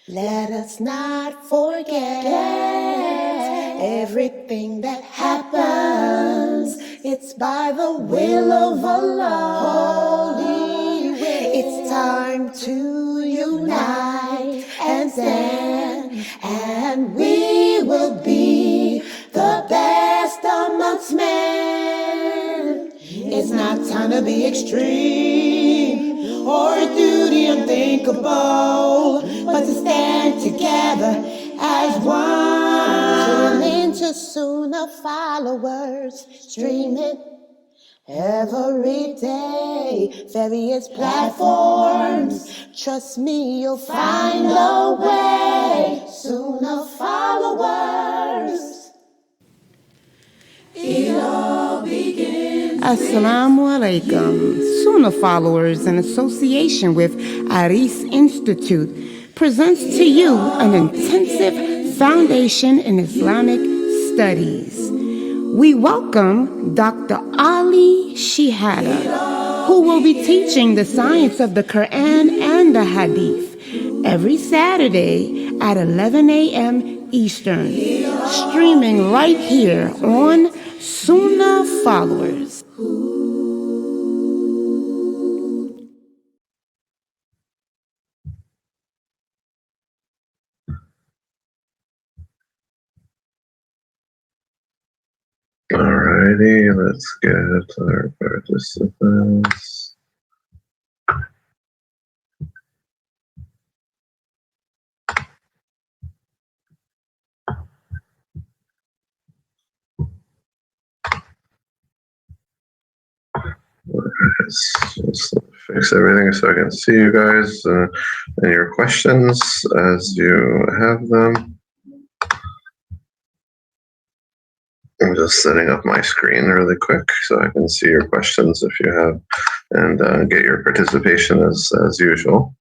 Let us not forget everything that happens. It's by the will of Allah. Holy will. It's time to unite and stand, and we will be the best amongst men. It's not time to be extreme or do the unthinkable, but to stand together as one. Tune into Sunnahfollowers, streaming every day, various platforms. Trust me, you'll find a way. Sunnahfollowers. It all begins. Assalamu alaikum. Sunnahfollowers, in association with Hadith Institute, presents to you an intensive foundation in Islamic studies. We welcome Dr. Ali Shihada, who will be teaching the science of the Quran and the Hadith every Saturday at 11 a.m. Eastern, streaming right here on Sunnahfollowers. Alrighty, let's get our participants. Let's fix everything so I can see you guys and your questions as you have them. I'm just setting up my screen really quick so I can see your questions if you have, and get your participation as usual.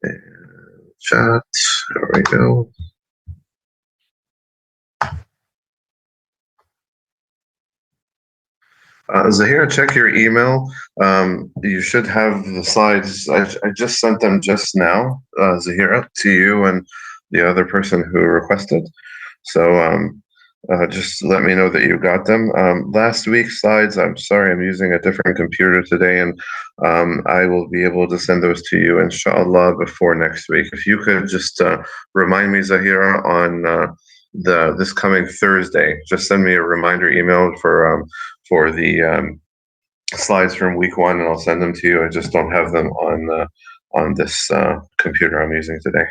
And chat, there we go. Zahira, check your email. You should have the slides. I just sent them just now, Zahira, to you and the other person who requested. So just let me know that you got them. Last week's slides, I'm sorry, I'm using a different computer today, and I will be able to send those to you, inshallah, before next week. If you could just remind me, Zahira, on this coming Thursday, just send me a reminder email for the slides from week 1, and I'll send them to you. I just don't have them on this computer I'm using today.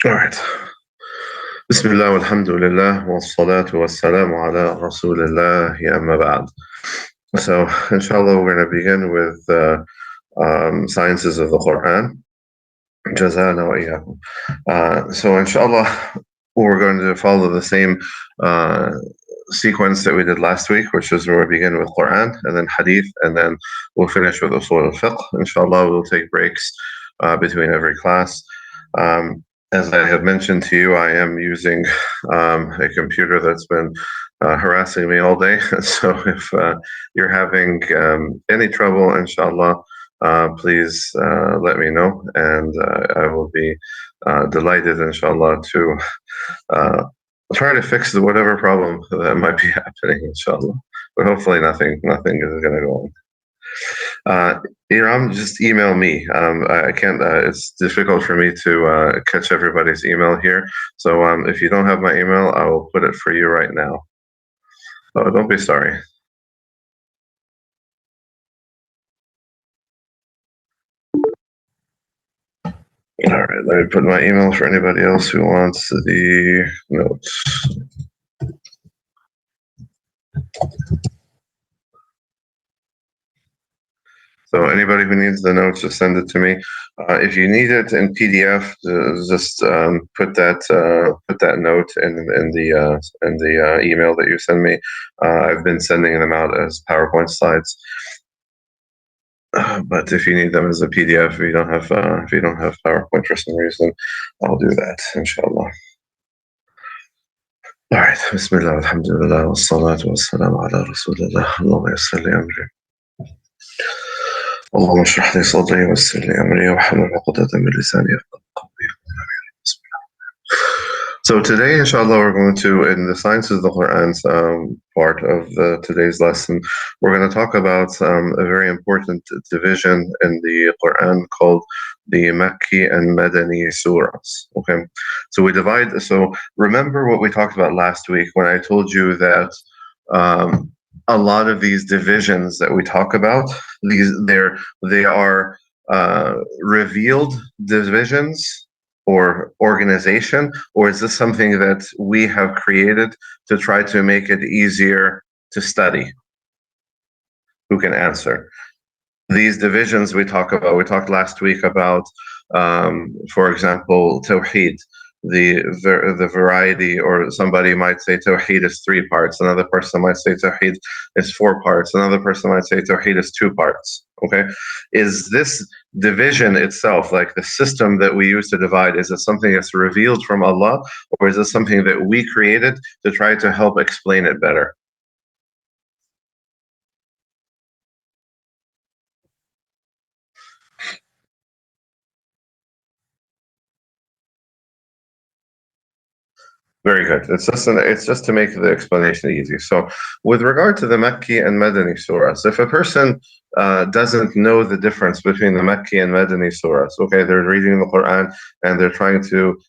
All right. Bismillah walhamdulillah wassalatu wassalamu ala rasulillah amma ba'd. So inshallah we're going to begin with sciences of the Quran. Jazana wa iyyakum. So inshallah we're going to follow the same sequence that we did last week, which is where we begin with Quran and then Hadith, and then we'll finish with Usul al-Fiqh. Inshallah we'll take breaks between every class. As I have mentioned to you, I am using a computer that's been harassing me all day. So if you're having any trouble, inshallah, please let me know, and I will be delighted, inshallah, to try to fix whatever problem that might be happening, inshallah. But hopefully nothing is going to go on. Iram, just email me. I can't. It's difficult for me to catch everybody's email here. So if you don't have my email, I will put it for you right now. Oh, don't be sorry. All right, let me put my email for anybody else who wants the notes. So anybody who needs the notes, just send it to me. If you need it in PDF, just put that note in the email that you send me. I've been sending them out as PowerPoint slides. But if you need them as a PDF, if you don't have PowerPoint for some reason, I'll do that, inshallah. All right. Bismillah, alhamdulillah, wassalatu wassalamu ala rasulillah. Allahumma yassir li amri. اللهم اشرح لي صدري ويسر لي أمري واحلل عقدة من لساني يفقهوا قولي. So today, inshallah, we're going to, in the Science of the Quran's part of today's lesson, we're going to talk about a very important division in the Quran called the Makki and Madani surahs. Okay, so so remember what we talked about last week when I told you that a lot of these divisions that we talk about, they are revealed divisions or organization, or is this something that we have created to try to make it easier to study? Who can answer? These divisions we talked last week about, for example, Tawheed, the variety, or somebody might say Tawheed is 3 parts, another person might say Tawheed is 4 parts, another person might say Tawheed is 2 parts. Okay, is this division itself, like the system that we use to divide, is it something that's revealed from Allah, or is it something that we created to try to help explain it better? Very good. It's just to make the explanation easy. So, with regard to the Makki and Madani surahs, if a person doesn't know the difference between the Makki and Madani surahs, okay, they're reading the Quran and they're trying to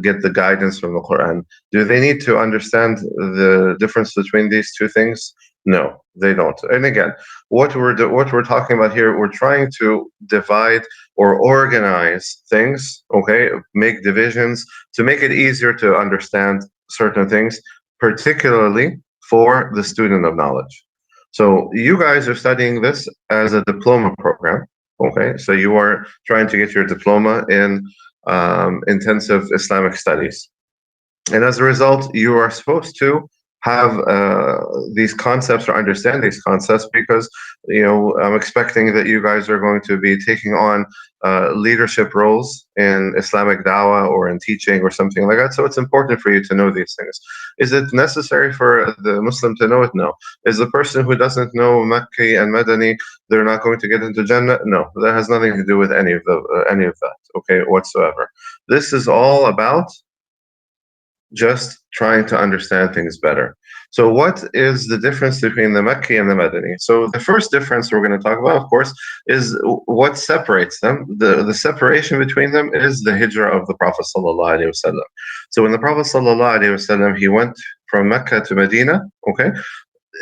get the guidance from the Quran. Do they need to understand the difference between these two things? No, they don't. And again, what we're talking about here, we're trying to divide or organize things, okay, make divisions to make it easier to understand certain things, particularly for the student of knowledge. So you guys are studying this as a diploma program, okay? So you are trying to get your diploma in intensive Islamic studies. And as a result, you are supposed to have these concepts or understand these concepts because, I'm expecting that you guys are going to be taking on leadership roles in Islamic dawah or in teaching or something like that. So it's important for you to know these things. Is it necessary for the Muslim to know it? No. Is the person who doesn't know Makki and Madani, they're not going to get into Jannah? No. That has nothing to do with any of that, okay, whatsoever. This is all about just trying to understand things better. So, what is the difference between the Makki and the Madani? So, the first difference we're going to talk about, of course, is what separates them. The separation between them is the hijrah of the Prophet ﷺ. So, when the Prophet ﷺ, he went from Mecca to Medina, okay,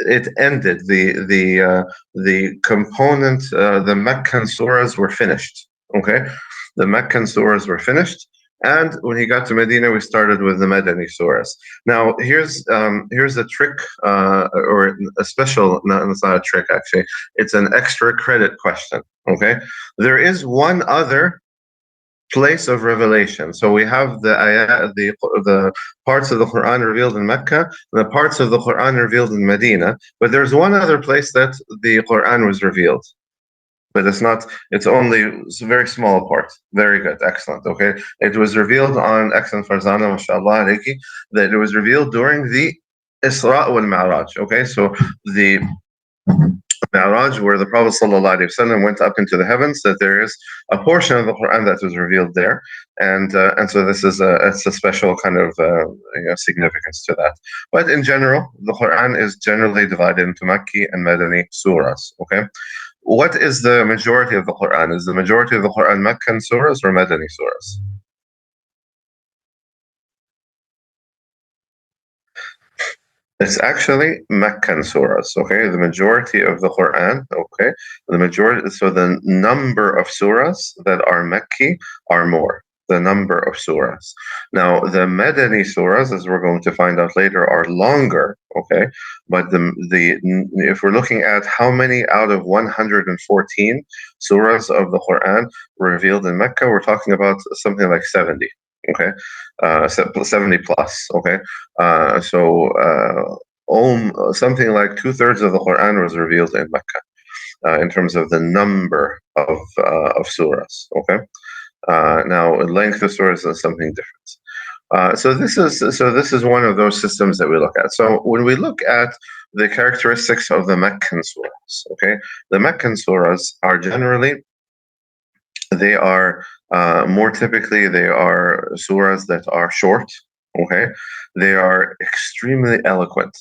it ended the component. The Meccan surahs were finished. Okay, the Meccan surahs were finished. And when he got to Medina, we started with the Madani surahs. Now, here's a trick, or a special. No, it's not a trick actually. It's an extra credit question. Okay, there is one other place of revelation. So we have the ayat, the parts of the Quran revealed in Mecca, and the parts of the Quran revealed in Medina. But there's one other place that the Quran was revealed. But it's a very small part. Very good, excellent. Okay, it was revealed on, excellent Farzana, mashallah alayki, that it was revealed during the Isra wal Mi'raj. Okay, so the Mi'raj, where the Prophet ﷺ went up into the heavens, that there is a portion of the Quran that was revealed there, and so this is it's a special kind of significance to that. But in general, the Quran is generally divided into Makki and Madani surahs. Okay, what is the majority of the Quran? Is the majority of the Quran Meccan surahs or Madani surahs? It's actually Meccan surahs, okay? The majority of the Quran, okay? So the number of surahs that are Mecci are more. The number of surahs. Now, the Madani surahs, as we're going to find out later, are longer, okay? But if we're looking at how many out of 114 surahs of the Quran were revealed in Mecca, we're talking about something like 70, okay? 70 plus, okay? Something like 2/3 of the Quran was revealed in Mecca in terms of the number of surahs. Okay, now length of surahs is something different. So this is one of those systems that we look at. So when we look at the characteristics of the Meccan surahs, okay, the Meccan surahs are generally they are more typically they are surahs that are short. Okay, they are extremely eloquent.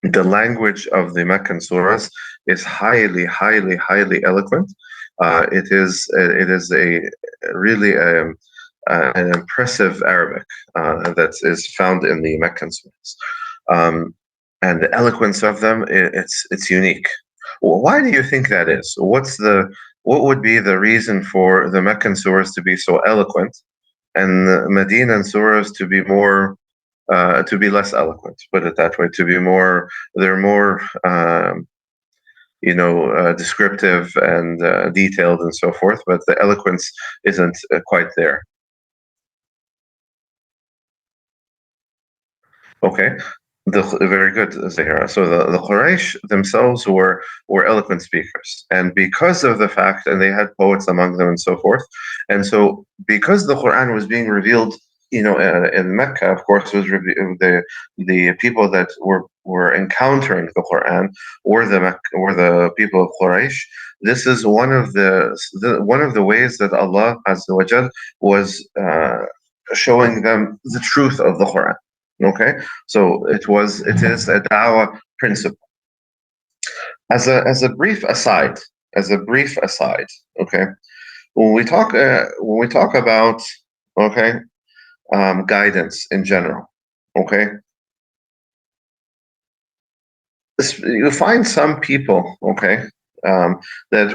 The language of the Meccan surahs is highly, highly, highly eloquent. It is a really an impressive Arabic that is found in the Meccan surahs, and the eloquence of them it's unique. Why do you think that is? What would be the reason for the Meccan surahs to be so eloquent and the Medinan surahs to be less eloquent? Put it that way. To be more, they're more descriptive and detailed and so forth, but the eloquence isn't quite there. Okay, very good, Zahira. So the Quraysh themselves were eloquent speakers, and because of the fact, and they had poets among them and so forth, and so because the Quran was being revealed, in Mecca, of course, was the people that were encountering the Quran were the people of Quraysh. This is one of the ways that Allah Azza wa Jal was showing them the truth of the Quran. Okay, so it is a da'wah principle. As a brief aside, okay, when we talk about okay guidance in general, okay, you find some people, okay, that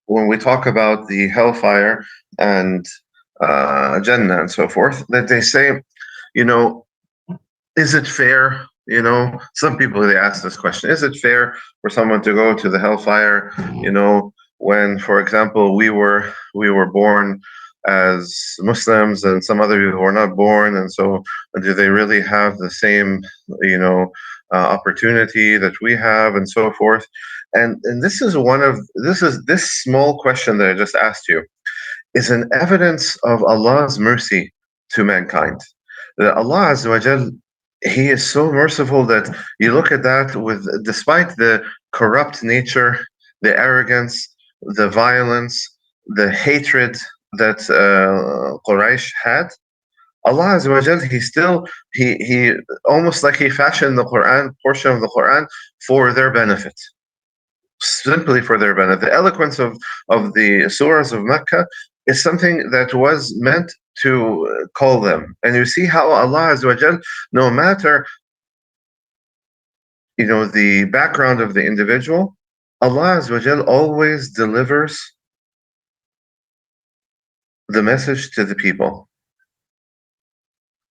when we talk about the hellfire and Jannah and so forth, that they say, you know, is it fair? Some people they ask this question: is it fair for someone to go to the hellfire? When, for example, we were born as Muslims, and some other people were not born, and so do they really have the same, opportunity that we have, and so forth? And this small question that I just asked you is an evidence of Allah's mercy to mankind. That Allah Azza wa Jal, He is so merciful that you look at that despite the corrupt nature, the arrogance, the violence, the hatred that Quraysh had. Allah Azza wa Jal, He almost like He fashioned the Quran, portion of the Quran, for their benefit. Simply for their benefit. The eloquence of the surahs of Mecca is something that was meant to call them. And you see how Allah Azza wa Jal, no matter the background of the individual, Allah Azza wa Jal always delivers the message to the people.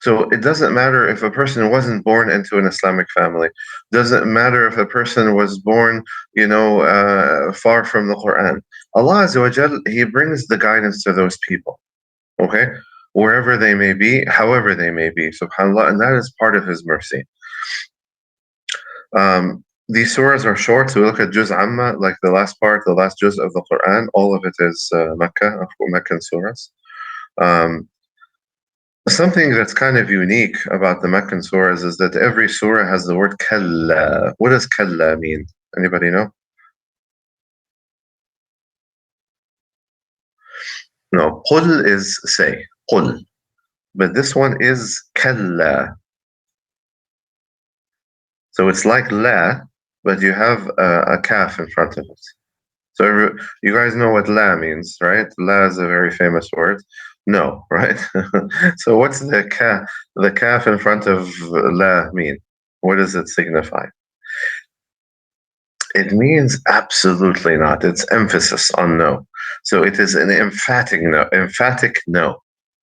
So it doesn't matter if a person wasn't born into an Islamic family. Doesn't matter if a person was born, far from the Quran. Allah Azza wa Jal, He brings the guidance to those people. Okay, wherever they may be, however they may be. Subhanallah, and that is part of His mercy. These surahs are short, so we look at Juz Amma, like the last juz of the Quran. All of it is Meccan surahs. Something that's kind of unique about the Meccan surahs is that every surah has the word kalla. What does kalla mean? Anybody know? No, qul is say, qul. But this one is kalla. So it's like la, but you have a kaf in front of it. So you guys know what la means, right? La is a very famous word. No, right? So what's the kaf in front of la mean? What does it signify? It means absolutely not. It's emphasis on no. So it is an emphatic no.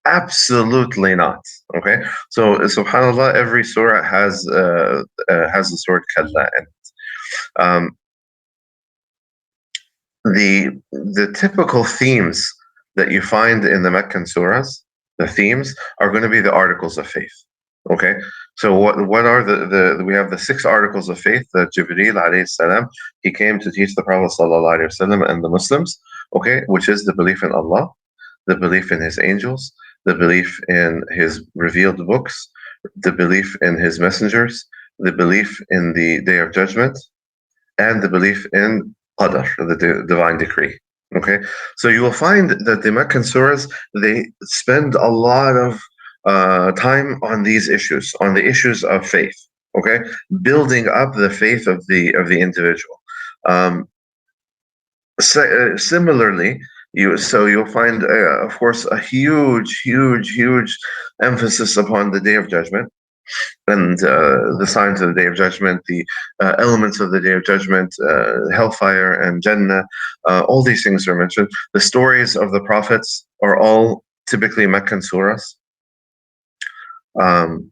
Absolutely not. Okay. So subhanallah, every surah has the word kalla in it. The typical themes that you find in the Meccan surahs, the themes are going to be the articles of faith. Okay, so what are we have the 6 articles of faith that Jibreel alayhi salam, he came to teach the Prophet sallallahu alaihi wasallam and the Muslims. Okay, which is the belief in Allah, the belief in His angels, the belief in his revealed books, the belief in his messengers, the belief in the Day of Judgment, and the belief in Qadr, the divine decree. Okay, so you will find that the Meccan surahs, they spend a lot of time on these issues, on the issues of faith. Okay, building up the faith of the individual. Um, Similarly, you'll find, of course, a huge emphasis upon the Day of Judgment and the signs of the Day of Judgment, the elements of the Day of Judgment, hellfire and Jannah. All these things are mentioned. The stories of the prophets are all typically Meccan surahs. Um,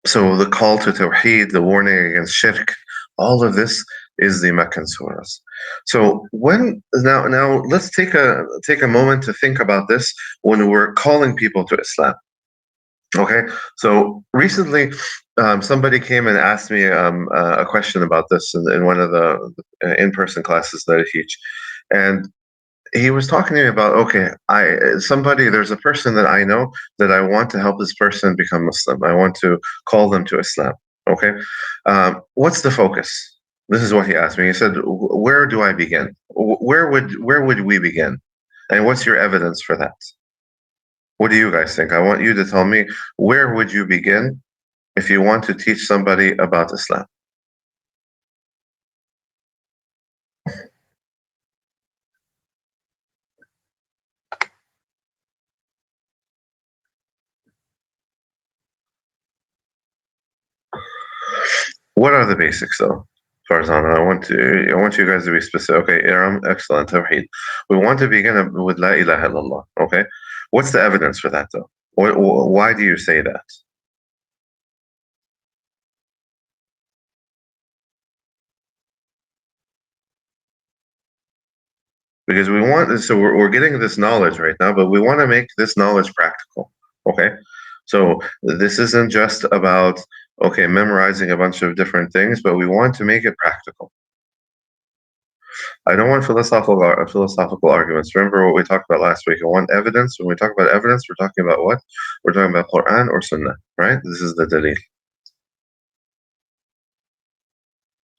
so the call to Tawheed, the warning against Shirk, all of this is the Meccan surahs. So now let's take a moment to think about this when we're calling people to Islam. Okay, so recently somebody came and asked me a question about this in one of the in-person classes that I teach, and he was talking to me about, okay, there's a person that I know that I want to help this person become Muslim. I want to call them to Islam. Okay, what's the focus? This is what he asked me. He said, "Where do I begin? Where would we begin? And what's your evidence for that?" What do you guys think? I want you to tell me, where would you begin if you want to teach somebody about Islam? What are the basics, though, Farzana? I want you guys to be specific. Okay, Iram, excellent, Tawheed. We want to begin with La ilaha illallah. Okay, what's the evidence for that, though? Why do you say that? Because we're getting this knowledge right now, but we want to make this knowledge practical. Okay, so this isn't just about memorizing a bunch of different things, but we want to make it practical. I don't want philosophical arguments. Remember what we talked about last week. I want evidence. When we talk about evidence, we're talking about what? We're talking about Quran or Sunnah, right? This is the dalil.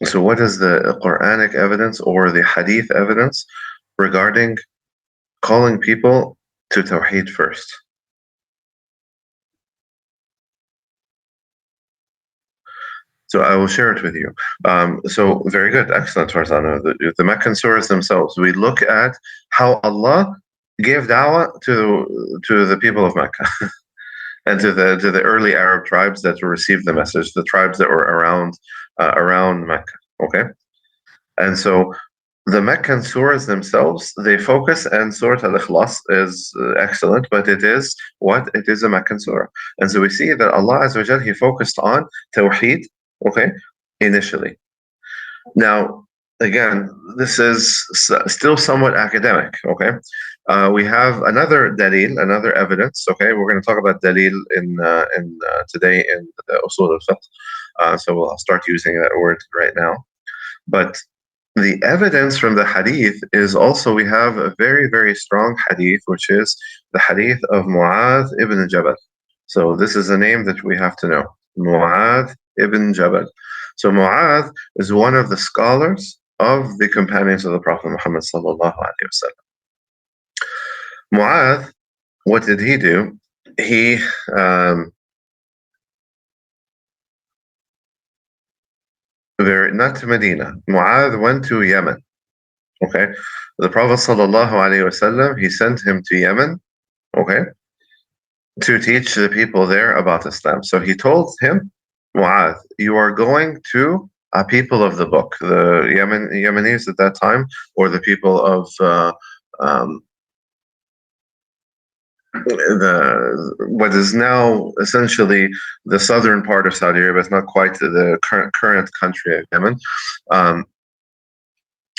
So what is the Quranic evidence or the Hadith evidence regarding calling people to Tawheed first? So I will share it with you. So very good, excellent, Farzana. The Meccan surahs themselves, we look at how Allah gave da'wah to the people of Mecca and to the early Arab tribes that received the message, the tribes that were around Mecca. Okay, and so the Meccan surahs themselves, they focus, and Surah Al-Ikhlas is excellent, but it is what? It is a Meccan surah. And so we see that Allah Azza wa Jal, He focused on Tawheed, okay, initially. Now, again, this is still somewhat academic, okay? We have another dalil, another evidence, okay? We're going to talk about dalil in today in the Usul al-Fiqh, so we'll start using that word right now. But the evidence from the hadith is also, we have a very strong hadith, which is the hadith of Mu'adh ibn Jabal. So this is a name that we have to know. Mu'adh ibn Jabal. So Mu'adh is one of the scholars of the companions of the Prophet Muhammad sallallahu alaihi wasallam. Mu'adh, what did he do? He not to Medina. Mu'adh went to Yemen. Okay, the Prophet sallallahu alaihi wasallam, he sent him to Yemen. Okay, to teach the people there about Islam. So he told him, Mu'adh, you are going to a people of the book, the Yemenis at that time, or the people of what is now essentially the southern part of Saudi Arabia. It's not quite the current country of Yemen.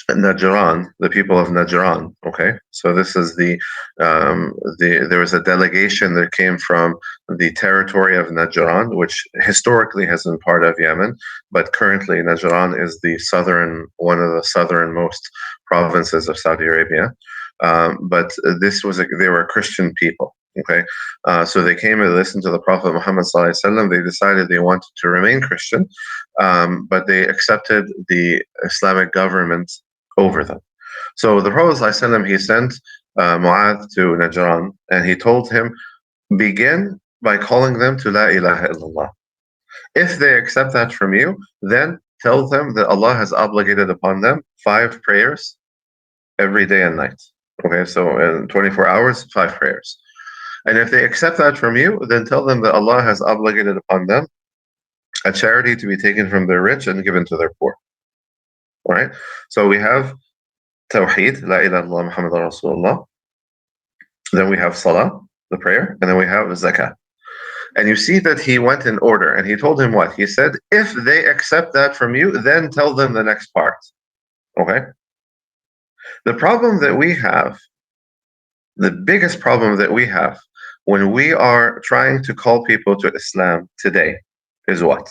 Najran, the people of Najran. Okay, so this is there was a delegation that came from the territory of Najran, which historically has been part of Yemen, but currently Najran is one of the southernmost provinces of Saudi Arabia. but they were Christian people. Okay, so they came and listened to the Prophet Muhammad sallallahu alaihi wasallam. They decided they wanted to remain Christian, but they accepted the Islamic government over them. So the Prophet sallallahu alaihi wasallam, he sent Mu'adh to Najran, and he told him, begin by calling them to La ilaha illallah. If they accept that from you, then tell them that Allah has obligated upon them 5 prayers every day and night. Okay, so in 24 hours, 5 prayers. And if they accept that from you, then tell them that Allah has obligated upon them a charity to be taken from their rich and given to their poor. All right? So we have Tawheed, La ilaha illallah Muhammad Rasulullah. Then we have Salah, the prayer, and then we have Zakah. And you see that he went in order, and he told him what? He said, if they accept that from you, then tell them the next part. Okay? The problem that we have, the biggest problem that we have when we are trying to call people to Islam today is what?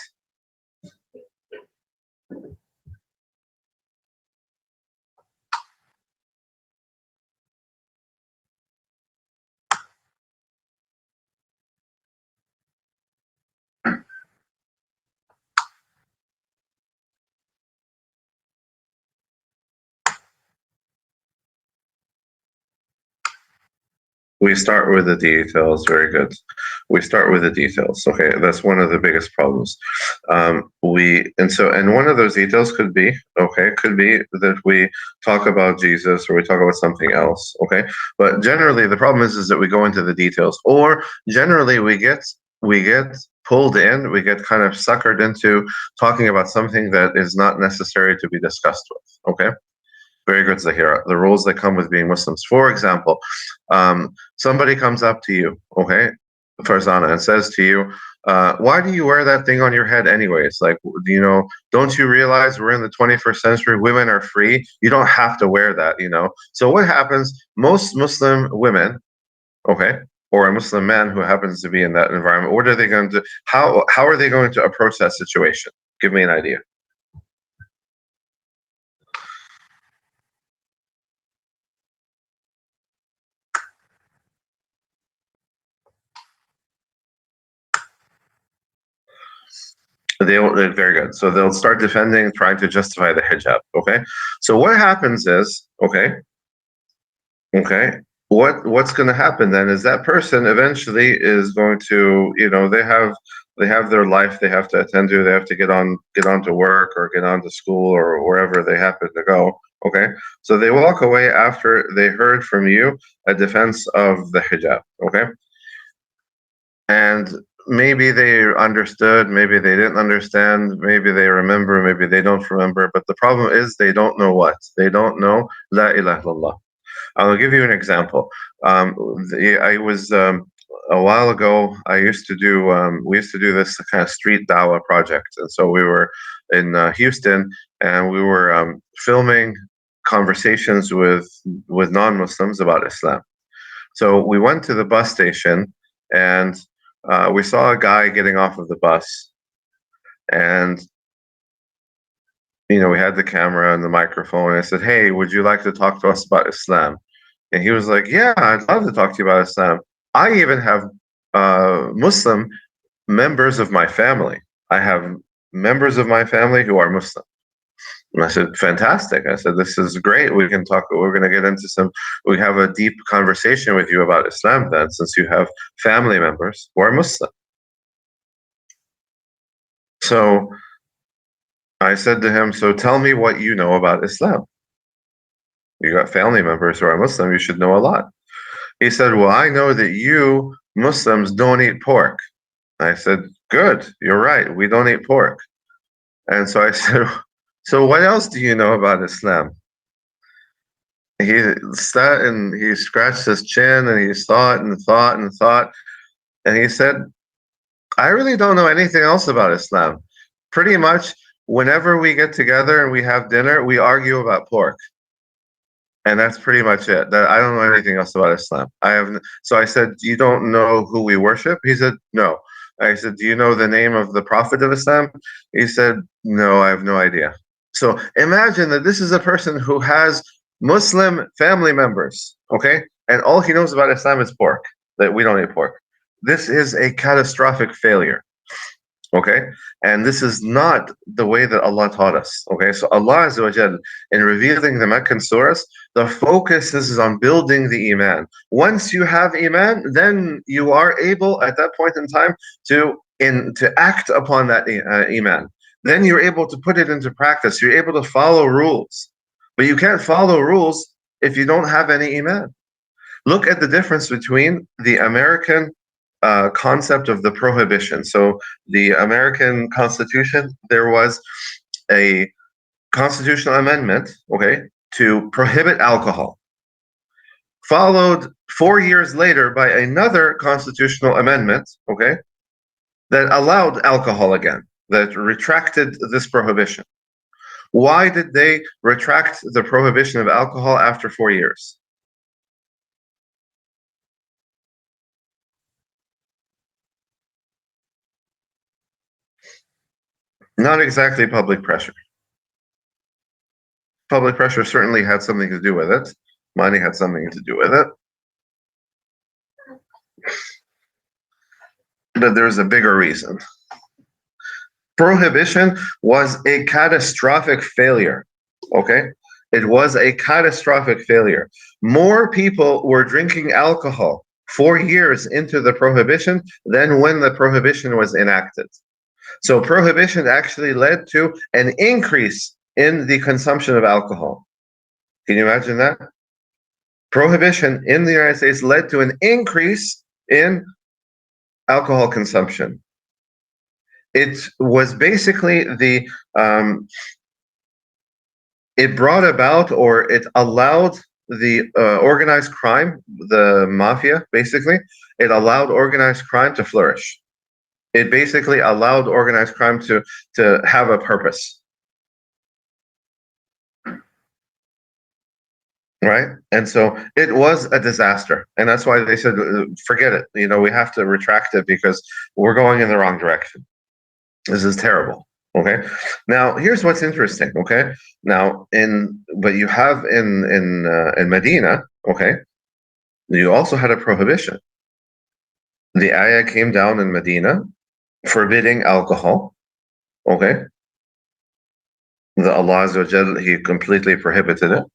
We start with the details. Very good. We start with the details. Okay, that's one of the biggest problems. And one of those details could be that we talk about Jesus or we talk about something else. Okay, but generally the problem is that we go into the details, or generally we get pulled in, we get kind of suckered into talking about something that is not necessary to be discussed with. Okay. Very good, Zahira. The rules that come with being Muslims. For example, somebody comes up to you, okay, Farzana, and says to you, why do you wear that thing on your head anyways? Like, don't you realize we're in the 21st century? Women are free. You don't have to wear that, So what happens? Most Muslim women, okay, or a Muslim man who happens to be in that environment, what are they going to, how are they going to approach that situation? Give me an idea. They're very good. So they'll start defending, trying to justify the hijab. Okay. So what happens is, what's going to happen then is that person eventually is going to, they have their life they have to attend to. They have to get on to work or get on to school or wherever they happen to go. Okay. So they walk away after they heard from you a defense of the hijab. Okay. And maybe they understood, maybe they didn't understand, maybe they remember, maybe they don't remember. But the problem is they don't know what? They don't know La ilaha illallah. I'll give you an example. I was a while ago. We used to do this kind of street dawah project, and so we were in Houston, and we were filming conversations with non-Muslims about Islam. So we went to the bus station, and we saw a guy getting off of the bus, and we had the camera and the microphone. And I said, "Hey, would you like to talk to us about Islam?" And he was like, "Yeah, I'd love to talk to you about Islam. I even have Muslim members of my family. I have members of my family who are Muslim." And I said, "Fantastic." I said, "This is great. We can talk. We're going to get into we have a deep conversation with you about Islam then, since you have family members who are Muslim." So I said to him, "So tell me what you know about Islam. You got family members who are Muslim, you should know a lot." He said, "Well, I know that you Muslims don't eat pork." I said, "Good, you're right. We don't eat pork." And so I said, "So what else do you know about Islam?" He sat and he scratched his chin and he thought and thought and thought. And he said, "I really don't know anything else about Islam. Pretty much whenever we get together and we have dinner, we argue about pork. And that's pretty much it. I don't know anything else about Islam. So I said, "You don't know who we worship?" He said, "No." I said, "Do you know the name of the Prophet of Islam?" He said, "No, I have no idea." So imagine that this is a person who has Muslim family members, okay? And all he knows about Islam is pork, that we don't eat pork. This is a catastrophic failure, okay? And this is not the way that Allah taught us, okay? So Allah Azza wa Jal, in revealing the Meccan surahs, the focus is on building the Iman. Once you have Iman, then you are able, at that point in time, to act upon that Iman. Then you're able to put it into practice. You're able to follow rules. But you can't follow rules if you don't have any Iman. Look at the difference between the American concept of the prohibition. So, the American Constitution, there was a constitutional amendment, okay, to prohibit alcohol, followed 4 years later by another constitutional amendment, okay, that allowed alcohol again, that retracted this prohibition. Why did they retract the prohibition of alcohol after 4 years? Not exactly public pressure. Public pressure certainly had something to do with it. Money had something to do with it. But there's a bigger reason. Prohibition was a catastrophic failure, okay? It was a catastrophic failure. More people were drinking alcohol 4 years into the prohibition than when the prohibition was enacted. So prohibition actually led to an increase in the consumption of alcohol. Can you imagine that? Prohibition in the United States led to an increase in alcohol consumption. It was basically it brought about, or it allowed the organized crime, the mafia, basically, it allowed organized crime to flourish. It basically allowed organized crime to have a purpose. Right? And so it was a disaster. And that's why they said, forget it. We have to retract it because we're going in the wrong direction. This is terrible. Okay. Now, here's what's interesting. Okay. Now, but you have in Medina, okay, you also had a prohibition. The ayah came down in Medina forbidding alcohol. Okay. The Allah Azza wa Jal, He completely prohibited it.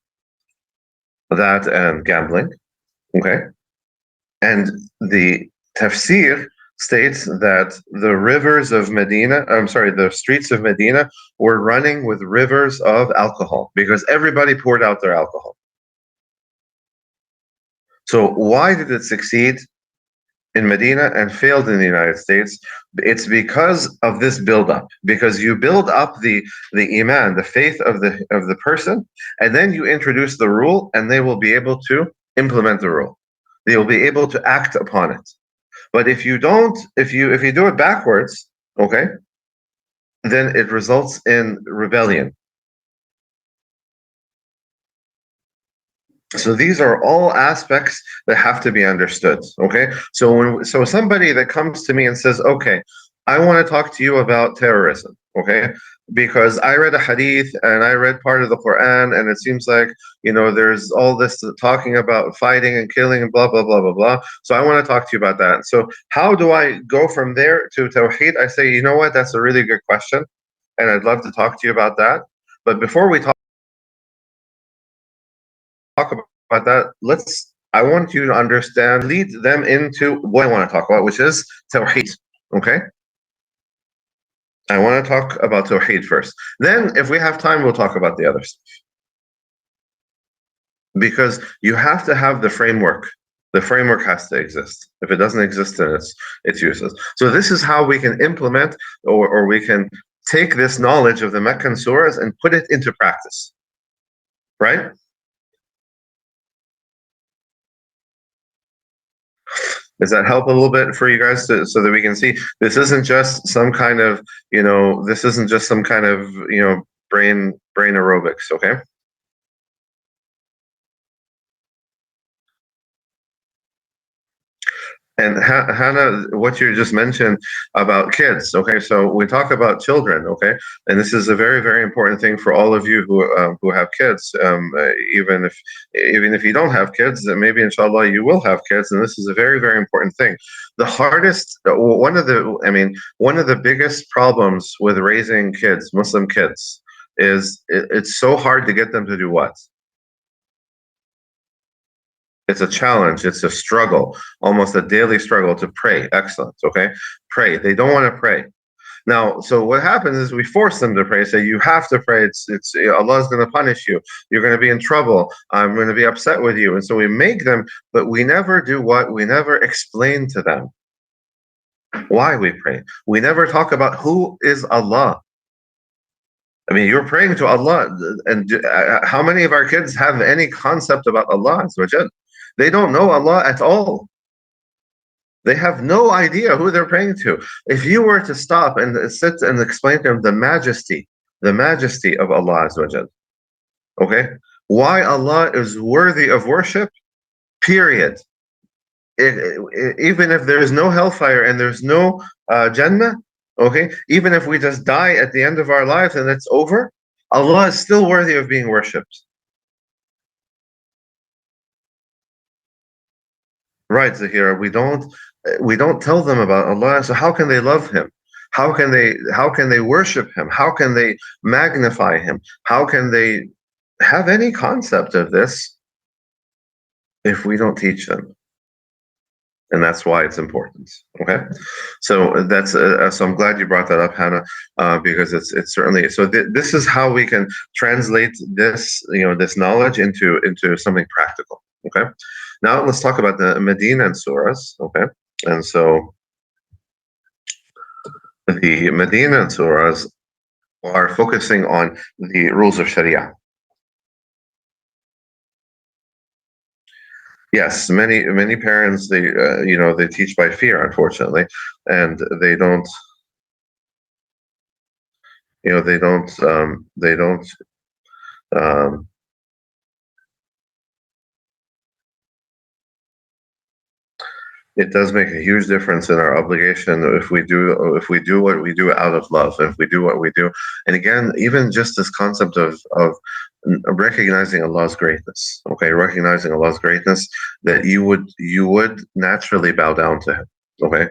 That and gambling. Okay. And the tafsir states that the streets of Medina were running with rivers of alcohol because everybody poured out their alcohol. So why did it succeed in Medina and failed in the United States? It's because of this build-up. Because you build up the iman, the faith of the person, and then you introduce the rule, and they will be able to implement the rule. They will be able to act upon it. But if you don't, if you do it backwards, okay, then it results in rebellion. So these are all aspects that have to be understood. Okay, so somebody that comes to me and says, "Okay, I want to talk to you about terrorism," okay, because I read a hadith and I read part of the Quran, and it seems like there's all this talking about fighting and killing and blah blah blah blah blah. So I want to talk to you about that. So how do I go from there to Tawheed? I say, you know what? That's a really good question, and I'd love to talk to you about that. But before we talk about that, I want you to understand, lead them into what I want to talk about, which is Tawheed. Okay? I want to talk about Tawheed first. Then, if we have time, we'll talk about the other stuff. Because you have to have the framework. The framework has to exist. If it doesn't exist, then it's useless. So this is how we can implement, or we can take this knowledge of the Meccan surahs and put it into practice. Right? Does that help a little bit for you guys so that we can see this isn't just some kind of, brain aerobics, okay? And Hannah, what you just mentioned about kids, okay? So we talk about children, okay? And this is a very, very important thing for all of you who have kids. Even if you don't have kids, then maybe inshallah you will have kids, and this is a very, very important thing. The hardest, one of the biggest problems with raising kids, Muslim kids, is it's so hard to get them to do what? It's a challenge. It's a struggle, almost a daily struggle to pray. Excellent. Okay. Pray. They don't want to pray. Now, so what happens is we force them to pray. Say, you have to pray. It's Allah's going to punish you. You're going to be in trouble. I'm going to be upset with you. And so we make them, but we never do what? We never explain to them why we pray. We never talk about who is Allah. I mean, you're praying to Allah, and how many of our kids have any concept about Allah? They don't know Allah at all. They have no idea who they're praying to. If you were to stop and sit and explain to them the majesty of Allah Azza wa Jal, okay, why Allah is worthy of worship, period. Even if there is no hellfire and there's no Jannah, okay, even if we just die at the end of our lives and it's over, Allah is still worthy of being worshipped. Right, Zahira. We don't tell them about Allah. So how can they love Him? How can they worship Him? How can they magnify Him? How can they have any concept of this if we don't teach them? And that's why it's important. Okay, so that's so I'm glad you brought that up, Hannah, because it's certainly so. This is how we can translate this this knowledge into something practical. Okay, now let's talk about the Medinan surahs. Okay, and so the Medinan surahs are focusing on the rules of Sharia. Yes, many parents they teach by fear, unfortunately, and they don't they don't um, it does make a huge difference in our obligation if we do what we do out of love, if we do what we do, and again, even just this concept of recognizing Allah's greatness. Okay, recognizing Allah's greatness, that you would naturally bow down to Him. Okay,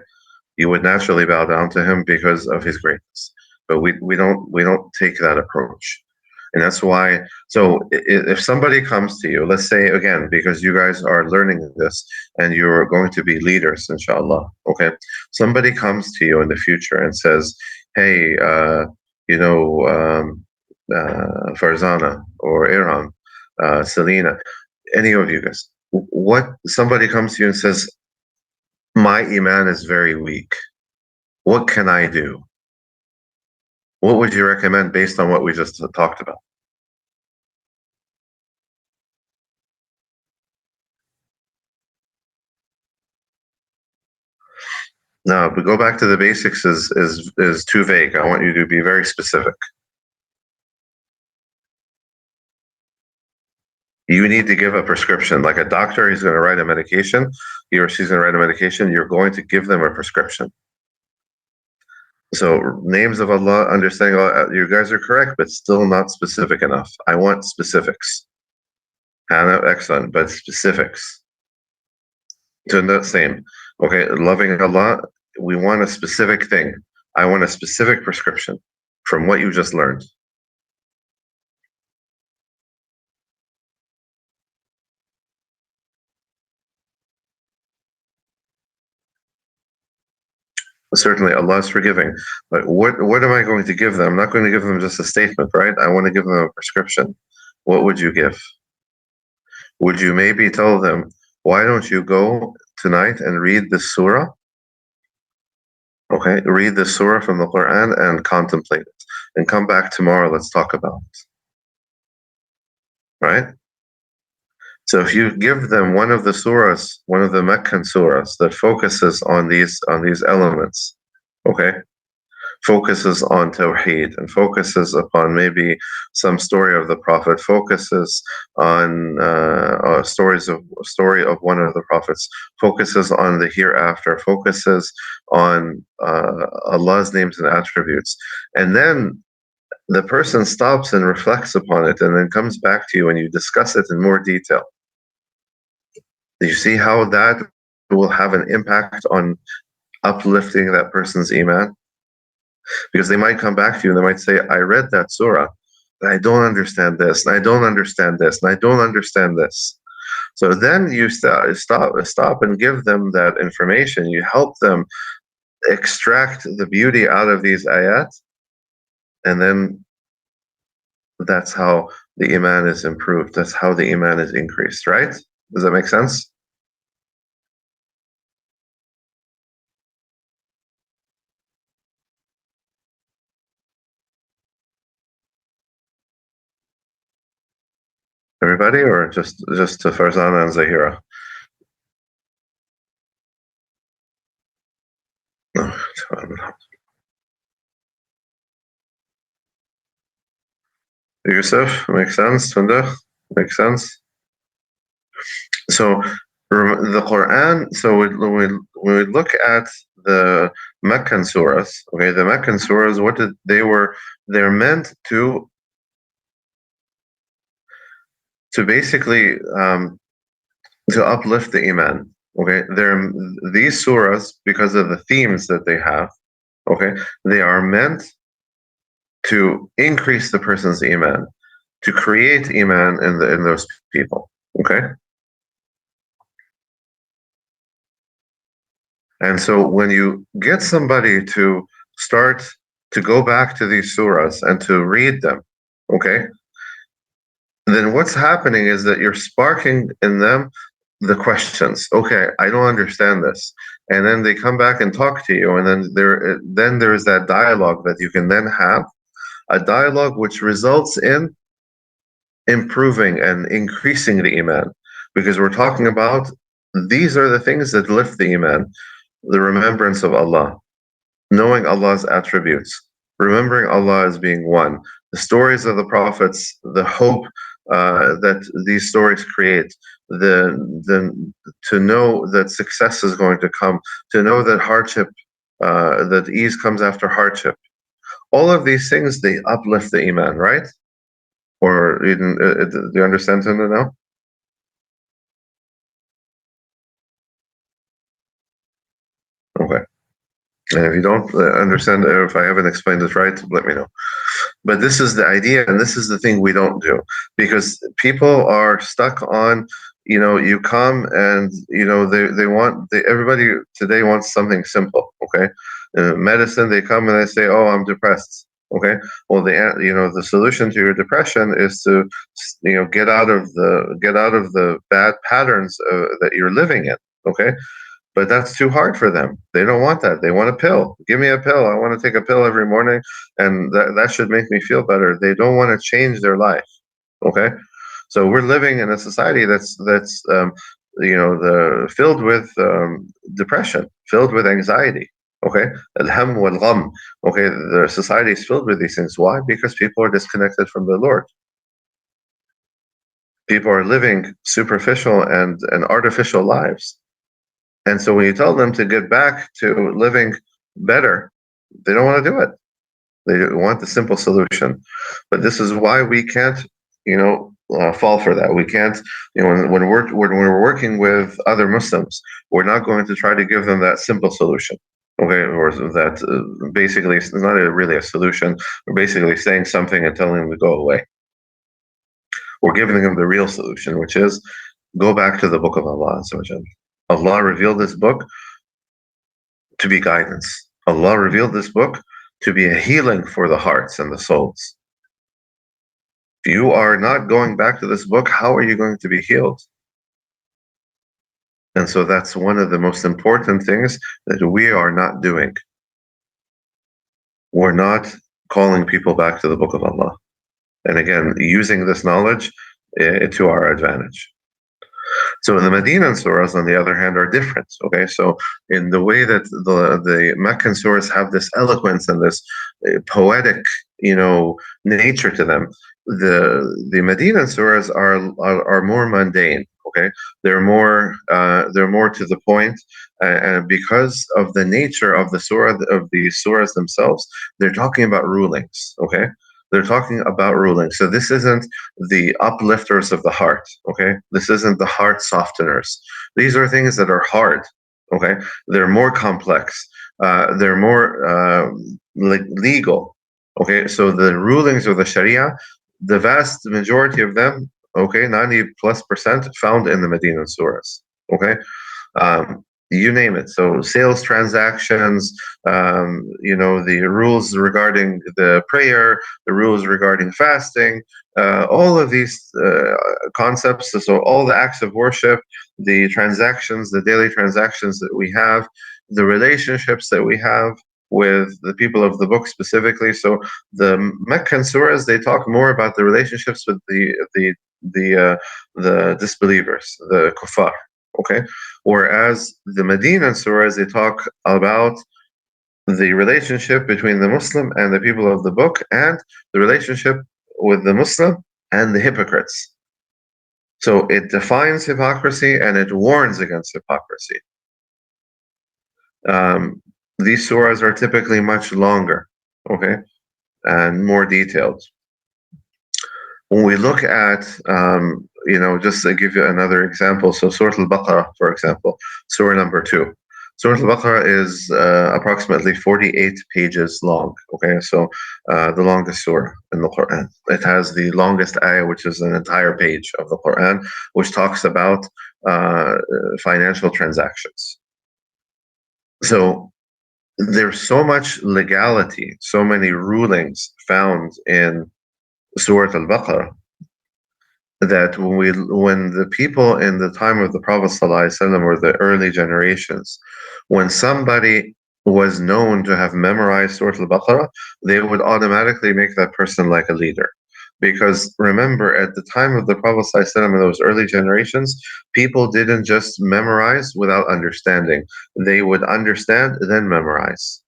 you would naturally bow down to Him because of His greatness, but we don't take that approach. And that's why, so if somebody comes to you, let's say again, because you guys are learning this and you're going to be leaders, inshallah, okay? Somebody comes to you in the future and says, hey, Farzana or Irham, Selena, any of you guys, what somebody comes to you and says, my iman is very weak. What can I do? What would you recommend based on what we just talked about? No, but go back to the basics is too vague. I want you to be very specific. You need to give a prescription. Like a doctor, he's going to write a medication. He or she's going to write a medication. You're going to give them a prescription. So names of Allah, understanding Allah, you guys are correct, but still not specific enough. I want specifics. Hannah, excellent, but specifics. So the same. Okay, loving Allah, we want a specific thing. I want a specific prescription from what you just learned. Certainly, Allah is forgiving. But what am I going to give them? I'm not going to give them just a statement, right? I want to give them a prescription. What would you give? Would you maybe tell them, why don't you go tonight and read the surah? Okay, read the surah from the Quran and contemplate it. And come back tomorrow, let's talk about it. Right? So if you give them one of the surahs, one of the Meccan surahs that focuses on these elements, okay? focuses on Tawheed and focuses upon maybe some story of the Prophet, focuses on story of one of the prophets, focuses on the hereafter, focuses on Allah's names and attributes, and then the person stops and reflects upon it and then comes back to you and you discuss it in more detail. Do you see how that will have an impact on uplifting that person's iman? Because they might come back to you and they might say, I read that surah, but I don't understand this, and I don't understand this, and I don't understand this. So then you stop and give them that information. You help them extract the beauty out of these ayat, and then that's how the iman is improved. That's how the iman is increased, right? Does that make sense? Everybody, or just to Farzana and Zahira? No. Yusuf, makes sense? Tunda, makes sense? So the Quran, so when we look at the Meccan surahs, okay, the Meccan surahs, they're meant to basically to uplift the iman. Okay, these surahs, because of the themes that they have, okay, they are meant to increase the person's iman, to create iman in those people. Okay. And so when you get somebody to start to go back to these surahs and to read them, okay, then what's happening is that you're sparking in them the questions. Okay, I don't understand this. And then they come back and talk to you, and then there is that dialogue that you can then have, a dialogue which results in improving and increasing the iman, because we're talking about these are the things that lift the iman: the remembrance of Allah, knowing Allah's attributes, remembering Allah as being one, the stories of the prophets, the hope that these stories create, to know that success is going to come, to know that that ease comes after hardship. All of these things, they uplift the iman, right? Or even, do you understand Tunda now? Okay. And if you don't understand, or if I haven't explained it right, let me know. But this is the idea, and this is the thing we don't do, because people are stuck on, you come and, everybody today wants something simple, okay? Medicine, they come and they say, oh, I'm depressed, okay? Well, the solution to your depression is to, get out of the bad patterns that you're living in, okay? But that's too hard for them. They don't want that. They want a pill. Give me a pill. I want to take a pill every morning, and that should make me feel better. They don't want to change their life. Okay, so we're living in a society that's filled with depression, filled with anxiety. Okay, al-ham wal-gham. Okay, the society is filled with these things. Why? Because people are disconnected from the Lord. People are living superficial and artificial lives. And so when you tell them to get back to living better, they don't want to do it. They want the simple solution. But this is why we can't, fall for that. We can't, when we're working with other Muslims, we're not going to try to give them that simple solution. Okay, or that basically it's not really a solution. We're basically saying something and telling them to go away. We're giving them the real solution, which is go back to the book of Allah. Allah revealed this book to be guidance. Allah revealed this book to be a healing for the hearts and the souls. If you are not going back to this book, how are you going to be healed? And so that's one of the most important things that we are not doing. We're not calling people back to the book of Allah. And again, using this knowledge to our advantage. So the Medinan surahs, on the other hand, are different. Okay, so in the way that the Meccan surahs have this eloquence and this poetic, nature to them, the Medinan surahs are more mundane. Okay, they're more to the point, and because of the nature of the surahs themselves, they're talking about rulings. Okay, they're talking about rulings. So this isn't the uplifters of the heart. Okay, this isn't the heart softeners. These are things that are hard. Okay, they're more complex. They're more legal. Okay, so the rulings of the Sharia, the vast majority of them, okay, 90+% found in the Medina surahs. Okay, you name it. So sales transactions, the rules regarding the prayer, the rules regarding fasting, all of these concepts. So all the acts of worship, the transactions, the daily transactions that we have, the relationships that we have with the people of the book specifically. So the Meccan surahs, they talk more about the relationships with the disbelievers, the kuffar. Okay, whereas the Medinan surahs, they talk about the relationship between the Muslim and the people of the book, and the relationship with the Muslim and the hypocrites. So it defines hypocrisy and it warns against hypocrisy. These surahs are typically much longer, okay, and more detailed. When we look at, just to give you another example, so Surah Al-Baqarah, for example, Surah number 2. Surah Al-Baqarah is approximately 48 pages long, okay? So the longest surah in the Quran. It has the longest ayah, which is an entire page of the Quran, which talks about financial transactions. So there's so much legality, so many rulings found in Surah Al-Baqarah, that when the people in the time of the Prophet ﷺ, or the early generations, when somebody was known to have memorized Surah Al-Baqarah, they would automatically make that person like a leader. Because remember, at the time of the Prophet ﷺ, in those early generations, people didn't just memorize without understanding. They would understand, then memorize.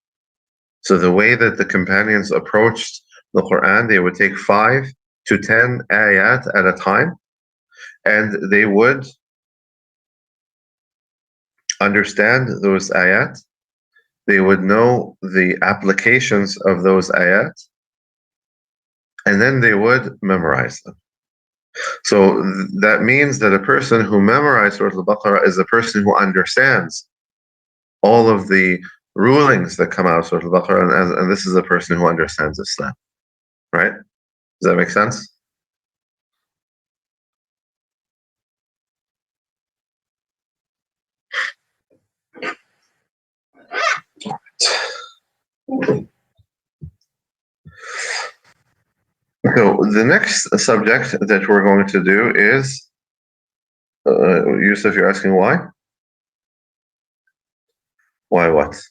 So the way that the companions approached the Quran, they would take 5 to 10 ayat at a time, and they would understand those ayat. They would know the applications of those ayat, and then they would memorize them. So that means that a person who memorized Surah Al-Baqarah is a person who understands all of the rulings that come out of Surah Al-Baqarah, and this is a person who understands Islam. Right? Does that make sense? So the next subject that we're going to do is, Yusuf, you're asking why? Why what?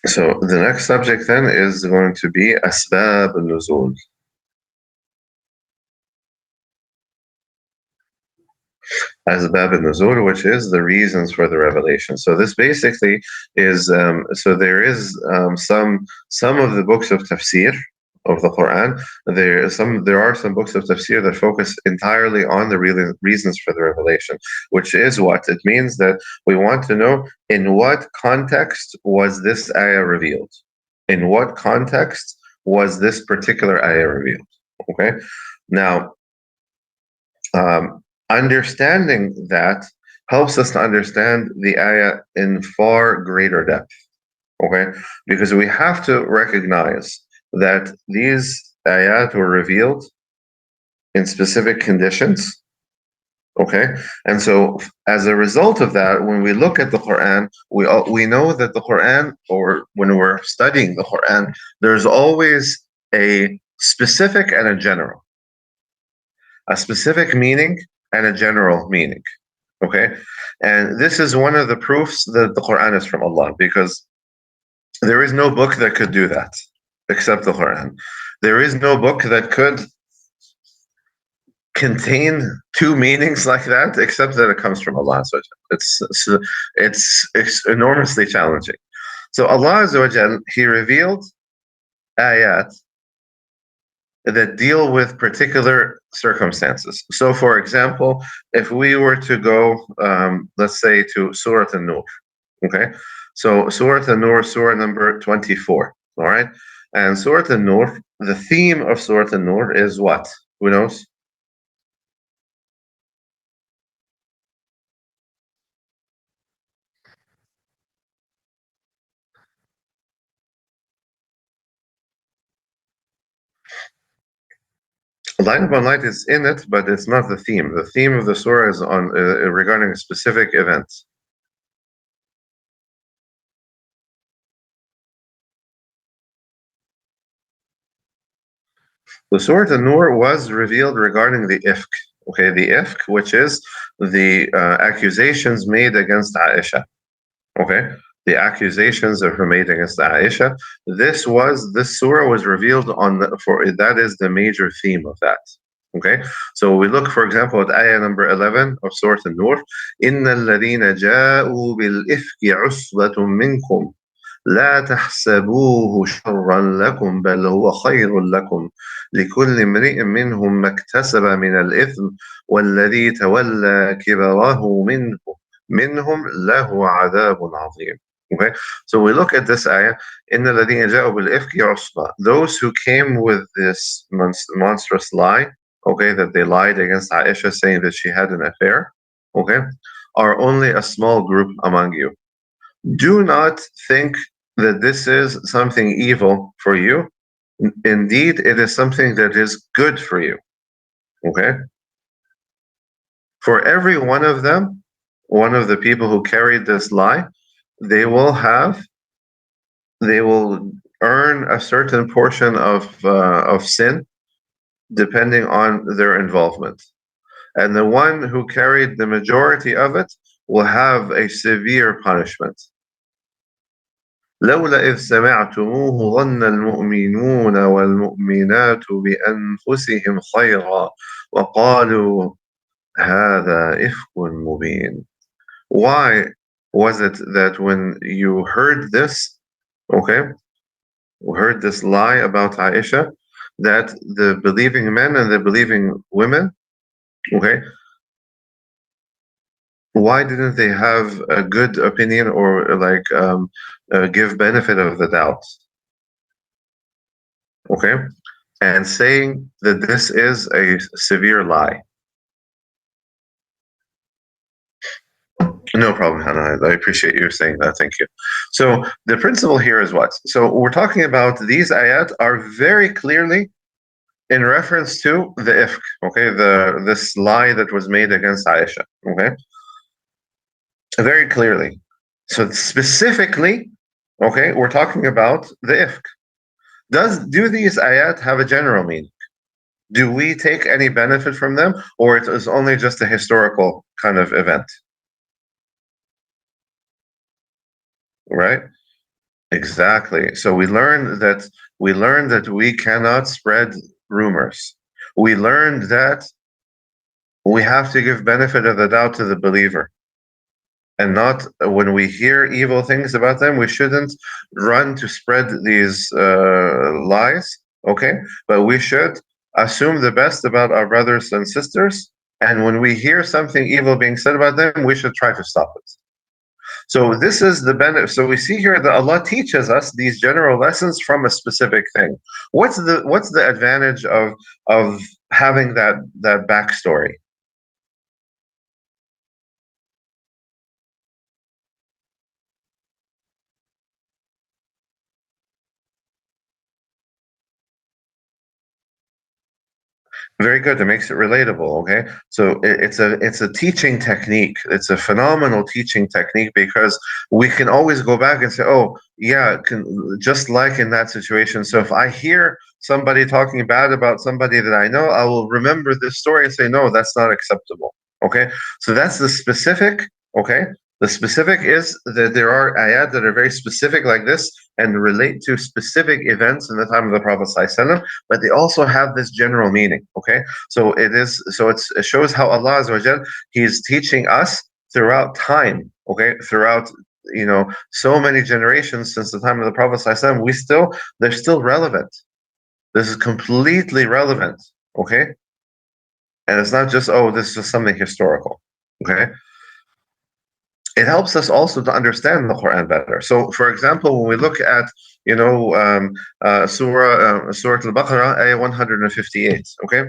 So the next subject then is going to be Asbab al-Nuzul. Asbab al-Nuzul, which is the reasons for the revelation. So this basically is, so there is some of the books of tafsir of the Quran. There are some books of tafsir that focus entirely on the reasons for the revelation, which is what it means that we want to know in what context was this ayah revealed. In what context was this particular ayah revealed? Okay, now understanding that helps us to understand the ayah in far greater depth. Okay, because we have to recognize that these ayat were revealed in specific conditions. Okay, and so as a result of that, when we look at the Quran, we know that the Quran, or when we're studying the Quran, there's always a specific and a general, a specific meaning and a general meaning. Okay, and this is one of the proofs that the Quran is from Allah, because there is no book that could do that except the Quran. There is no book that could contain two meanings like that except that it comes from Allah. So it's enormously challenging. So Allah Azza wa Jal, He revealed ayat that deal with particular circumstances. So, for example, if we were to go, let's say, to Surah An-Nur, okay? So, Surah An-Nur, Surah number 24, all right? And Surah An-Nur, the theme of Surah An-Nur is what? Who knows? Light upon light is in it, but it's not the theme. The theme of the surah is on regarding a specific event. The Surah An-Nur was revealed regarding the ifk. Okay, the ifk, which is the accusations made against Aisha. Okay, the accusations that were made against Aisha. This surah was revealed on for that is the major theme of that. Okay, so we look, for example, at ayah number 11 of Surah An-Nur. إن الذين جاءوا بالإفك عصبة منكم لا تحسبوه شرا لكم بل هو خير لكم لكل امرئ منهم ما اكتسب من الإثم والذي تولى كبره منهم له عذاب عظيم. Okay, so we look at this ayah. إن الذين جاءوا بالإفك عصبة. Those who came with this monstrous lie, okay, that they lied against Aisha, saying that she had an affair, okay, are only a small group among you. Do not think that this is something evil for you. Indeed, it is something that is good for you. Okay? For every one of them, one of the people who carried this lie, they will earn a certain portion of sin depending on their involvement. And the one who carried the majority of it will have a severe punishment. لولا إذ سمعتموه ظن المؤمنون والمؤمنات بأنفسهم خيرا وقالوا هذا إفك مبين. Why was it that when you heard this, okay, heard this lie about Aisha, that the believing men and the believing women, okay, why didn't they have a good opinion or like give benefit of the doubt? Okay, and saying that this is a severe lie. No problem, Hannah. I appreciate you saying that. Thank you. So the principle here is what? So we're talking about these ayat are very clearly in reference to the ifk, okay, this lie that was made against Aisha, okay, very clearly. So specifically, okay, we're talking about the ifk. Do these ayat have a general meaning? Do we take any benefit from them, or it is only just a historical kind of event? Right? Exactly. So we learned that we cannot spread rumors. We learned that we have to give benefit of the doubt to the believer. And not when we hear evil things about them, we shouldn't run to spread these lies, okay? But we should assume the best about our brothers and sisters. And when we hear something evil being said about them, we should try to stop it. So this is the benefit. So we see here that Allah teaches us these general lessons from a specific thing. What's the advantage of having that backstory? Very good. It makes it relatable. Okay, so it's a teaching technique. It's a phenomenal teaching technique because we can always go back and say, "Oh, yeah," just like in that situation. So if I hear somebody talking bad about somebody that I know, I will remember this story and say, "No, that's not acceptable." Okay, so that's the specific. Okay, the specific is that there are ayat that are very specific like this and relate to specific events in the time of the Prophet ﷺ, but they also have this general meaning. Okay, so it shows how Allah Azza wa Jal, He is teaching us throughout time. Okay, throughout so many generations since the time of the Prophet ﷺ, they're still relevant. This is completely relevant. Okay, and it's not just, oh, this is just something historical. Okay, it helps us also to understand the Quran better. So, for example, when we look at Surah Al-Baqarah, ayah 158, okay,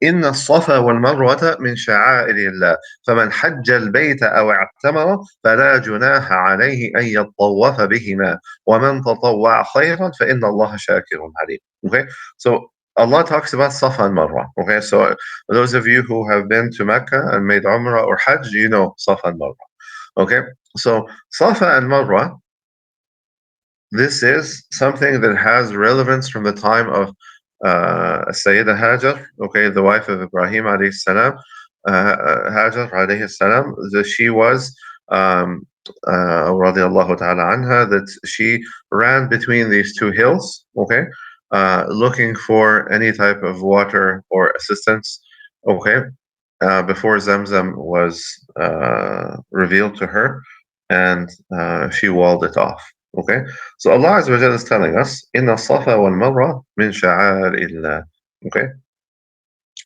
إن الصفا والمروة من شعائر الله فمن حج البيت أو اعتمر فلا جناح عليه أن يطوف بهما ومن تطوع خيرا فإن الله شاكر عليم. Okay, so Allah talks about Safa and Marwa. Okay, so those of you who have been to Mecca and made Umrah or Hajj, you know Safa and Marwa. Okay, so Safa and Marwa, this is something that has relevance from the time of Sayyidah Hajar, okay, the wife of Ibrahim alayhi salam, Hajar alayhi salam, that she was radiallahu ta'ala anha, that she ran between these two hills, okay, looking for any type of water or assistance, okay, before Zamzam was revealed to her, and she walled it off. Okay, so Allah Azza wa Jalla is telling us, "Inna Safa wal Marwa min sha'air." Okay,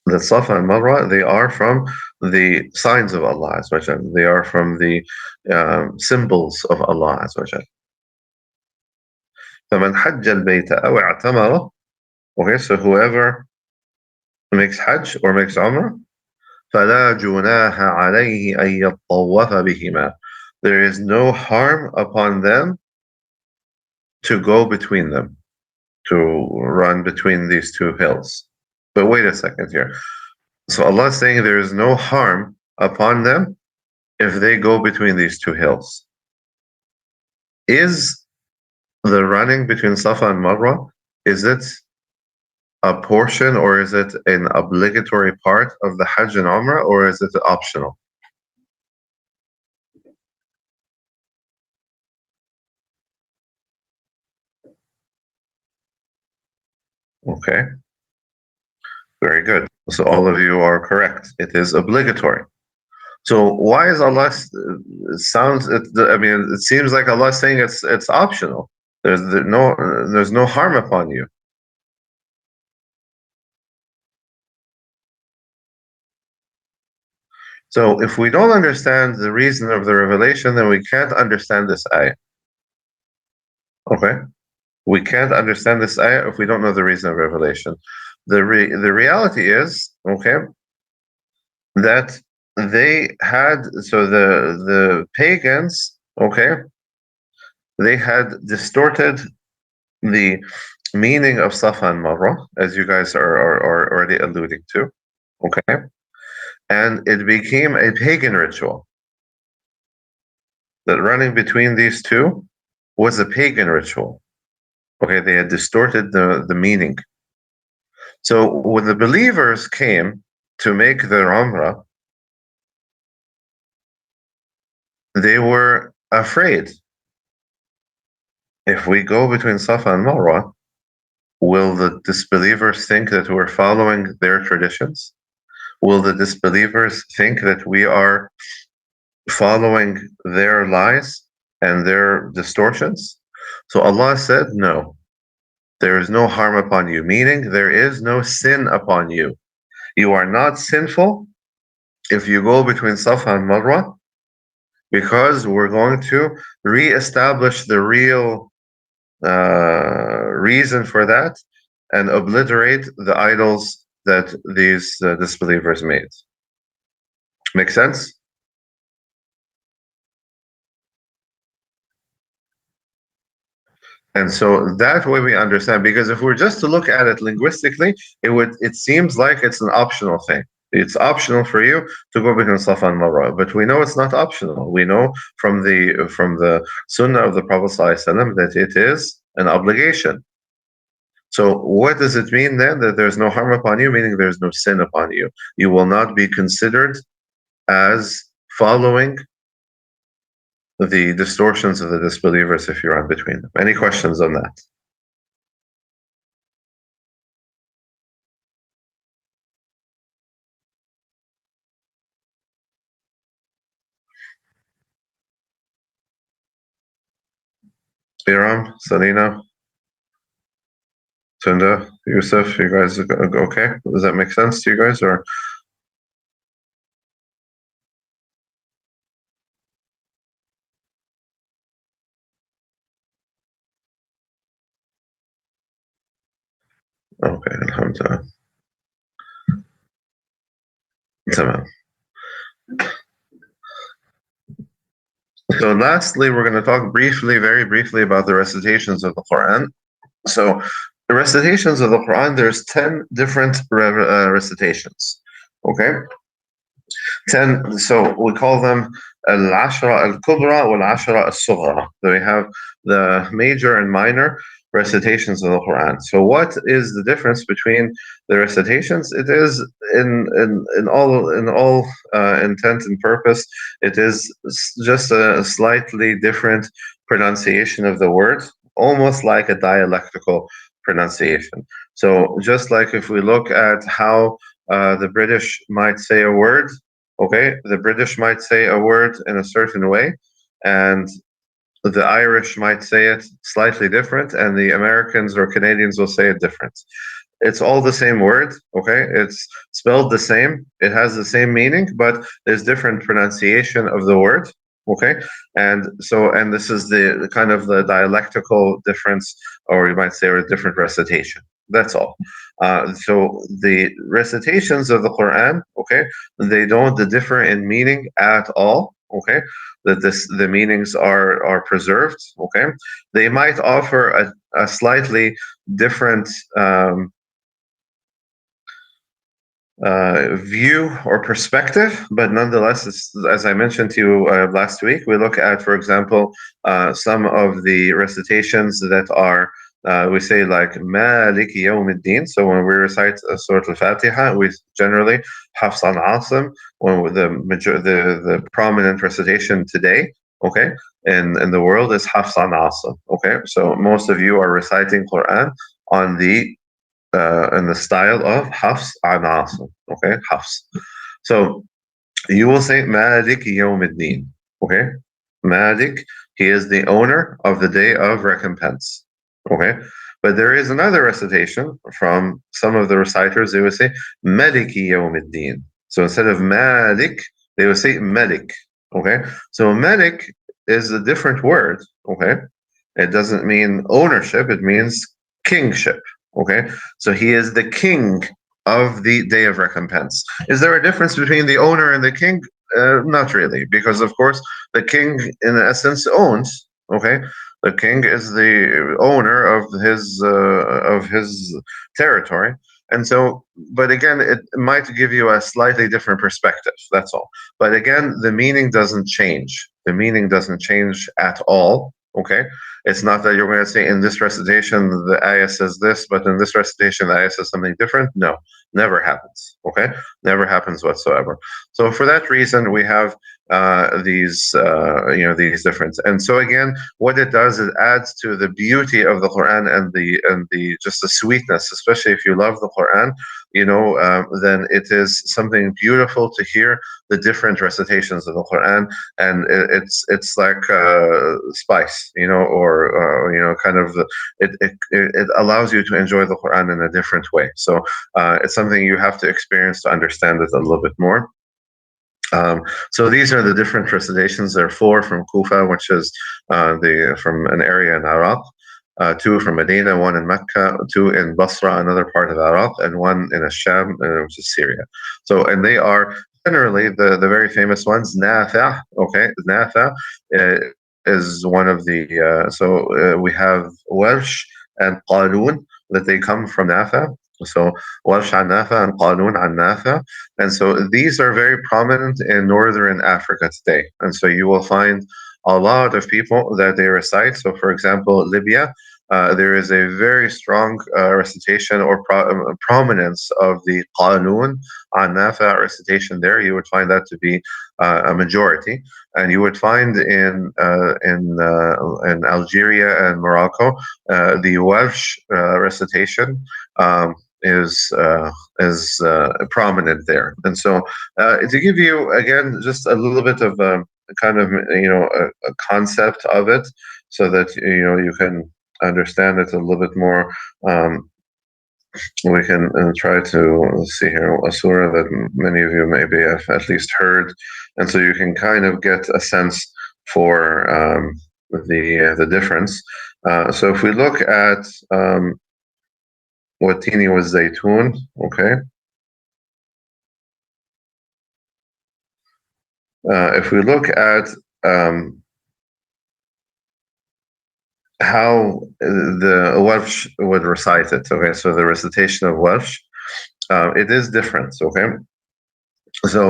the Safa and Marwa, they are from the signs of Allah Azza wa Jalla. They are from the symbols of Allah Azza wa Jalla. فَمَنْ حَجَّ الْبَيْتَ أَوْ اعْتَمَرَ. Okay, so whoever makes Hajj or makes Umrah, فَلَا جُنَاحَ عَلَيْهِ أَن يَطَّوَّفَ بِهِمَا. There is no harm upon them to go between them, to run between these two hills. But wait a second here. So Allah is saying there is no harm upon them if they go between these two hills. Is the running between Safa and Marwa, is it a portion or is it an obligatory part of the Hajj and Umrah, or is it optional? Okay, very good. So all of you are correct. It is obligatory. So why is Allah? It seems like Allah is saying it's optional. There's no harm upon you. So if we don't understand the reason of the revelation, then we can't understand this ayah. Okay, we can't understand this ayah if we don't know the reason of revelation. The reality is, okay, that they had, so the pagans, okay, they had distorted the meaning of Safa and Marwa, as you guys are already alluding to, okay, and it became a pagan ritual. That running between these two was a pagan ritual. Okay, they had distorted the meaning. So when the believers came to make their Umrah, they were afraid. If we go between Safa and Marwa, will the disbelievers think that we're following their traditions? Will the disbelievers think that we are following their lies and their distortions? So Allah said, no, there is no harm upon you, meaning there is no sin upon you. You are not sinful if you go between Safa and Marwa, because we're going to re-establish the real reason for that and obliterate the idols that these disbelievers made. Make sense? And so that way we understand, because if we're just to look at it linguistically, it seems like it's an optional thing. It's optional for you to go between Safa and Marwa, but we know it's not optional. We know from the Sunnah of the Prophet ﷺ that it is an obligation. So what does it mean then that there's no harm upon you? Meaning there's no sin upon you. You will not be considered as following the distortions of the disbelievers if you run between them. Any questions on that? Biram, Salina, Tunda, Yusuf, you guys okay? Does that make sense to you guys, or? Okay, alhamdulillah. Tamam. So lastly, we're going to talk briefly, very briefly, about the recitations of the Quran. So the recitations of the Quran, there's 10 different recitations. Okay? 10, so we call them al-ashra al-kubra wal-ashra al-sughra. So we have the major and minor recitations of the Quran. So what is the difference between the recitations? It is in all intent and purpose, it is just a slightly different pronunciation of the word, almost like a dialectical pronunciation. So just like if we look at how the British might say a word, okay, the British might say a word in a certain way, and the Irish might say it slightly different, and the Americans or Canadians will say it different. It's all the same word, okay? It's spelled the same, it has the same meaning, but there's different pronunciation of the word, okay? And so, and this is the kind of the dialectical difference, or you might say, or a different recitation. That's all. So the recitations of the Quran, okay, they don't differ in meaning at all, okay? That the meanings are preserved, okay? They might offer a slightly different view or perspective, but nonetheless, as I mentioned to you last week, we look at, for example, some of the recitations that are we say like Malik Yawmiddin. So when we recite Surah Al-Fatiha, we generally Hafs an Asim, when the prominent recitation today, okay, in the world is Hafs an Asim. Okay, so most of you are reciting Quran on the in the style of Hafs an Asim. Okay, Hafs. So you will say Malik Yawmiddin. Okay, Malik, he is the owner of the day of recompense. Okay, but there is another recitation from some of the reciters. They would say Maliki Yawmiddin. So instead of Malik, they would say Malik. Okay, so Malik is a different word. Okay, it doesn't mean ownership; it means kingship. Okay, so he is the king of the day of recompense. Is there a difference between the owner and the king? Not really, because of course the king, in essence, owns. Okay, the king is the owner of his territory, and so. But again, it might give you a slightly different perspective. That's all. But again, the meaning doesn't change. The meaning doesn't change at all. Okay, it's not that you're going to say in this recitation the ayah says this, but in this recitation the ayah says something different. No, never happens. Okay, never happens whatsoever. So for that reason, we have these different. And so again, what it does is adds to the beauty of the Quran and the just the sweetness, especially if you love the Quran. Then it is something beautiful to hear the different recitations of the Quran, and it's like spice, or kind of it allows you to enjoy the Quran in a different way. So it's something you have to experience to understand it a little bit more. So these are the different recitations. There are 4 from Kufa, which is from an area in Iraq, 2 from Medina, 1 in Mecca, 2 in Basra, another part of Iraq, and 1 in Asham, which is Syria. So, and they are generally the very famous ones. Nafi', okay, Nafi' is one of the. We have Warsh and Qalun, that they come from Nafi'. So Warsh an Nafi' and Qalun an Nafi'. And so these are very prominent in northern Africa today. And so you will find a lot of people that they recite. So for example, Libya, there is a very strong recitation or prominence of the Qanun an Nafi' recitation there. You would find that to be a majority, and you would find in Algeria and Morocco the Welsh recitation. Is prominent there, and so to give you again just a little bit of kind of a concept of it, so that you can understand it a little bit more. We can try to see here a surah that many of you maybe have at least heard, and so you can kind of get a sense for the difference. So if we look at Watini was Zaytun, okay. If we look at how the Welsh would recite it, okay, so the recitation of Welsh, it is different, okay. So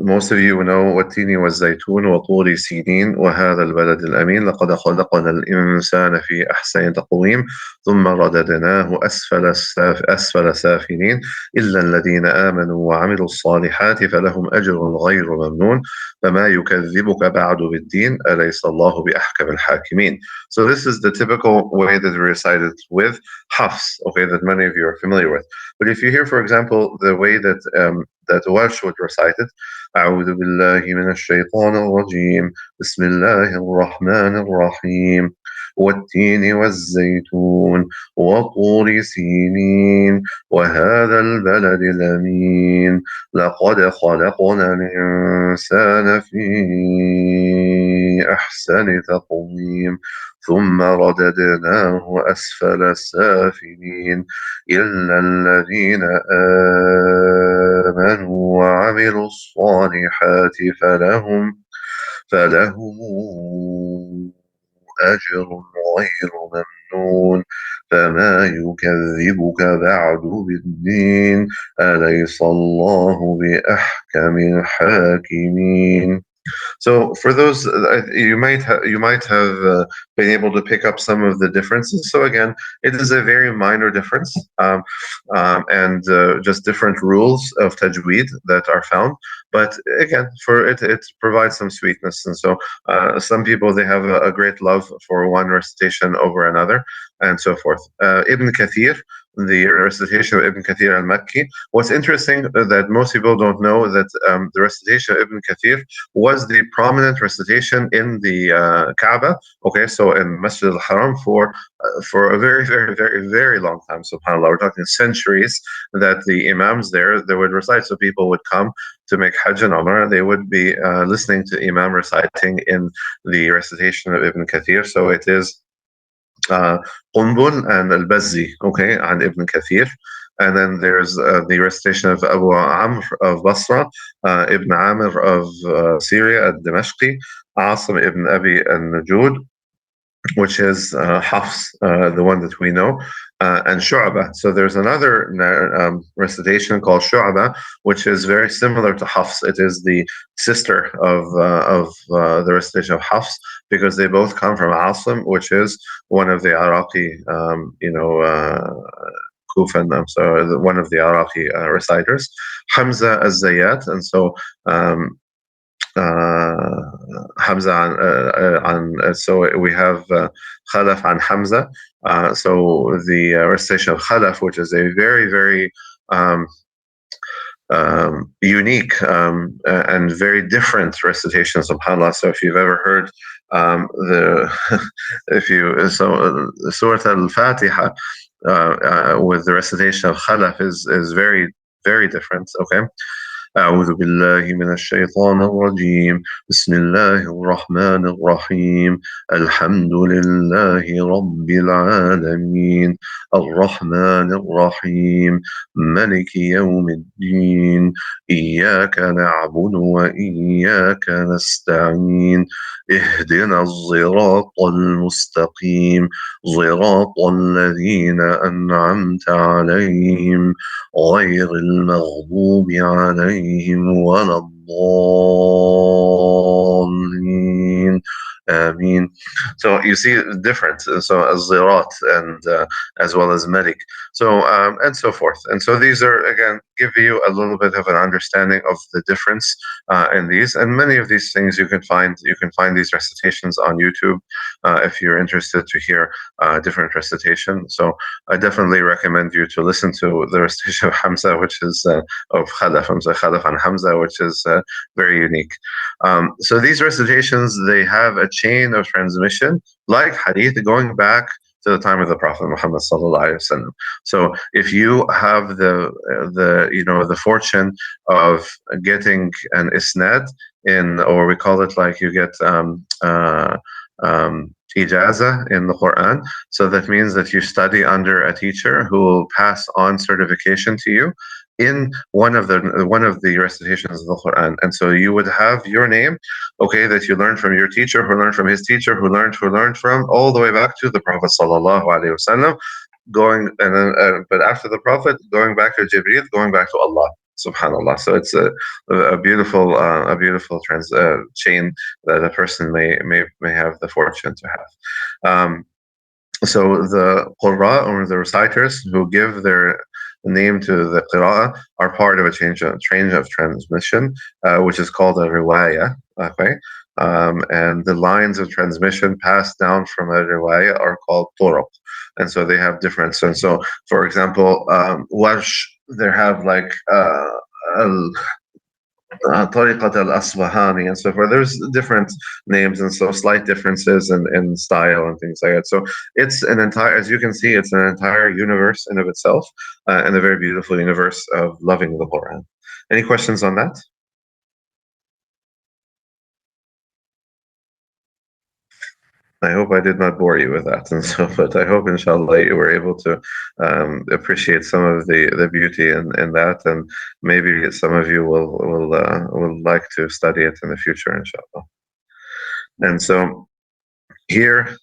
most of you know والتين والزيتون وطور سينين وهذا البلد الأمين لقد خلقنا الإنسان في أحسن تقويم ثم رددناه أسفل سافلين إلا الذين آمنوا وعملوا الصالحات فلهم أجر غير ممنون فما يكذبك بعد بالدين أليس الله بأحكم الحاكمين. So this is the typical way that we recite it with Hafs, okay, that many of you are familiar with. But if you hear, for example, the way that that Welsh would recite it, أعوذ بالله من الشيطان الرجيم بسم الله الرحمن الرحيم والتين والزيتون وطور سينين وهذا البلد الأمين لقد خلقنا الإنسان في أحسن تقويم ثم رددناه أسفل سافلين إلا الذين آمنوا وعملوا الصالحات فلهم أجر غير ممنون فما يكذبك بعد بالدين أليس الله بأحكم الحاكمين. So for those, you might have been able to pick up some of the differences. So again, it is a very minor difference, and just different rules of tajweed that are found. But again, for it provides some sweetness, and so some people, they have a great love for one recitation over another, and so forth. Ibn Kathir, the recitation of Ibn Kathir al-Makki. What's interesting that most people don't know that the recitation of Ibn Kathir was the prominent recitation in the Kaaba. Okay, so in Masjid al-Haram for a very, very, very, very long time. SubhanAllah, we're talking centuries that the imams there, they would recite. So people would come to make Hajj and Umrah, they would be listening to Imam reciting in the recitation of Ibn Kathir. So it is Qumbul and Al-Bazzi, okay, and Ibn Kathir. And then there's the recitation of Abu Amr of Basra, Ibn Amr of Syria at Dimashqi, Asim ibn Abi al-Najud, which is Hafs, the one that we know, and Shu'bah. So there's another recitation called Shu'bah, which is very similar to Hafs. It is the sister of the recitation of Hafs, because they both come from Asim, which is one of the Iraqi, Kufan, one of the Iraqi reciters, Hamza az-Zayyat, and so Hamza so we have Khalaf and Hamza. So the recitation of Khalaf, which is a very, very unique and very different recitation, subhanAllah. So if you've ever heard Surah Al-Fatiha with the recitation of Khalaf is very, very different. Okay. أعوذ بالله من الشيطان الرجيم بسم الله الرحمن الرحيم الحمد لله رب العالمين الرحمن الرحيم ملك يوم الدين إياك نعبد وإياك نستعين اهدنا الصراط المستقيم صراط الذين أنعمت عليهم غير المغضوب عليهم ولا الضالين Ameen. So you see the difference. So Zirat and as well as Malik. So and so forth. And so these are again give you a little bit of an understanding of the difference in these. And many of these things you can find these recitations on YouTube if you're interested to hear different recitation. So I definitely recommend you to listen to the recitation of Hamza, which is of Khalaf and Hamza, which is very unique. So these recitations, they have a chain of transmission, like Hadith, going back to the time of the Prophet Muhammad sallallahu alaihi wasallam. So if you have the fortune of getting an isnad in, or we call it like you get ijaza in the Quran. So that means that you study under a teacher who will pass on certification to you in one of the recitations of the Quran. And so you would have your name, okay, that you learned from your teacher, who learned from his teacher, who learned from, all the way back to the Prophet sallallahu alaihi wasallam, going and then, but after the Prophet, going back to Jibreel, going back to Allah. Subhanallah. So it's a beautiful chain that a person may have the fortune to have. So the Qurra, or the reciters who give their name to the Qira'ah, are part of a chain of transmission, which is called a riwayah. Okay. And the lines of transmission passed down from a riwayah are called turuq. And so they have difference. And so, for example, Warsh, they have like Tariqat al-Asbahani and so forth. There's different names and so slight differences in style and things like that. So it's an entire, as you can see, it's an entire universe in of itself, and a very beautiful universe of loving the Quran. Any questions on that? I hope I did not bore you with that, and so, but I hope, inshallah, you were able to appreciate some of the beauty in that, and maybe some of you will like to study it in the future, inshallah. And so here,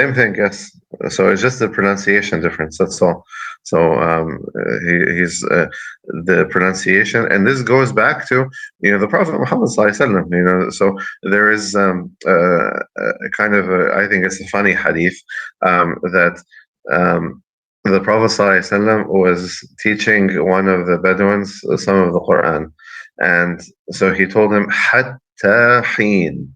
same thing, yes. So it's just the pronunciation difference. That's all. So he's the pronunciation, and this goes back to the Prophet Muhammad sallallahu alaihi wasallam. So there is kind of I think it's a funny hadith that the Prophet sallallahu alaihi wasallam was teaching one of the Bedouins some of the Quran, and so he told him hatta heen,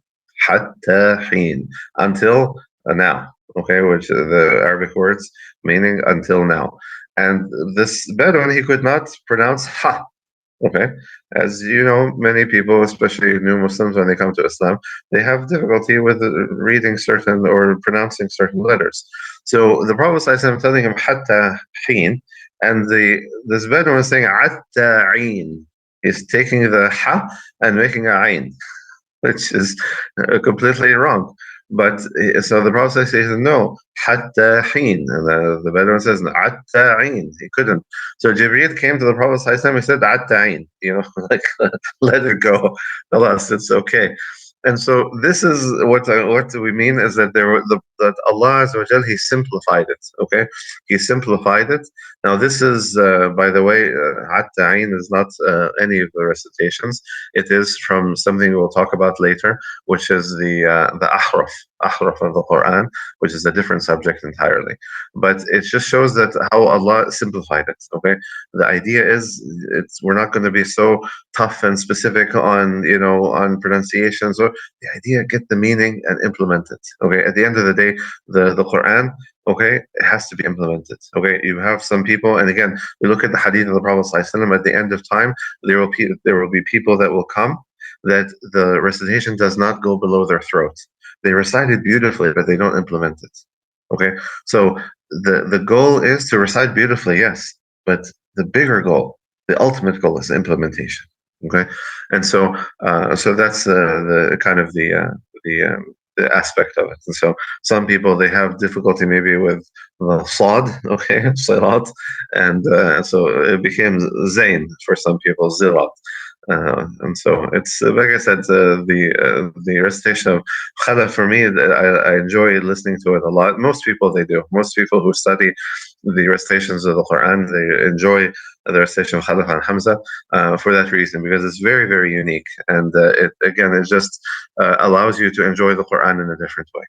until now, okay, which are the Arabic words meaning until now. And this Bedouin, he could not pronounce ha, okay. As you know, many people, especially new Muslims, when they come to Islam, they have difficulty with reading certain or pronouncing certain letters. So the Prophet ﷺ telling him hatta heen, and this Bedouin is saying atta ayn. He's taking the ha and making a ayn, which is completely wrong. But so the Prophet says no, hatta heen, and the Bedouin says atta ayn. He couldn't. So Jibreel came to the Prophet ﷺ. He said atta ayn, like let it go. Alas, it's okay. And so this is what we mean is that that Allah Azza wa Jal, He simplified it. Okay, He simplified it. Now this is, by the way, Hatta Ain is not any of the recitations. It is from something we'll talk about later, which is the ahraf of the Quran, which is a different subject entirely. But it just shows that how Allah simplified it. Okay, the idea is we're not going to be so tough and specific on on pronunciation. So the idea, get the meaning and implement it. Okay, at the end of the day, the Quran, okay, it has to be implemented. Okay, you have some people, and again, we look at the hadith of the Prophet ﷺ, at the end of time, there will be people that will come that the recitation does not go below their throat. They recite it beautifully, but they don't implement it. Okay, so the goal is to recite beautifully, yes, but the bigger goal, the ultimate goal, is implementation. Okay, and so that's the kind of the aspect of it. And so some people, they have difficulty maybe with sad, okay, sirat, and so it became zain for some people, zirat. And so it's like I said, the recitation of Khala, for me, I enjoy listening to it a lot. Most people, they do. Most people who study the recitations of the Quran. They enjoy the recitation of Khalaf and Hamza for that reason, because it's very, very unique, and it just allows you to enjoy the Quran in a different way.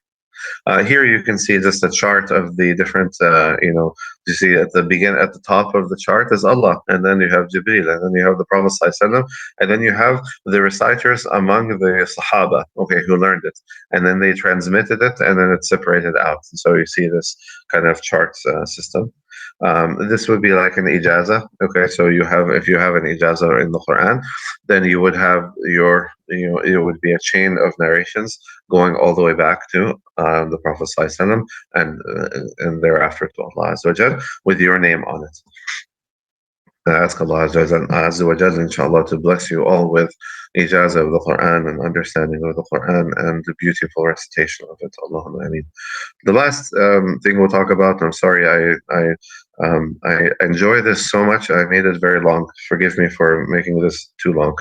Here you can see just a chart of the different, you see at the top of the chart is Allah, and then you have Jibreel, and then you have the Prophet ﷺ, and then you have the reciters among the Sahaba, okay, who learned it, and then they transmitted it, and then it's separated out. And so you see this kind of chart system. This would be like an ijaza. Okay, so if you have an ijaza in the Quran, then you would have it would be a chain of narrations going all the way back to the Prophet ﷺ, and thereafter to Allah Azza wa Jal, with your name on it. I ask Allah Azza wa Jal, inshallah, to bless you all with ijaza of the Quran and understanding of the Quran and the beautiful recitation of it. Allahumma ameen. The last thing we'll talk about, I'm sorry, I enjoy this so much, I made it very long. Forgive me for making this too long.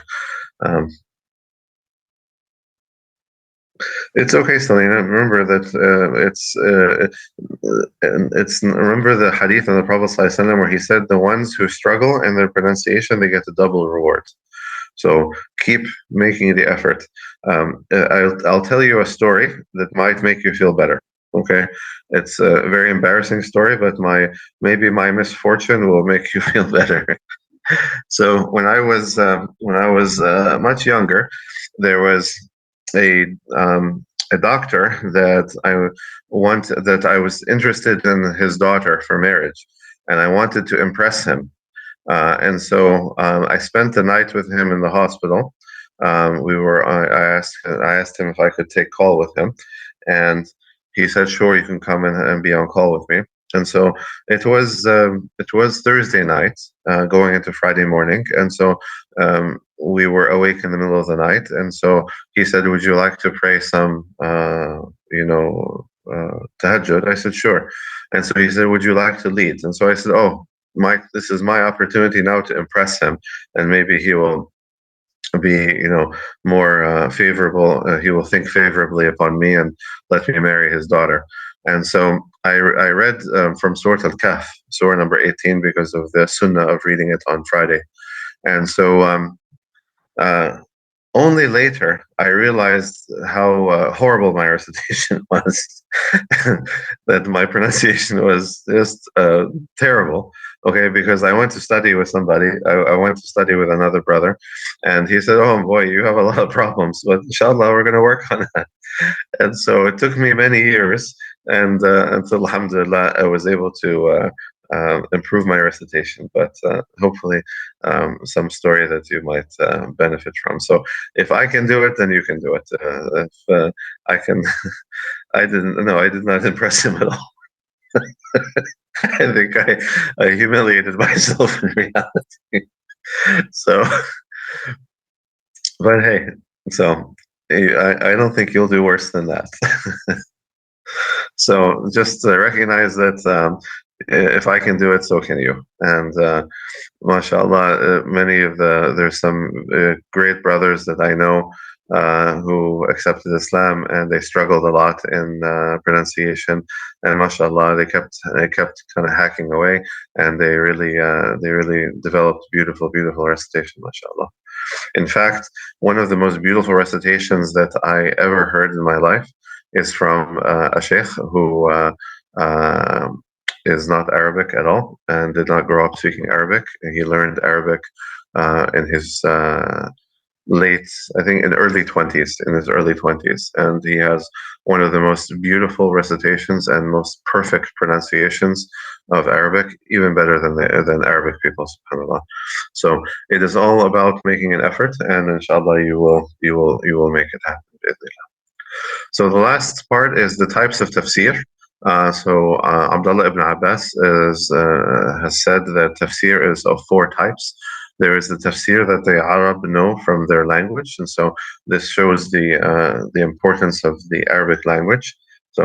It's okay, Selena. Remember that remember the hadith of the Prophet ﷺ where he said the ones who struggle in their pronunciation, they get a double reward. So keep making the effort. I'll tell you a story that might make you feel better. Okay, it's a very embarrassing story, but maybe my misfortune will make you feel better. So when I was much younger, there was a doctor that I was interested in his daughter for marriage, and I wanted to impress him. And so I spent the night with him in the hospital. I asked him if I could take call with him, and he said, "Sure, you can come in and be on call with me." And so it was Thursday night, going into Friday morning, and so we were awake in the middle of the night. And so he said, "Would you like to pray some, tahajjud?" I said, "Sure." And so he said, "Would you like to lead?" And so I said, "Oh, this is my opportunity now to impress him, and maybe he will be, more favorable. He will think favorably upon me and let me marry his daughter." And so I read from Surah Al-Kahf, Surah number 18, because of the sunnah of reading it on Friday. And so only later I realized how horrible my recitation was, that my pronunciation was just terrible. Okay, because I went to study with somebody. I went to study with another brother, and he said, "Oh boy, you have a lot of problems, but inshallah, we're going to work on that." And so it took me many years, and until alhamdulillah, I was able to improve my recitation. But hopefully, some story that you might benefit from. So if I can do it, then you can do it. If I can, I did not impress him at all. I think I humiliated myself in reality. So, but hey, so I don't think you'll do worse than that. So just recognize that if I can do it, so can you. And mashallah, there's some great brothers that I know who accepted Islam, and they struggled a lot in pronunciation. And mashallah, they kept kind of hacking away, and they really developed beautiful recitation, mashallah. In fact, one of the most beautiful recitations that I ever heard in my life is from a sheikh who is not Arabic at all and did not grow up speaking Arabic. He learned Arabic in his early 20s, and he has one of the most beautiful recitations and most perfect pronunciations of Arabic, even better than Arabic people, subhanAllah. So it is all about making an effort, and inshallah you will make it happen. So the last part is the types of tafsir. Abdullah ibn Abbas has said that tafsir is of 4 types. There is the tafsir that the Arab know from their language, and so this shows the importance of the Arabic language. So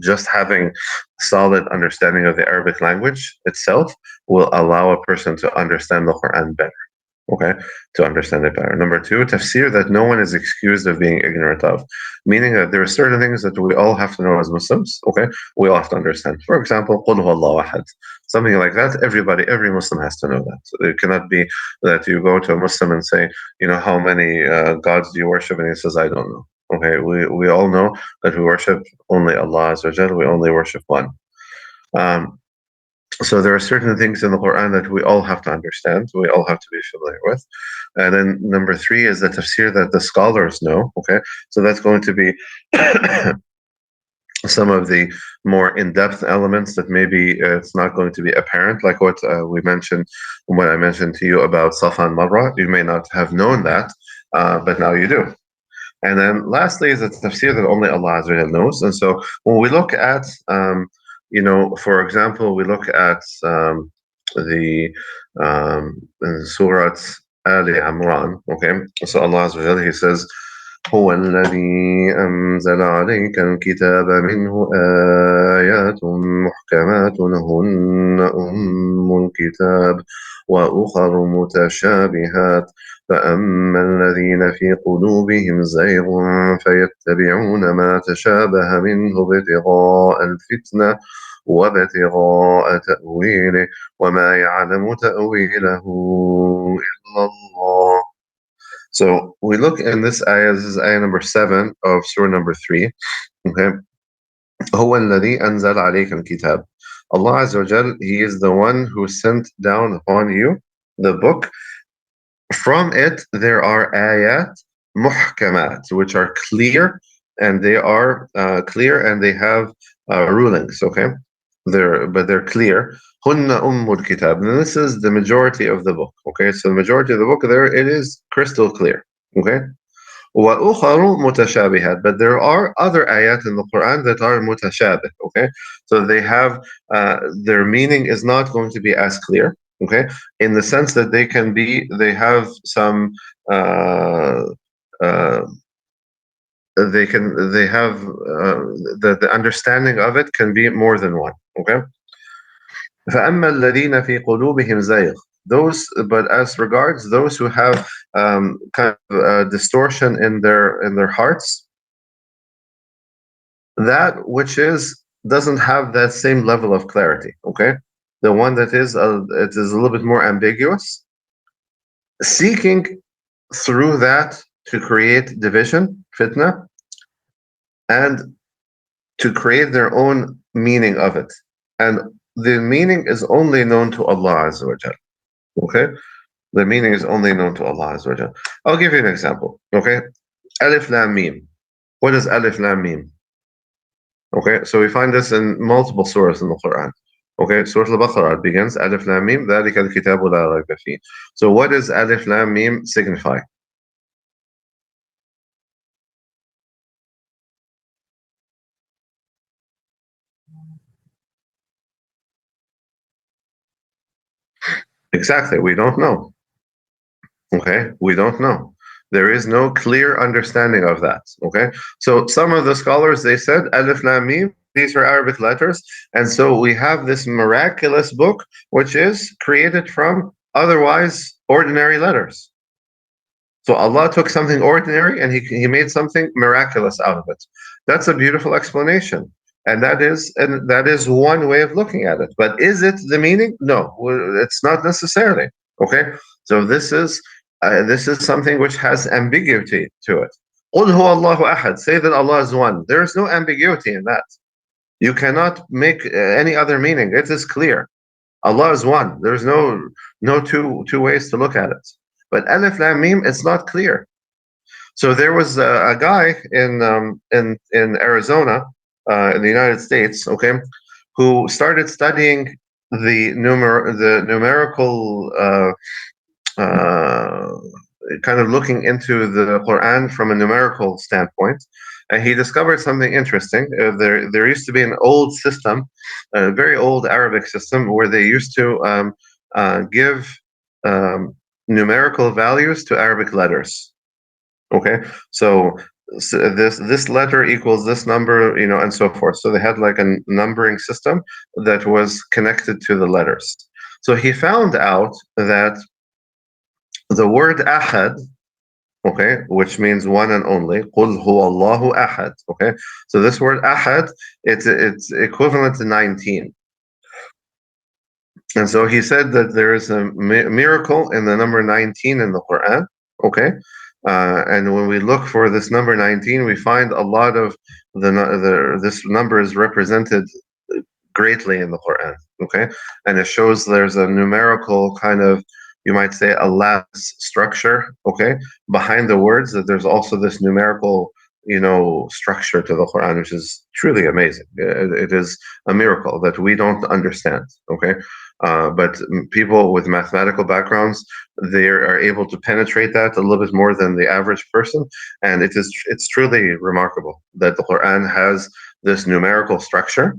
just having solid understanding of the Arabic language itself will allow a person to understand the Quran better. Okay, to understand it better. Number two, tafsir that no one is excused of being ignorant of, meaning that there are certain things that we all have to know as Muslims. Okay, we all have to understand. For example, Qul huwallahu ahad, something like that. Every Muslim has to know that. So it cannot be that you go to a Muslim and say, how many gods do you worship, and he says, I don't know. Okay, we all know that we worship only Allah Azza wa Jal. We only worship one. So there are certain things in the Quran that we all have to understand, we all have to be familiar with. And then number three is the tafsir that the scholars know. Okay, so that's going to be some of the more in-depth elements that maybe it's not going to be apparent, like what when I mentioned to you about Safa and Marwa. You may not have known that, but now you do. And then lastly is the tafsir that only Allah Azza wa Jalla knows. And so when we look at for example, we look at the in Surah Ali Imran. Okay, so Allah Azza wa Jalla, He says, هو الذي أنزل عليك الكتاب منه آيات محكمات هن أم الكتاب وأخر متشابهات فأما الذين في قلوبهم زيغ فيتبعون ما تشابه منه ابتغاء الفتنة وابتغاء تأويله وما يعلم تأويله إلا الله. So we look in this ayah. This is ayah number 7 of surah number 3. Okay, هو الذي أنزل عليك الكتاب. Allah Azza wa Jal, He is the one who sent down upon you the book. From it there are ayat muhkamat, which are clear, and they are clear, and they have rulings. Okay, they're clear. Hunna ummul kitab. And this is the majority of the book. Okay, so the majority of the book there, it is crystal clear. Okay, wa ukharu mutashabihat. But there are other ayat in the Quran that are mutashabih. Okay, so they have their meaning is not going to be as clear. Okay, in the sense that they have some they have the understanding of it can be more than one. Okay, فأما الذين في قلوبهم زيغ. But as regards those who have kind of distortion in their hearts, that which doesn't have that same level of clarity. Okay, the one that is it is a little bit more ambiguous, seeking through that to create division, fitna, and to create their own meaning of it. And the meaning is only known to Allah Azza wa Jal. Okay? The meaning is only known to Allah Azza wa Jal. I'll give you an example. Okay? Alif Lam Mim. What is Alif Lam Mim? Okay, so we find this in multiple surahs in the Quran. Okay, Surah Al-Baqarah begins, Alif Lam Mim, ذَلِكَ الْكِتَابُ لَا رَيْبَ فِيهِ. So what does Alif Lam Mim signify? Exactly, we don't know. Okay, we don't know. There is no clear understanding of that. Okay, so some of the scholars, they said Alif Lam Mim, these are Arabic letters, and so we have this miraculous book which is created from otherwise ordinary letters. So Allah took something ordinary and He made something miraculous out of it. That's a beautiful explanation. And that is one way of looking at it. But is it the meaning? No, it's not necessarily. Okay, so this is something which has ambiguity to it. قُلْ هُوَ اللَّهُ أَحَدٌ. Say that Allah is one. There is no ambiguity in that. You cannot make any other meaning. It is clear. Allah is one. There's no two ways to look at it. But Alif Lam Mim, it's not clear. So there was a guy in Arizona, in the United States, okay, who started studying the numerical kind of looking into the Quran from a numerical standpoint, and he discovered something interesting. There used to be an old system, a very old Arabic system, where they used to give numerical values to Arabic letters. Okay, so this letter equals this number, and so forth. So they had like a numbering system that was connected to the letters. So he found out that the word ahad, okay, which means one and only. قُلْ هُوَ اللَّهُ أَحَدٌ. Okay, so this word ahad, it's equivalent to 19. And so he said that there is a miracle in the number 19 in the Quran. Okay, and when we look for this number 19, we find a lot of this number is represented greatly in the Quran. Okay, and it shows there's a numerical kind of, you might say, a lattice structure. Okay, behind the words, that there's also this numerical, structure to the Quran, which is truly amazing. It is a miracle that we don't understand. Okay, but people with mathematical backgrounds, they are able to penetrate that a little bit more than the average person, and it's truly remarkable that the Quran has this numerical structure.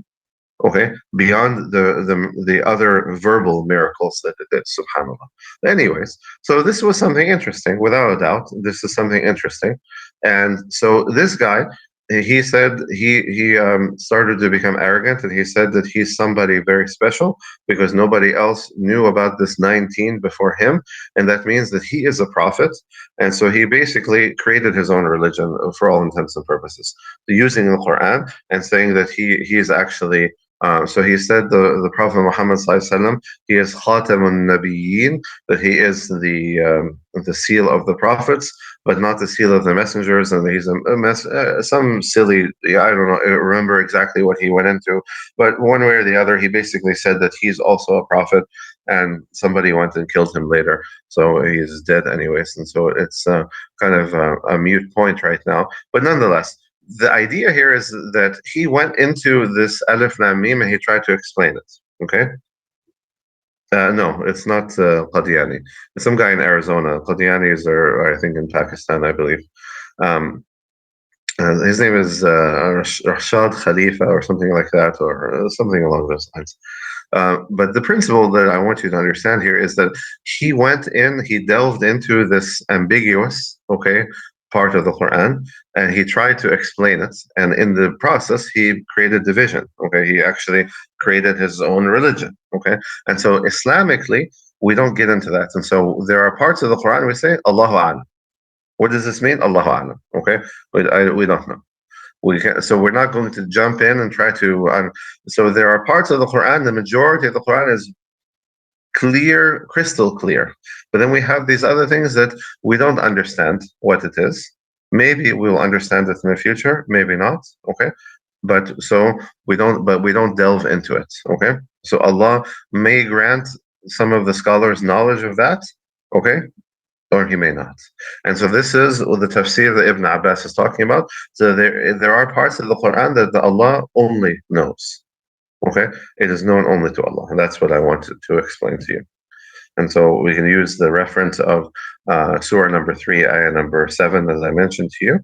Okay, beyond the other verbal miracles that it did, subhanallah. Anyways, so this was something interesting, without a doubt. This is something interesting, and so this guy, he said he started to become arrogant, and he said that he's somebody very special because nobody else knew about this 19 before him, and that means that he is a prophet. And so he basically created his own religion for all intents and purposes, using the Quran and saying that he is actually, so he said the Prophet Muhammad SAW, he is Khatamun Nabiyyin, that he is the seal of the prophets, but not the seal of the messengers, and he's some silly, I don't know, I don't remember exactly what he went into, but one way or the other, he basically said that he's also a prophet, and somebody went and killed him later, so he's dead anyways, and so it's kind of a mute point right now, but nonetheless. The idea here is that he went into this Alif Lam Mim and he tried to explain it. Okay? No, it's not Qadiani. It's some guy in Arizona. Qadianis are, I think, in Pakistan, I believe. His name is Rashad Khalifa or something like that, or something along those lines. But the principle that I want you to understand here is that he delved into this ambiguous, okay, part of the Quran, and he tried to explain it. And in the process, he created division. Okay, he actually created his own religion. Okay, and so Islamically, we don't get into that. And so there are parts of the Quran we say Allahu A'lam. What does this mean? Allahu A'lam. Okay, we don't know. So we're not going to jump in and try to. So there are parts of the Quran. The majority of the Quran is clear, crystal clear. But then we have these other things that we don't understand what it is. Maybe we'll understand it in the future. Maybe not. Okay. But so we don't. But we don't delve into it. Okay. So Allah may grant some of the scholars knowledge of that. Okay. Or he may not. And so this is the tafsir that Ibn Abbas is talking about. So there are parts of the Quran that Allah only knows. Okay? It is known only to Allah. And that's what I wanted to explain to you. And so we can use the reference of Surah number 3, ayah number 7, as I mentioned to you,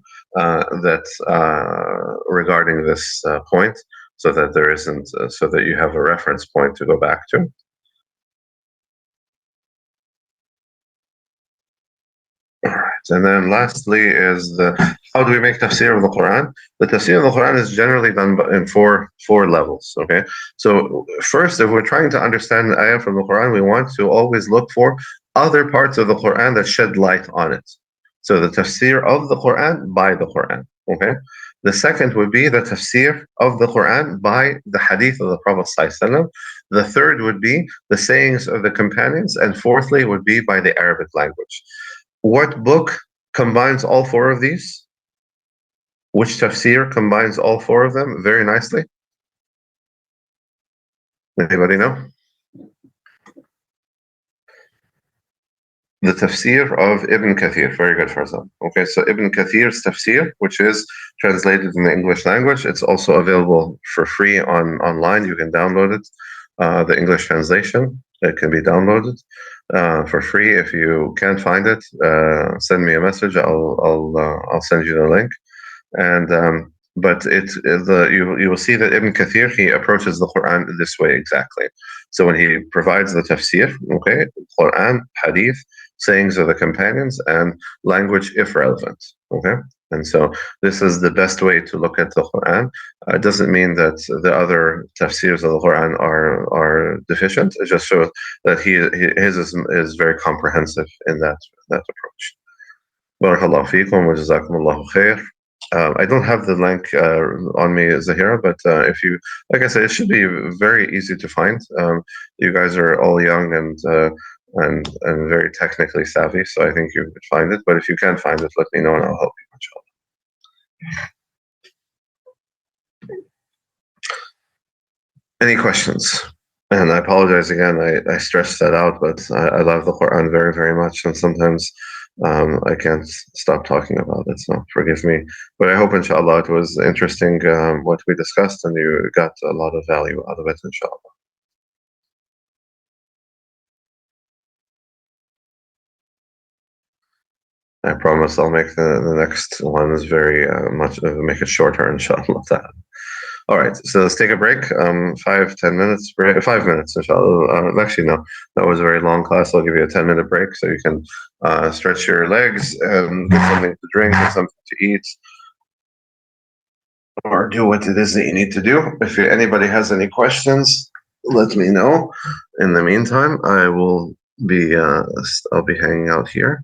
regarding this point, so that there isn't, so that you have a reference point to go back to. And then lastly is how do we make tafsir of the Quran? The tafsir of the Quran is generally done in four levels. Okay, so first, if we're trying to understand the ayah from the Quran, we want to always look for other parts of the Quran that shed light on it. So the tafsir of the Quran by the Quran. Okay, the second would be the tafsir of the Quran by the hadith of the Prophet ﷺ. The third would be the sayings of the companions, and fourthly would be by the Arabic language. What book combines all four of these? Which tafsir combines all four of them very nicely? Anybody know? The tafsir of Ibn Kathir. Very good, Farzan. Okay, so Ibn Kathir's tafsir, which is translated in the English language, it's also available for free online. You can download it. The English translation, it can be downloaded for free. If you can't find it, send me a message. I'll send you the link. And but you will see that Ibn Kathir, he approaches the Quran this way exactly. So when he provides the tafsir, okay, Quran, hadith, sayings of the companions, and language if relevant. Okay, And so this is the best way to look at the Quran. It doesn't mean that the other tafsirs of the Quran are deficient. It just shows that his is very comprehensive in that approach. Barakallahu feekum wa jazakumullahu khair. I don't have the link on me, Zahira, but if you, like I said, it should be very easy to find. You guys are all young and very technically savvy, so I think you could find it. But if you can't find it, let me know and I'll help you, inshallah. Any questions? And I apologize again. I stressed that out, but I love the Quran very, very much, and sometimes I can't stop talking about it. So forgive me. But I hope, inshallah, it was interesting what we discussed, and you got a lot of value out of it, inshallah. I promise I'll make the next ones very make it shorter, inshallah. All right, so let's take a break. 5-10 minutes break. 5 minutes, inshallah. Actually, no, that was a very long class. I'll give you a 10-minute break so you can stretch your legs and get something to drink, get something to eat, or do what it is that you need to do. If anybody has any questions, let me know. In the meantime, I'll be hanging out here.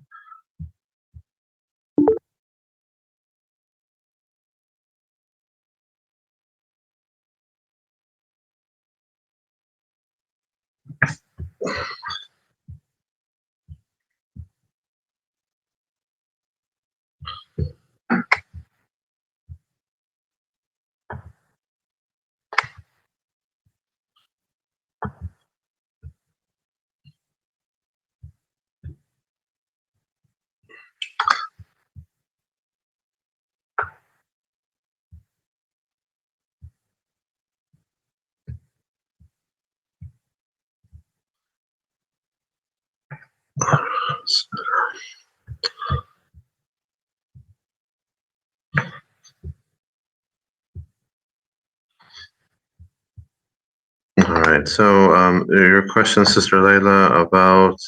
All right. So your question, Sister Layla, about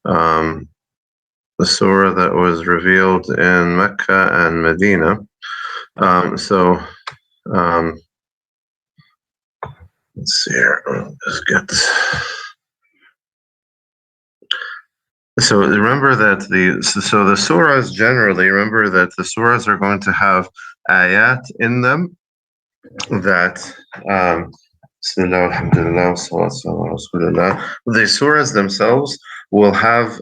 the surah that was revealed in Mecca and Medina. Let's see here. Let's get. So remember that the surahs generally, remember that the surahs are going to have ayat in them that the surahs themselves will have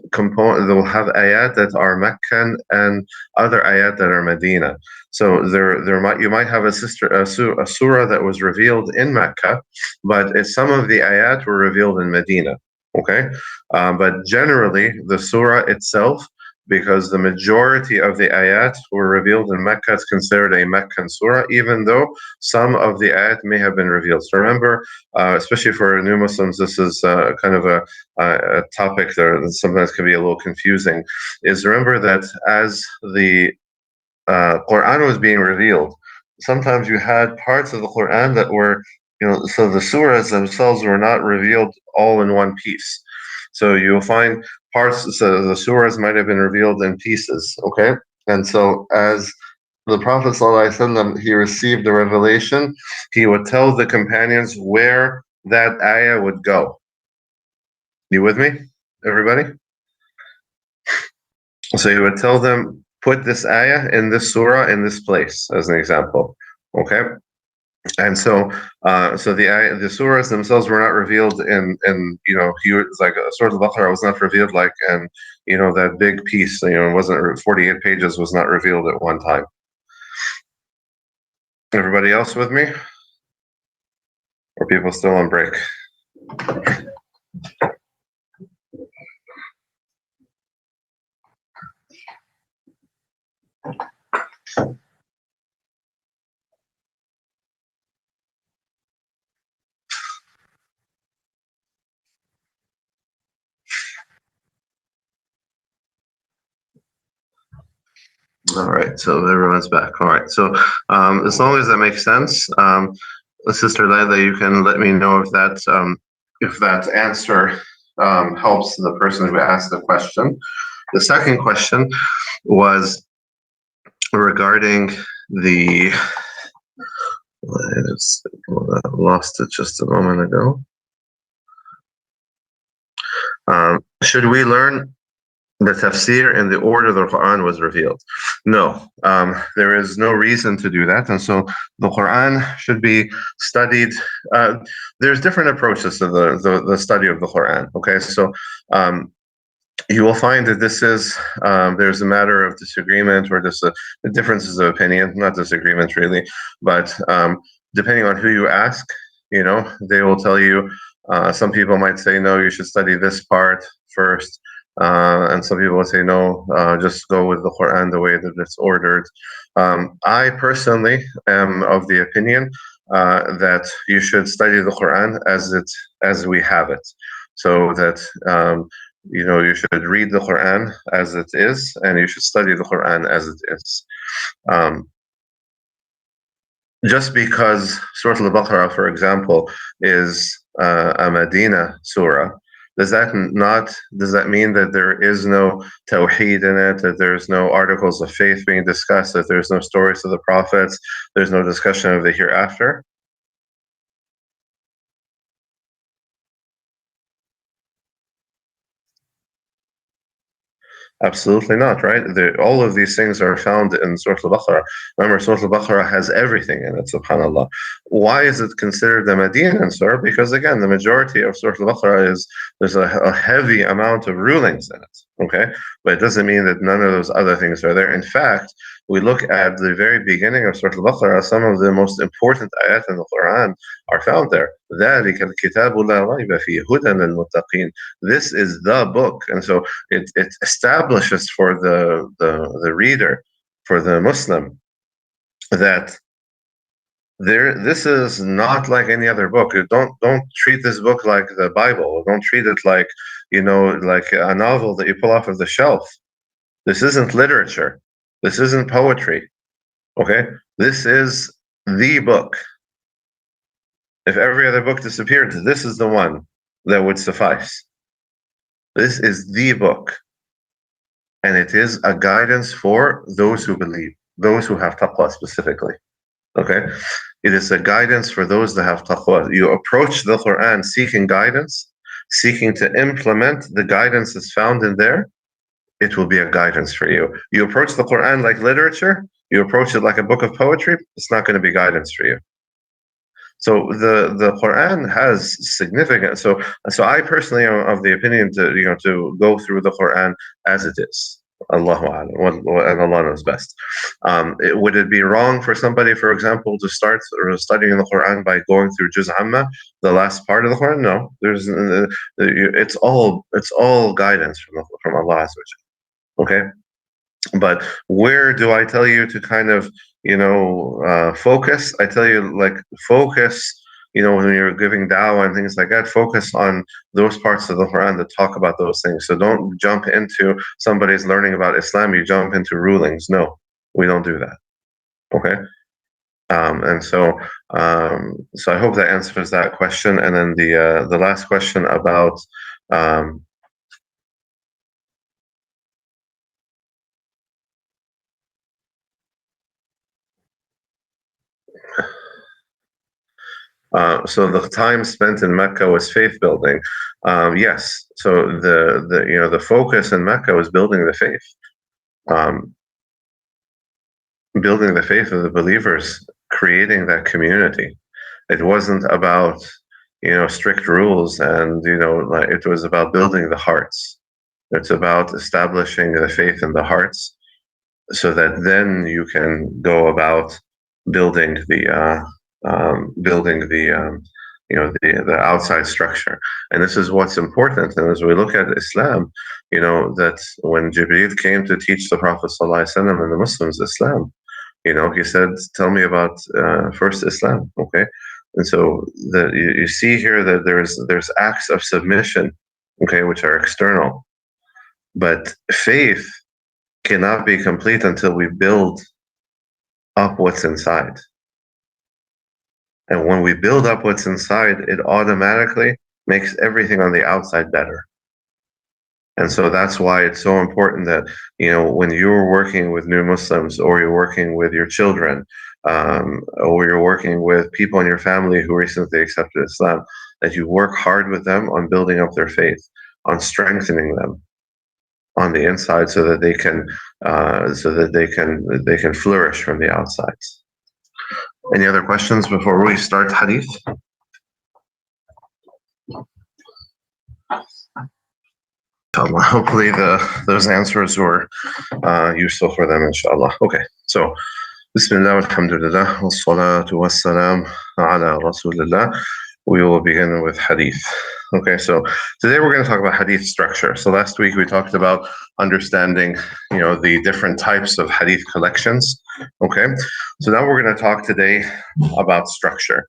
ayat that are Meccan and other ayat that are Medina. So you might have a surah that was revealed in Mecca, but some of the ayat were revealed in Medina. Okay, but generally the surah itself, because the majority of the ayat were revealed in Mecca, it's considered a Meccan surah, even though some of the ayat may have been revealed. So remember, especially for new Muslims, this is kind of a topic that sometimes can be a little confusing, is remember that as the Quran was being revealed, sometimes you had parts of the Quran that were, so the surahs themselves were not revealed all in one piece. So you'll find parts, so the surahs might have been revealed in pieces, okay? And so as the Prophet ﷺ, he received the revelation, he would tell the companions where that ayah would go. You with me, everybody? So he would tell them, put this ayah in this surah in this place, as an example, okay? And so, the surahs themselves were not revealed in like Surah Al-Baqarah was not revealed like that big piece. It wasn't 48 pages was not revealed at one time. Everybody else with me? Or people still on break? All right, so everyone's back. All right, so as long as that makes sense, Sister Layla, you can let me know if that answer helps the person who asked the question. The second question was regarding the, I lost it just a moment ago. Should we learn the tafsir in the order the Quran was revealed? No, there is no reason to do that. And so the Quran should be studied. There's different approaches to the study of the Quran. Okay, so you will find that this is there's a matter of disagreement or just differences of opinion, not disagreement really, but depending on who you ask, they will tell you. Some people might say, no, you should study this part first. And some people will say, no, just go with the Quran the way that it's ordered. I personally am of the opinion that you should study the Quran as we have it, so that you should read the Quran as it is, and you should study the Quran as it is. Just because Surah Al-Baqarah, for example, is a Medina surah, does that mean that there is no tawheed in it, that there's no articles of faith being discussed, that there's no stories of the prophets, there's no discussion of the hereafter? Absolutely not, right? All of these things are found in Surah Al-Baqarah. Remember, Surah Al-Baqarah has everything in it, subhanAllah. Why is it considered a Medinan surah? Because again, the majority of Surah Al-Baqarah there's a heavy amount of rulings in it, okay? But it doesn't mean that none of those other things are there. In fact, we look at the very beginning of Surah Al-Baqarah, some of the most important ayat in the Quran are found there. ذَلِكَ الْكِتَابُ لَا رَيْبَ فِيهِ هُدًى لِلْمُتَّقِينَ. This is the book. And so it establishes for the reader, for the Muslim, that this is not like any other book. Don't treat this book like the Bible. Don't treat it like like a novel that you pull off of the shelf. This isn't literature. This isn't poetry. Okay? This is the book. If every other book disappeared, this is the one that would suffice. This is the book. And it is a guidance for those who believe, those who have taqwa specifically. Okay? It is a guidance for those that have taqwa. You approach the Quran seeking guidance, seeking to implement the guidance that's found in there, it will be a guidance for you. You approach the Quran like literature, you approach it like a book of poetry, it's not going to be guidance for you. So the Quran has significant. So I personally am of the opinion to go through the Quran as it is. Allahu A'lam, and Allah knows best. Would it be wrong for somebody, for example, to start studying the Quran by going through Juz Amma, the last part of the Quran? No, it's all guidance from Allah Azza wa Jalla. Okay, but where do I tell you to kind of focus? I tell you, like, focus, when you're giving da'wah and things like that, focus on those parts of the Quran that talk about those things. So don't jump into somebody's learning about Islam, you jump into rulings. No, we don't do that. Okay? And so I hope that answers that question. And then the last question about so the time spent in Mecca was faith building. Yes. So the focus in Mecca was building the faith, building the faith of the believers, creating that community. It wasn't about strict rules, and like, it was about building the hearts. It's about establishing the faith in the hearts, so that then you can go about building the the outside structure. And this is what's important. And as we look at Islam, that when Jibreel came to teach the Prophet ﷺ and the Muslims Islam, he said, tell me about first Islam. Okay. And so you see here that there's acts of submission, okay, which are external, but faith cannot be complete until we build up what's inside. And when we build up what's inside, it automatically makes everything on the outside better. And so that's why it's so important that, when you're working with new Muslims, or you're working with your children, or you're working with people in your family who recently accepted Islam, that you work hard with them on building up their faith, on strengthening them on the inside, so that they can flourish from the outside. Any other questions before we start Hadith? Hopefully those answers were useful for them, inshallah. Okay, so Bismillah, alhamdulillah, wassalatu wassalam ala rasulillah. We will begin with Hadith. Okay, so today we're going to talk about Hadith structure. So last week we talked about understanding, the different types of Hadith collections. Okay, so now we're going to talk today about structure.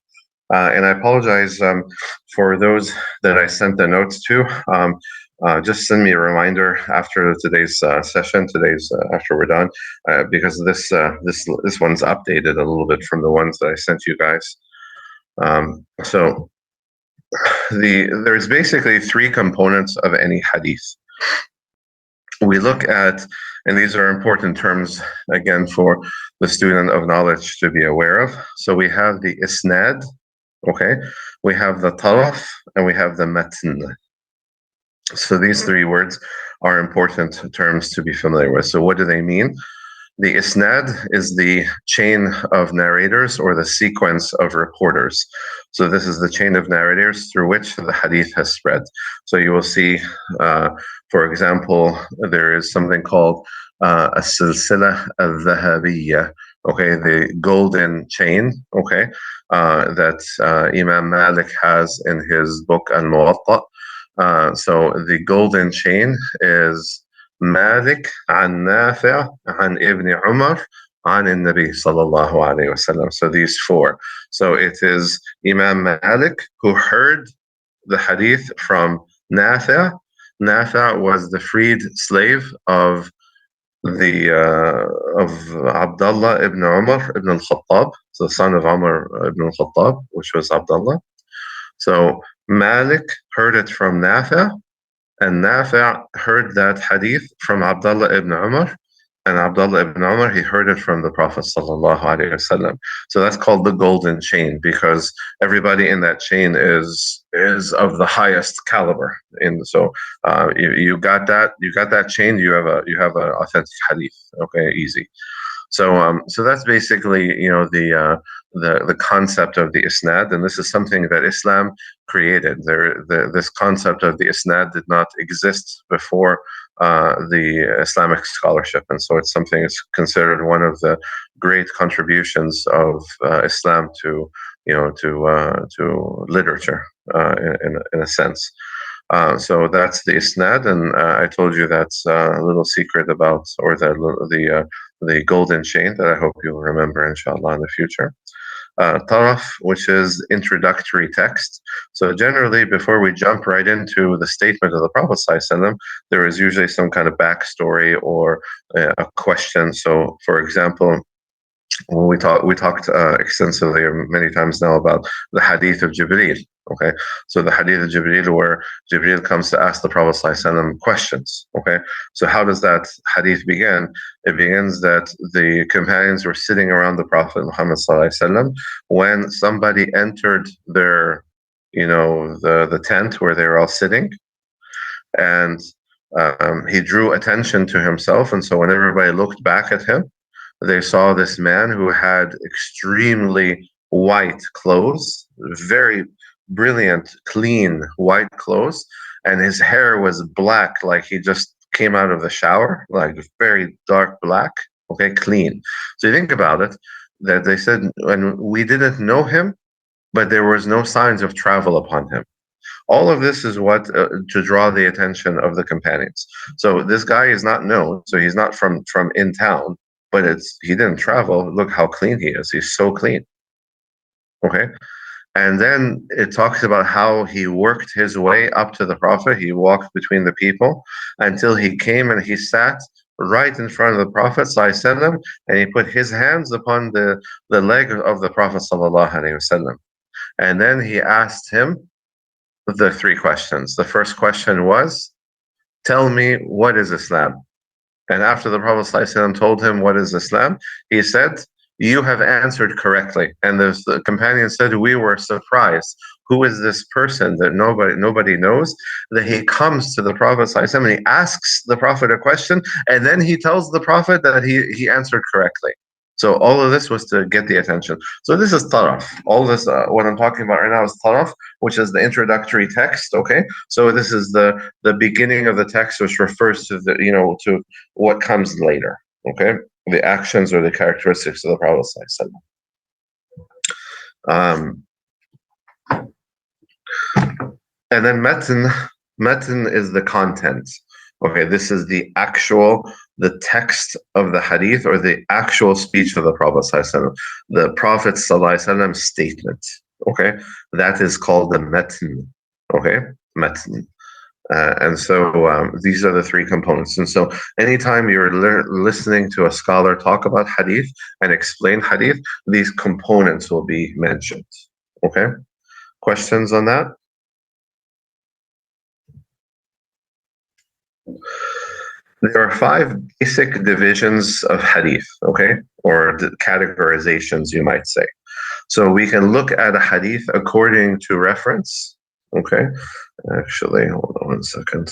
And I apologize for those that I sent the notes to. Just send me a reminder after today's session. After we're done, because this one's updated a little bit from the ones that I sent you guys. So there's basically three components of any hadith. We look at, and these are important terms again for the student of knowledge to be aware of. So we have the isnad, okay, we have the taraf, and we have the matn. So these three words are important terms to be familiar with. So what do they mean? The isnad is the chain of narrators, or the sequence of reporters. So this is the chain of narrators through which the hadith has spread. So you will see, for example, there is something called as-silsila al-dhahabiyya, okay, the golden chain, okay, that Imam Malik has in his book Al-Muwatta. So the golden chain is Malik an Nafi' an Ibn Umar an Nabi sallallahu alayhi wasallam. So these four. So it is Imam Malik who heard the hadith from Nafi'. Nafi' was the freed slave of Abdullah ibn Umar ibn al-Khattab, so the son of Umar ibn al-Khattab, which was Abdullah. So Malik heard it from Nafi', and Nafi' heard that hadith from Abdullah ibn Umar, and Abdullah ibn Umar, he heard it from the Prophet sallallahu alaihi wasallam. So that's called the golden chain, because everybody in that chain is of the highest caliber. And so you got that chain, you have an authentic hadith. Okay, easy. So that's basically the concept of the isnad, and this is something that Islam created. This concept of the isnad did not exist before the Islamic scholarship, and so it's something that's considered one of the great contributions of Islam to literature in a sense. So that's the isnad, and I told you that's a little secret about, or the golden chain that I hope you'll remember, inshallah, in the future. Taraf, which is introductory text. So generally, before we jump right into the statement of the Prophet ﷺ, there is usually some kind of backstory or a question. So, for example, we talked extensively many times now about the Hadith of Jibreel. Okay, so the Hadith of Jibreel, where Jibreel comes to ask the Prophet ﷺ questions. Okay, so how does that Hadith begin? It begins that the companions were sitting around the Prophet Muhammad ﷺ when somebody entered their, the tent where they were all sitting, and he drew attention to himself, and so when everybody looked back at him, they saw this man who had extremely white clothes, very brilliant, clean white clothes, and his hair was black, like he just came out of the shower, like very dark black, okay, clean. So you think about it, that they said, and we didn't know him, but there was no signs of travel upon him. All of this is what to draw the attention of the companions. So this guy is not known, so he's not from in town, but he didn't travel. Look how clean he is. He's so clean. Okay. And then it talks about how he worked his way up to the Prophet. He walked between the people until he came and he sat right in front of the Prophet ﷺ, and he put his hands upon the leg of the Prophet ﷺ. And then he asked him the three questions. The first question was, tell me, what is Islam? And after the Prophet ﷺ told him what is Islam, he said, you have answered correctly. And the companion said, we were surprised. Who is this person that nobody knows? That he comes to the Prophet ﷺ and he asks the Prophet a question, and then he tells the Prophet that he answered correctly. So all of this was to get the attention. So this is taraf. All this, what I'm talking about right now is taraf, which is the introductory text. Okay, so this is the beginning of the text, which refers to the to what comes later. Okay, the actions or the characteristics of the Prophet. Um, and then matan is the content. Okay, this is the text of the hadith or the actual speech of the Prophet ﷺ. The Prophet ﷺ statement. Okay, that is called the matan. Okay, matan. And so these are the three components. And so anytime you're listening to a scholar talk about hadith and explain hadith, these components will be mentioned. Okay, questions on that? There are 5 basic divisions of hadith, okay, or categorizations, you might say. So we can look at a hadith according to reference, okay? Actually, hold on 1 second.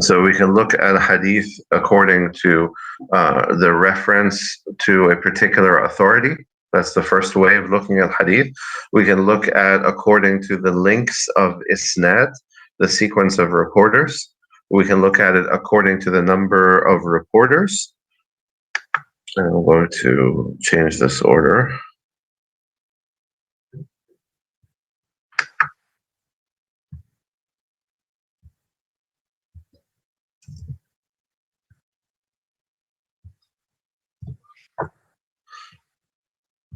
So we can look at a hadith according to the reference to a particular authority. That's the first way of looking at hadith. We can look at according to the links of isnad, the sequence of reporters. We can look at it according to the number of reporters. And I'm going to change this order.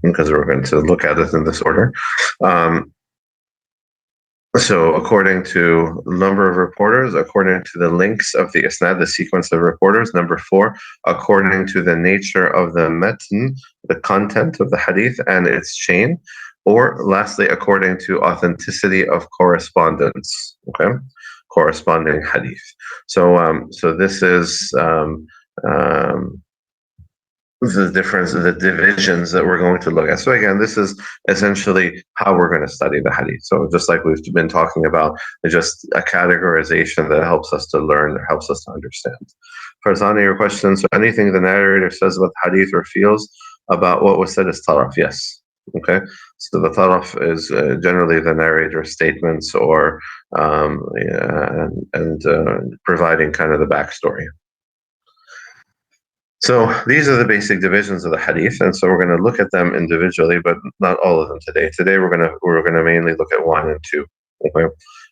Because we're going to look at it in this order. So according to number of reporters, according to the links of the isnad, the sequence of reporters. Number 4, according to the nature of the matan, the content of the hadith and its chain. Or lastly, according to authenticity of correspondence, okay? Corresponding hadith. So this is the difference, the divisions that we're going to look at. So again, this is essentially how we're going to study the hadith. So just like we've been talking about, just a categorization that helps us to learn, that helps us to understand. Farzana, your question, so anything the narrator says about hadith or feels about what was said is taraf, yes. Okay, so the taraf is generally the narrator's statements or providing kind of the backstory. So these are the basic divisions of the hadith, and so we're going to look at them individually, but not all of them today. Today we're going to mainly look at 1 and 2. Okay,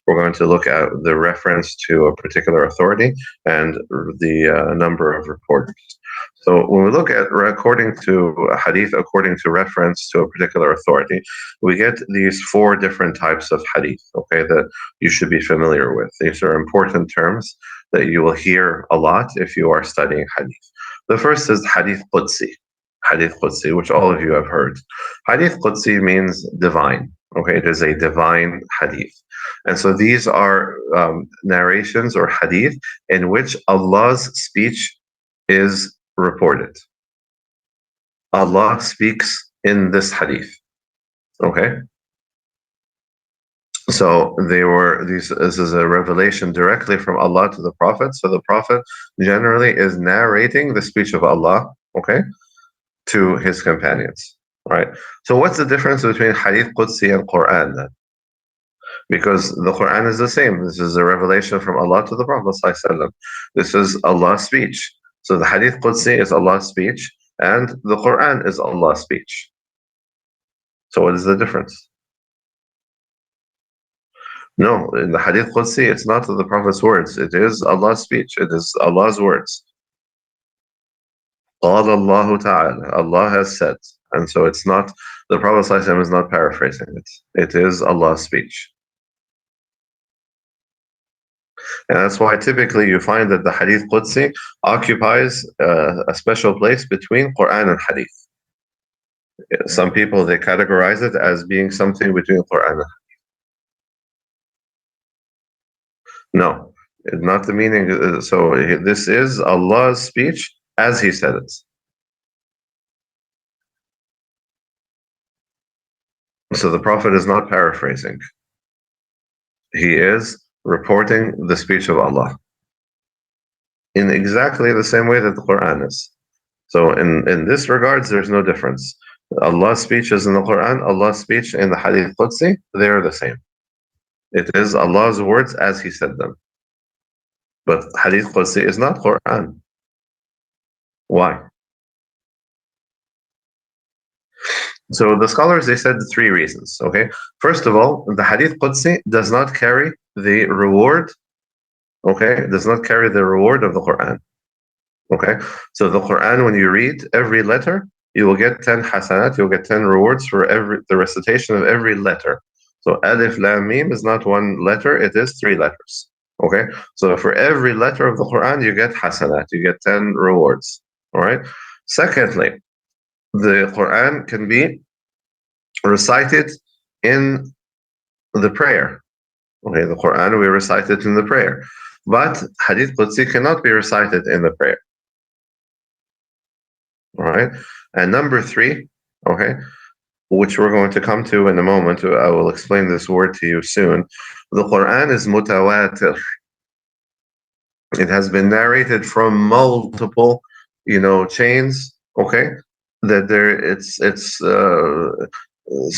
we're going to look at the reference to a particular authority and the number of reporters. So when we look at according to hadith, according to reference to a particular authority, we get these 4 different types of hadith. Okay, that you should be familiar with. These are important terms that you will hear a lot if you are studying hadith. The first is Hadith Qudsi, which all of you have heard. Hadith Qudsi means divine. Okay, it is a divine hadith. And so these are narrations or hadith in which Allah's speech is reported. Allah speaks in this hadith. Okay? So this is a revelation directly from Allah to the Prophet. So the Prophet generally is narrating the speech of Allah, okay, to his companions. Right? So what's the difference between Hadith Qudsi and Quran then? Because the Quran is the same. This is a revelation from Allah to the Prophet ﷺ. This is Allah's speech. So the Hadith Qudsi is Allah's speech, and the Quran is Allah's speech. So what is the difference? No, in the Hadith Qudsi, it's not the Prophet's words. It is Allah's speech. It is Allah's words. قال الله تعالى. Allah has said. And so it's not, the Prophet ﷺ is not paraphrasing it. It is Allah's speech. And that's why typically you find that the Hadith Qudsi occupies a special place between Quran and Hadith. Some people, they categorize it as being something between Quran and No, not the meaning. So this is Allah's speech as He said it. So the Prophet is not paraphrasing. He is reporting the speech of Allah in exactly the same way that the Quran is. So in this regards, there's no difference. Allah's speech is in the Quran, Allah's speech in the Hadith Qudsi, they're the same. It is Allah's words as He said them. But Hadith Qudsi is not Quran. Why? So the scholars, they said three reasons. Okay, first of all, the Hadith Qudsi does not carry the reward. Okay, does not carry the reward of the Quran. Okay, so the Quran, when you read every letter, you will get 10 hasanat. You'll get 10 rewards for the recitation of every letter. So Alif Lam Mim is not one letter; it is 3 letters. Okay, so for every letter of the Quran, you get hasanat. You get 10 rewards. All right. Secondly, the Quran can be recited in the prayer. Okay, the Quran, we recite it in the prayer. But Hadith Qudsi cannot be recited in the prayer. All right. And number 3, okay, which we're going to come to in a moment. I will explain this word to you soon. The Quran is mutawatir. It has been narrated from multiple, chains. Okay, that it's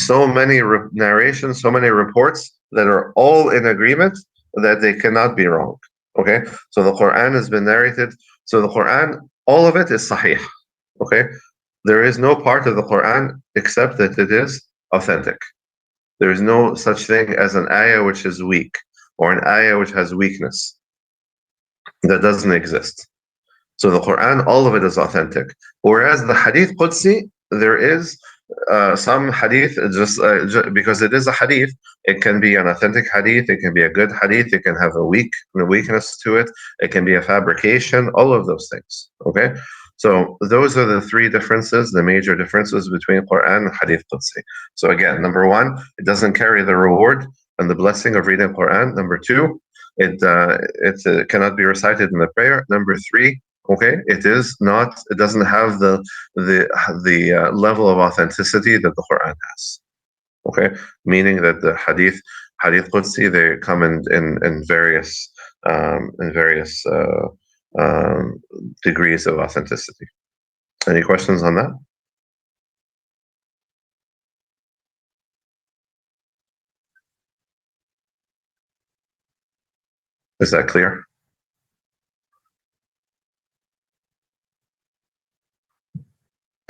so many narrations, so many reports that are all in agreement that they cannot be wrong. Okay, so the Quran has been narrated. So the Quran, all of it is sahih. Okay, there is no part of the Quran except that it is authentic. There is no such thing as an ayah which is weak or an ayah which has weakness. That doesn't exist. So the Quran, all of it is authentic. Whereas the Hadith Qudsi, there is some hadith, just because it is a hadith, it can be an authentic hadith, it can be a good hadith, it can have a weakness to it, it can be a fabrication, all of those things. Okay? So those are the 3 differences, the major differences between Quran and Hadith Qudsi. So again, number 1, it doesn't carry the reward and the blessing of reading Quran. Number 2, it cannot be recited in the prayer. Number 3, okay, it doesn't have the level of authenticity that the Quran has. Okay, meaning that the Hadith Qudsi, they come in various degrees of authenticity. Any questions on that? Is that clear?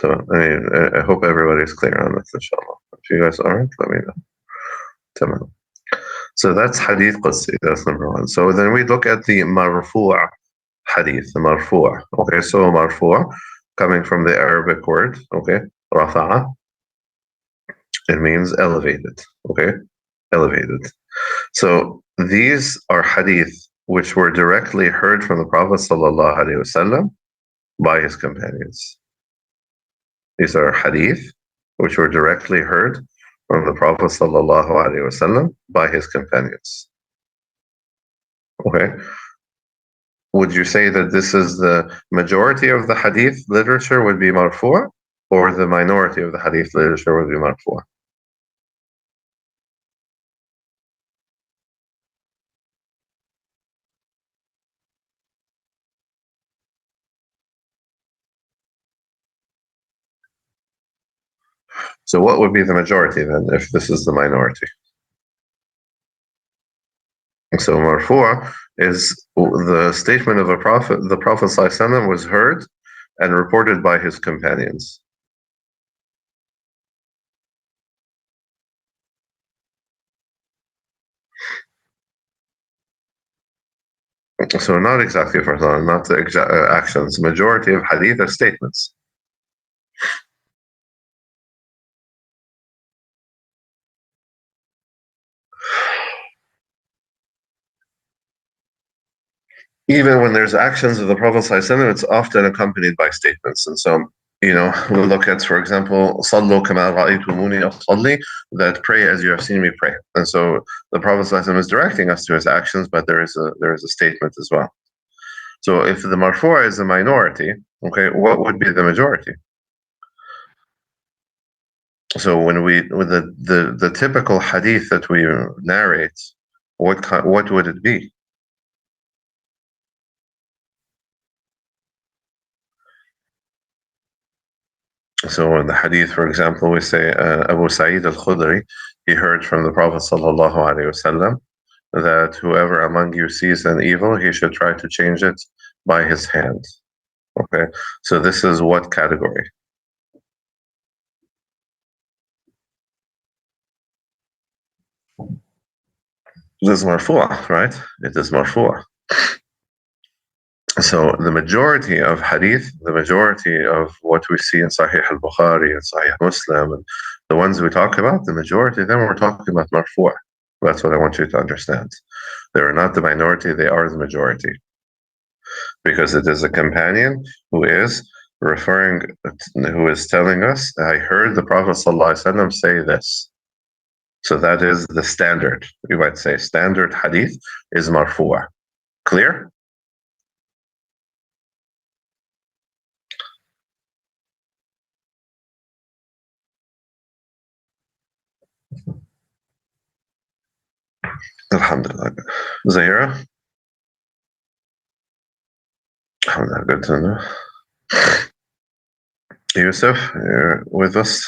So, I hope everybody's clear on this, inshallah. If you guys aren't, let me know. Tamam. So that's Hadith Qudsi, that's number 1. So then we look at the marfu' hadith, the marfu'. Okay, so marfu', coming from the Arabic word, okay, rafa'a, it means elevated, okay, elevated. So these are hadith which were directly heard from the Prophet sallallahu alaihi wasallam by his companions. These are hadith which were directly heard from the Prophet sallallahu alaihi wasallam by his companions. Okay. Would you say that this is the majority of the hadith literature would be marfu', or the minority of the hadith literature would be marfu'? So what would be the majority then, if this is the minority? So marfu' is the statement of a prophet. The Prophet ﷺ was heard and reported by his companions. So not exactly for not the exact actions. Majority of hadith are statements. Even when there's actions of the Prophet ﷺ, it's often accompanied by statements. And so we look at, for example, صلوا كما رأيتموني أصلي, that pray as you have seen me pray. And so the Prophet ﷺ is directing us to his actions, but there is a statement as well. So if the marfu' is a minority, okay, what would be the majority? So with the typical hadith that we narrate, what would it be? So in the hadith, for example, we say Abu Sa'id al-Khudri, he heard from the Prophet sallallahu alaihi wasallam that whoever among you sees an evil, he should try to change it by his hand. Okay, so this is what category? It is marfu', right? It is marfu'. So the majority of hadith, the majority of what we see in Sahih al-Bukhari and Sahih Muslim, and the ones we talk about, the majority of them we're talking about marfu'. That's what I want you to understand. They are not the minority, they are the majority. Because it is a companion who is who is telling us, I heard the Prophet ﷺ say this. So that is the standard. You might say standard hadith is marfu'. Clear? Alhamdulillah. Zahira? Alhamdulillah, good to know. Yusuf, you're with us?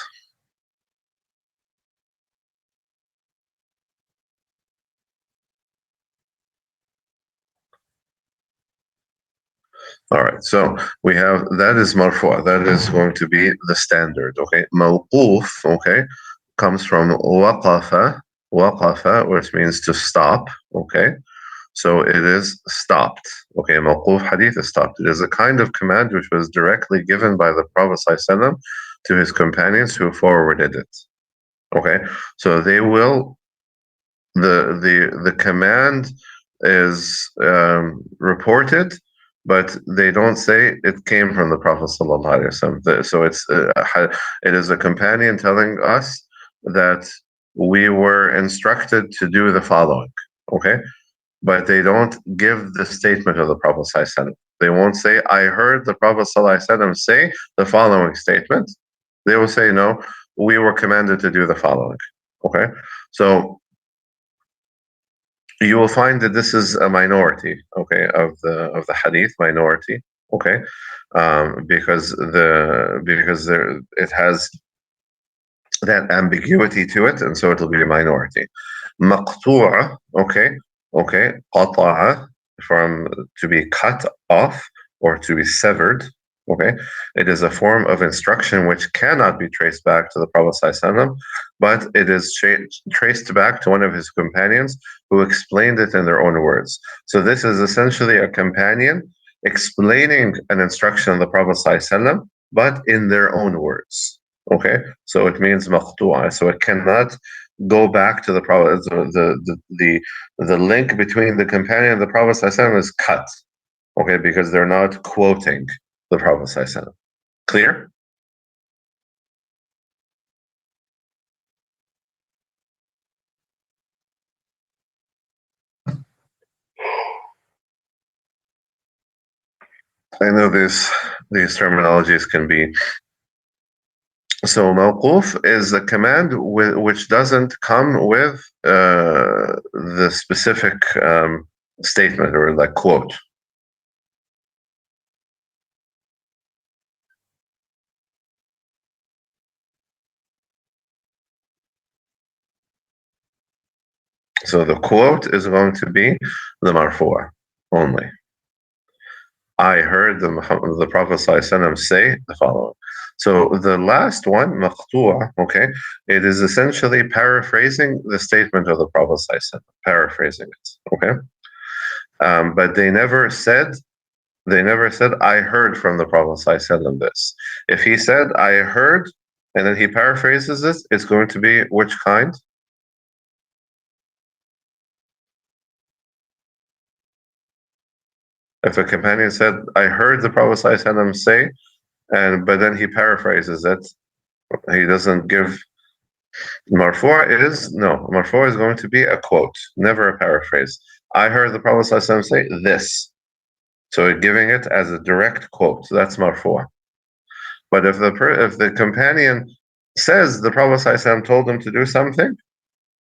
All right, so we have, that is marfu', that is going to be the standard, okay? Mawquf, okay, comes from waqafa, which means to stop, okay? So it is stopped, okay? Mawquf hadith is stopped. It is a kind of command which was directly given by the Prophet ﷺ to his companions who forwarded it, okay? So they will, the command is reported, but they don't say it came from the Prophet ﷺ. So it is a companion telling us that we were instructed to do the following, okay? But they don't give the statement of the Prophet ﷺ. They won't say, I heard the Prophet ﷺ say the following statement. They will say, no, we were commanded to do the following, okay? So you will find that this is a minority, okay, of the hadith minority, okay, because it has that ambiguity to it, and so it'll be a minority. Maqtu'a, okay, qata'a, from to be cut off or to be severed. Okay, it is a form of instruction which cannot be traced back to the Prophet ﷺ, but it is traced back to one of his companions who explained it in their own words. So this is essentially a companion explaining an instruction of the Prophet ﷺ, but in their own words. Okay, so it means maqtu'a. So it cannot go back to the Prophet. The link between the companion and the Prophet ﷺ is cut. Okay, because they're not quoting the Prophet ﷺ. Clear? I know these terminologies can be. So mawquf is a command which doesn't come with the specific statement or like quote. So the quote is going to be the marfu' only. I heard the Prophet ﷺ say the following. So the last one, maqtu'a, okay, it is essentially paraphrasing the statement of the Prophet ﷺ, paraphrasing it, okay. But they never said, I heard from the Prophet ﷺ this. If he said, I heard, and then he paraphrases it, it's going to be which kind? If a companion said, I heard the Prophet ﷺ say, but then he paraphrases it. He doesn't give marfu' is going to be a quote, never a paraphrase. I heard the Prophet ﷺ say this, so giving it as a direct quote. That's marfu'. But if the companion says the Prophet ﷺ told him to do something,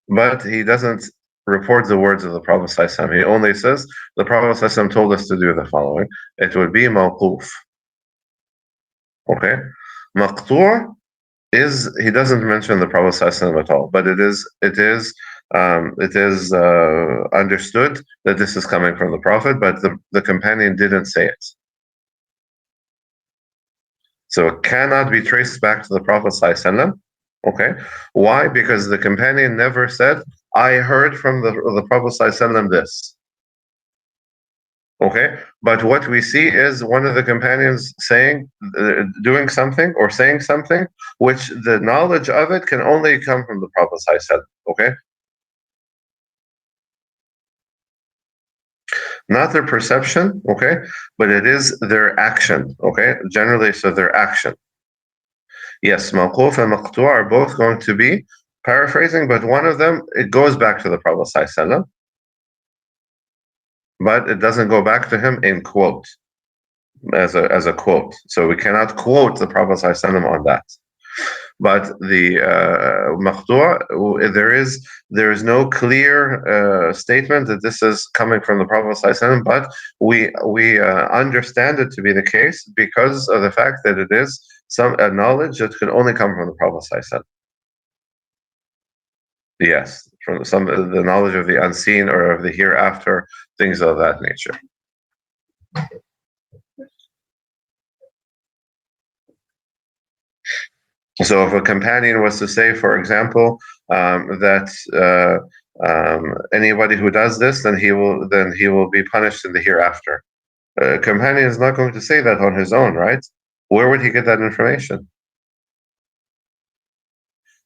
but he doesn't report the words of the Prophet ﷺ, he only says the Prophet ﷺ told us to do the following, it would be mawquf. Okay, maqtu' is he doesn't mention the Prophet ﷺ at all, but it is understood that this is coming from the Prophet, but the companion didn't say it. So it cannot be traced back to the Prophet ﷺ. Okay, why? Because the companion never said, "I heard from the Prophet ﷺ this." Okay, but what we see is one of the companions doing something or saying something, which the knowledge of it can only come from the Prophet ﷺ. Okay, not their perception. Okay, but it is their action. Okay, generally, so their action. Yes, mawquf and maqtu' are both going to be paraphrasing, but one of them, it goes back to the Prophet ﷺ, but it doesn't go back to him in quote, as a quote. So we cannot quote the Prophet ﷺ on that. But the maqtu', there is no clear statement that this is coming from the Prophet ﷺ, but we understand it to be the case because of the fact that it is a knowledge that can only come from the Prophet ﷺ. Yes, from the knowledge of the unseen or of the hereafter, things of that nature. So, if a companion was to say, for example, that anybody who does this, then he will be punished in the hereafter. A companion is not going to say that on his own, right? Where would he get that information?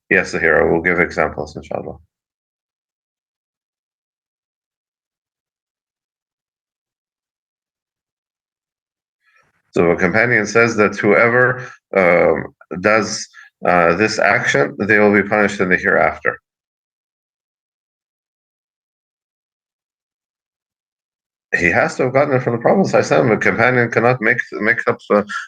Yes, the hero will give examples, inshallah. So a companion says that whoever does this action, they will be punished in the hereafter. He has to have gotten it from the Prophet ﷺ. A companion cannot make up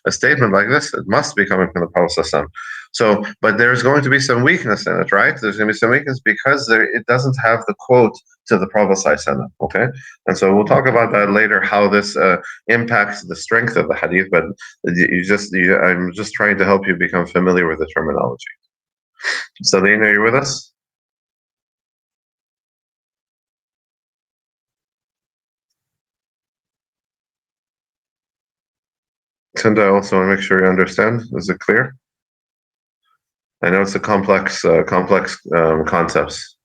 a statement like this. It must be coming from the Prophet ﷺ. So, but there's going to be some weakness in it, right? There's going to be some weakness because it doesn't have the quote to the Prophet ﷺ. Okay, and so we'll talk about that later, how this impacts the strength of the hadith. But I'm just trying to help you become familiar with the terminology. Saleen, are you with us? Tinda, I also want to make sure you understand. Is it clear? I know it's a complex concepts.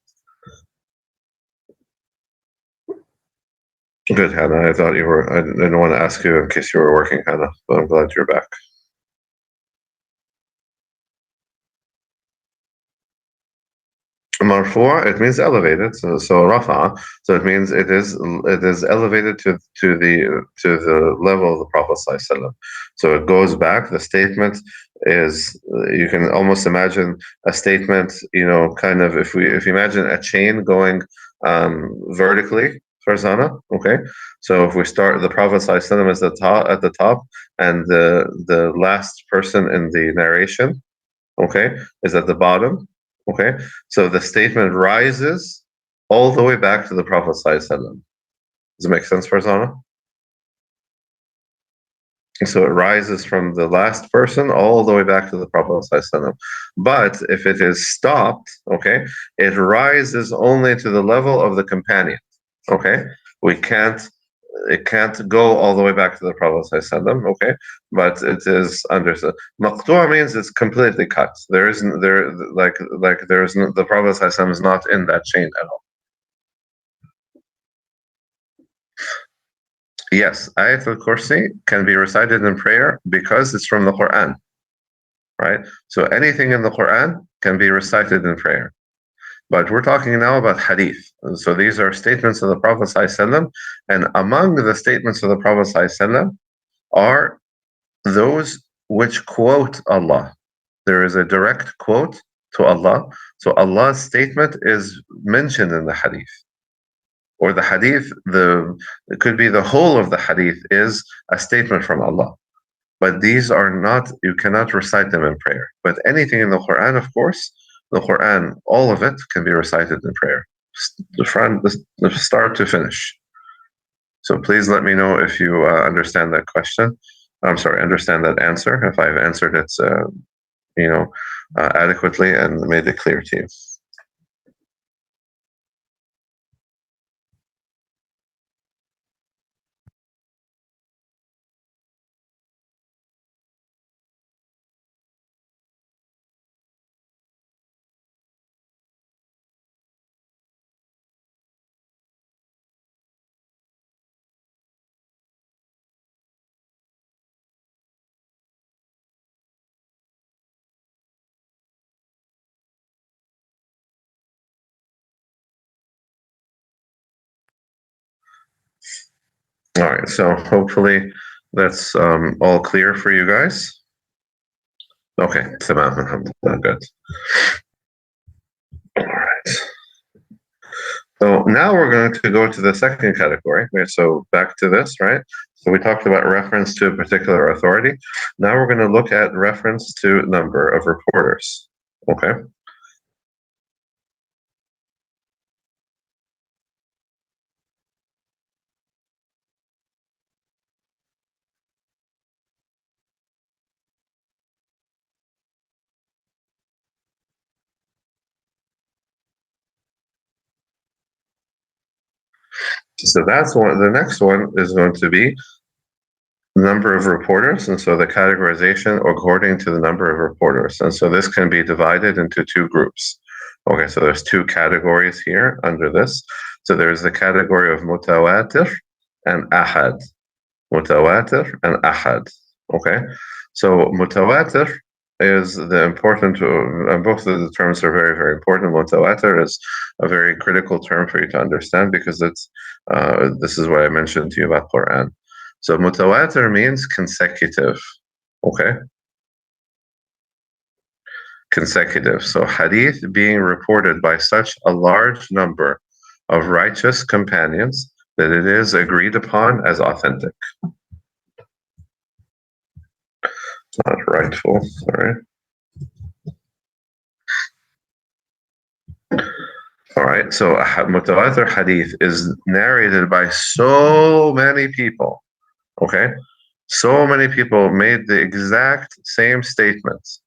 Good, Hannah. I thought you were. I didn't want to ask you in case you were working, Hannah, but I'm glad you're back. Marfu', it means elevated. So rafa. So it means it is elevated to the level of the Prophet ﷺ. So it goes back. The statement is, you can almost imagine a statement. Kind of if you imagine a chain going vertically. Farzana, okay. So if we start, the Prophet ﷺ is at the top, and the last person in the narration, okay, is at the bottom. Okay, so the statement rises all the way back to the Prophet ﷺ. Does it make sense, Farzana? So it rises from the last person all the way back to the Prophet ﷺ. But if it is stopped, okay, it rises only to the level of the companion. Okay, it can't go all the way back to the Prophet ﷺ, okay, but it is understood. Maqtu' means it's completely cut. There isn't the Prophet ﷺ is not in that chain at all. Yes, Ayatul Kursi can be recited in prayer because it's from the Quran, right? So anything in the Quran can be recited in prayer. But we're talking now about hadith. So these are statements of the Prophet ﷺ, and among the statements of the Prophet ﷺ are those which quote Allah. There is a direct quote to Allah. So Allah's statement is mentioned in the hadith. Or the hadith, it could be the whole of the hadith is a statement from Allah. But these are not, you cannot recite them in prayer. But anything in the Quran, of course, the Quran, all of it can be recited in prayer, the start to finish. So please let me know if you understand that question. I'm sorry, understand that answer, if I've answered it, adequately and made it clear to you. All right, so hopefully that's all clear for you guys. Okay, tamam, alhamdulillah, good. All right. So now we're going to go to the second category. Okay, so back to this, right? So we talked about reference to a particular authority. Now we're going to look at reference to number of reporters. Okay. So that's one. The next one is going to be number of reporters, and so the categorization according to the number of reporters. And so this can be divided into two groups. Okay, so there's two categories here under this. So there's the category of mutawatir and ahad. Mutawatir and ahad. Okay, so mutawatir is the important, both of the terms are very, very important. Mutawatir is a very critical term for you to understand because it's, this is what I mentioned to you about Quran. So mutawatir means consecutive, okay? Consecutive. So hadith being reported by such a large number of righteous companions that it is agreed upon as authentic. It's not rightful, sorry. All right, so mutawatir hadith is narrated by so many people, okay? So many people made the exact same statements,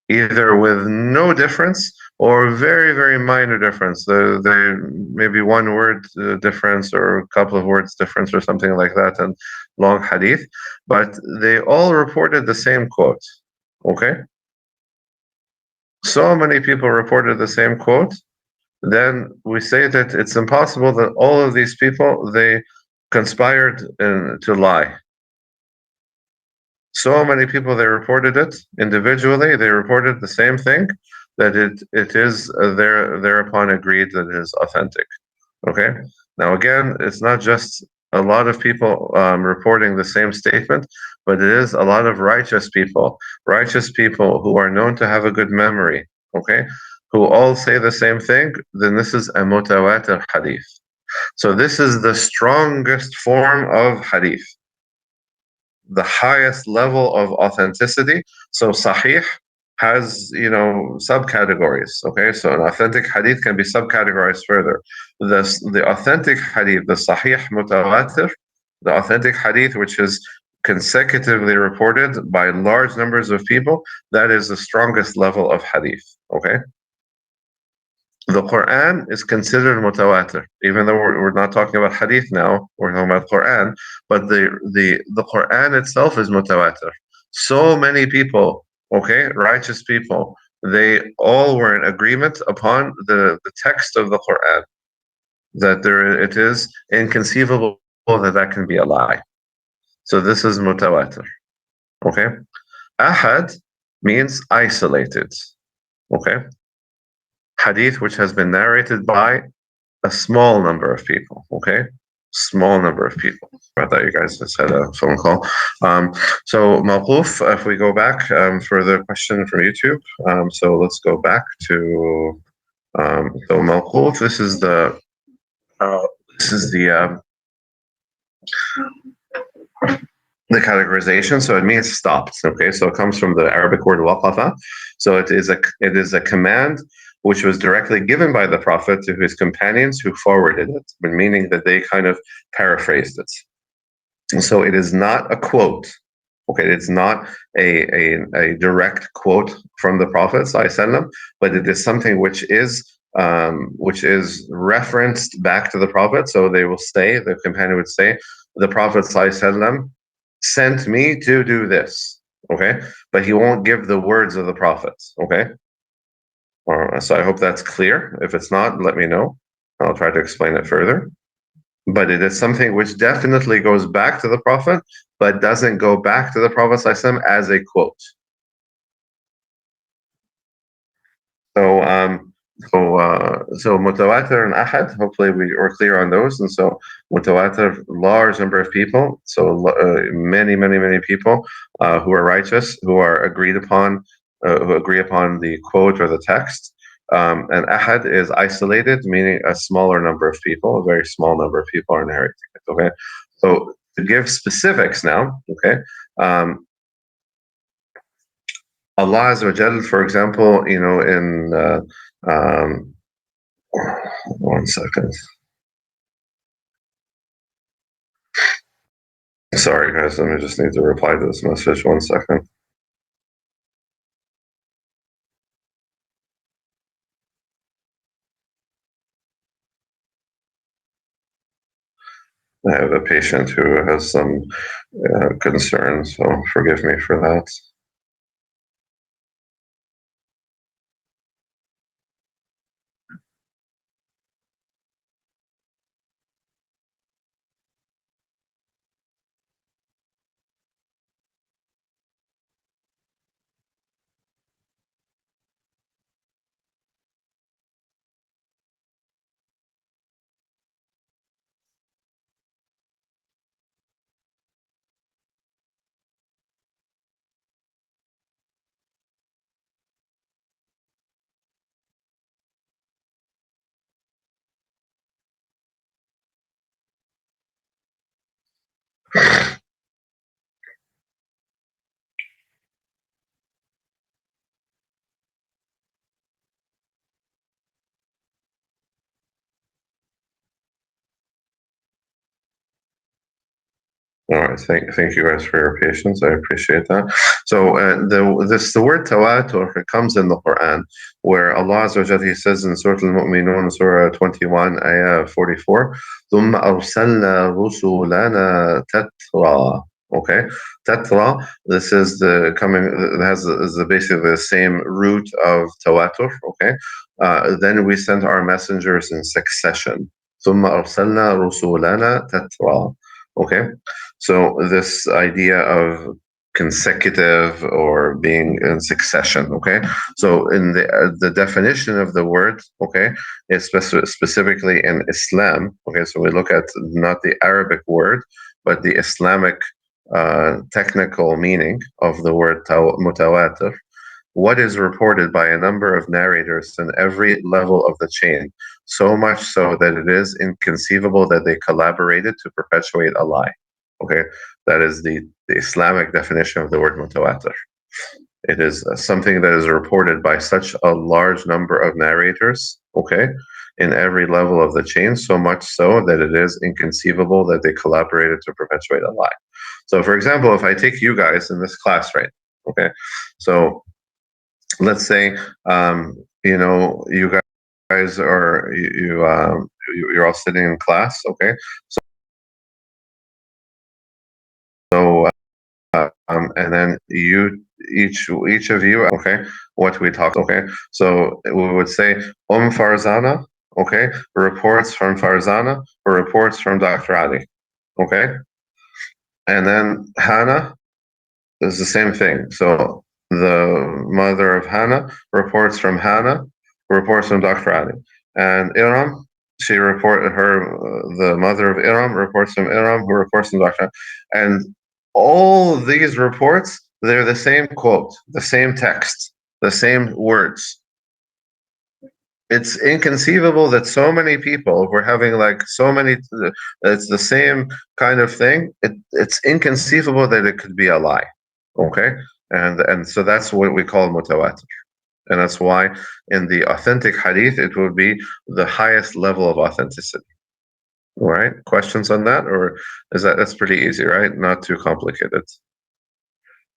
either with no difference or very, very minor difference. They maybe one word difference or a couple of words difference or something like that in long hadith, but they all reported the same quote, okay? So many people reported the same quote, then we say that it's impossible that all of these people, they conspired to lie. So many people, they reported it individually, they reported the same thing, that it is thereupon agreed that it is authentic. Okay? Now again, it's not just a lot of people reporting the same statement, but it is a lot of righteous people who are known to have a good memory, okay, who all say the same thing, then this is a mutawatir hadith. So this is the strongest form of hadith, the highest level of authenticity. So sahih has, subcategories. Okay, so an authentic hadith can be subcategorized further. The authentic hadith, the sahih mutawatir, the authentic hadith which is consecutively reported by large numbers of people, that is the strongest level of hadith. Okay. The Quran is considered mutawatir, even though we're not talking about hadith now, we're talking about Quran, but the Quran itself is mutawatir. So many people, okay, righteous people, they all were in agreement upon the text of the Quran, that it is inconceivable that can be a lie. So this is mutawatir, okay? Ahad means isolated, okay? Hadith which has been narrated by a small number of people, okay? small number of people. I thought you guys just had a phone call. So Mawquf, if we go back for the question from YouTube, so let's go back to so Mawquf. Uh, this is the categorization. So it means stopped. Okay, so it comes from the Arabic word waqafa. So it is a command which was directly given by the Prophet to his companions who forwarded it, meaning that they kind of paraphrased it. And so it is not a quote. Okay, it's not a direct quote from the Prophet ﷺ, but it is something which is referenced back to the Prophet. So they will say, the companion would say, the Prophet ﷺ sent me to do this. Okay, but he won't give the words of the Prophet. Okay, so I hope that's clear. If it's not, let me know. I'll try to explain it further. But it is something which definitely goes back to the Prophet, but doesn't go back to the Prophet ﷺ as a quote. So mutawatir and ahad, hopefully we are clear on those. And so mutawatir, large number of people, so many people who are righteous, who are agreed upon, who agree upon the quote or the text. And ahad is isolated, meaning a smaller number of people, a very small number of people are narrating it. Okay, so to give specifics now, okay. Allah Azza wa Jal, for example, in one second. Sorry, guys, let me just need to reply to this message. 1 second. I have a patient who has some concerns, so forgive me for that. All right, thank you guys for your patience. I appreciate that. So the word tawatur, it comes in the Quran, where Allah Azza wa Jalla, He says in Surah Al-Mu'minun, Surah 21, Ayah 44, ثُمَّ أَرْسَلْنَا رُسُلَنَا تَتْرَى. Okay, tatra. This is the coming. Is basically the same root of tawatur. Okay, then we sent our messengers in succession. ثُمَّ أَرْسَلْنَا رُسُلَنَا تَتْرَى. Okay, so this idea of consecutive or being in succession. Okay, so in the definition of the word, okay, it's specifically in Islam. Okay, so we look at not the Arabic word, but the Islamic technical meaning of the word mutawatir. What is reported by a number of narrators in every level of the chain, so much so that it is inconceivable that they collaborated to perpetuate a lie. Okay, that is the Islamic definition of the word mutawatir. It is something that is reported by such a large number of narrators, okay, in every level of the chain, so much so that it is inconceivable that they collaborated to perpetuate a lie. So, for example, if I take you guys in this class, right, okay, so let's say you guys are you're all sitting in class, okay, so and then each of you, okay, what we talk, okay, so we would say Farzana, okay, reports from Farzana or reports from Dr. Ali, okay, and then Hannah is the same thing. So the mother of Hannah reports from Hannah, reports from Dr. Ali. And Iram, she the mother of Iram reports from Iram, who reports from Dr. And all these reports, they're the same quote, the same text, the same words. It's inconceivable that so many people were having like so many, it's the same kind of thing. It's inconceivable that it could be a lie. Okay. And so that's what we call mutawatir. And that's why in the authentic hadith, it would be the highest level of authenticity. All right. Questions on that? Or that's pretty easy, right? Not too complicated.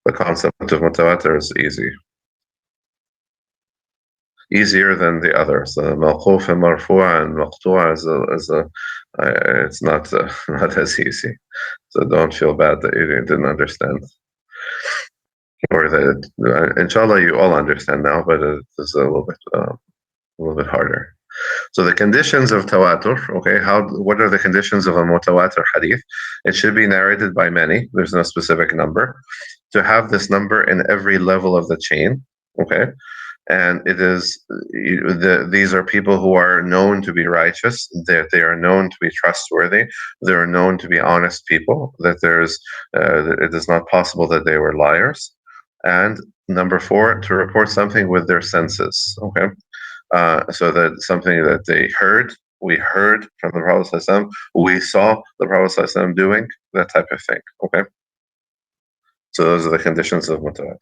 The concept of mutawatir is easy. Easier than the others. Mawquf and marfu' and maqtu' it's not not as easy. So don't feel bad that you didn't understand, or that inshallah you all understand now, but it's a little bit harder. So the conditions of tawatur, okay, what are the conditions of a mutawatir hadith? It should be narrated by many. There's no specific number. To have this number in every level of the chain, okay, and it is these are people who are known to be righteous, that they are known to be trustworthy, they are known to be honest people, that it is not possible that they were liars. And number 4, to report something with their senses, okay, so that something that we heard from the Prophet ﷺ, we saw the Prophet ﷺ doing, that type of thing, okay. So those are the conditions of mutawatir.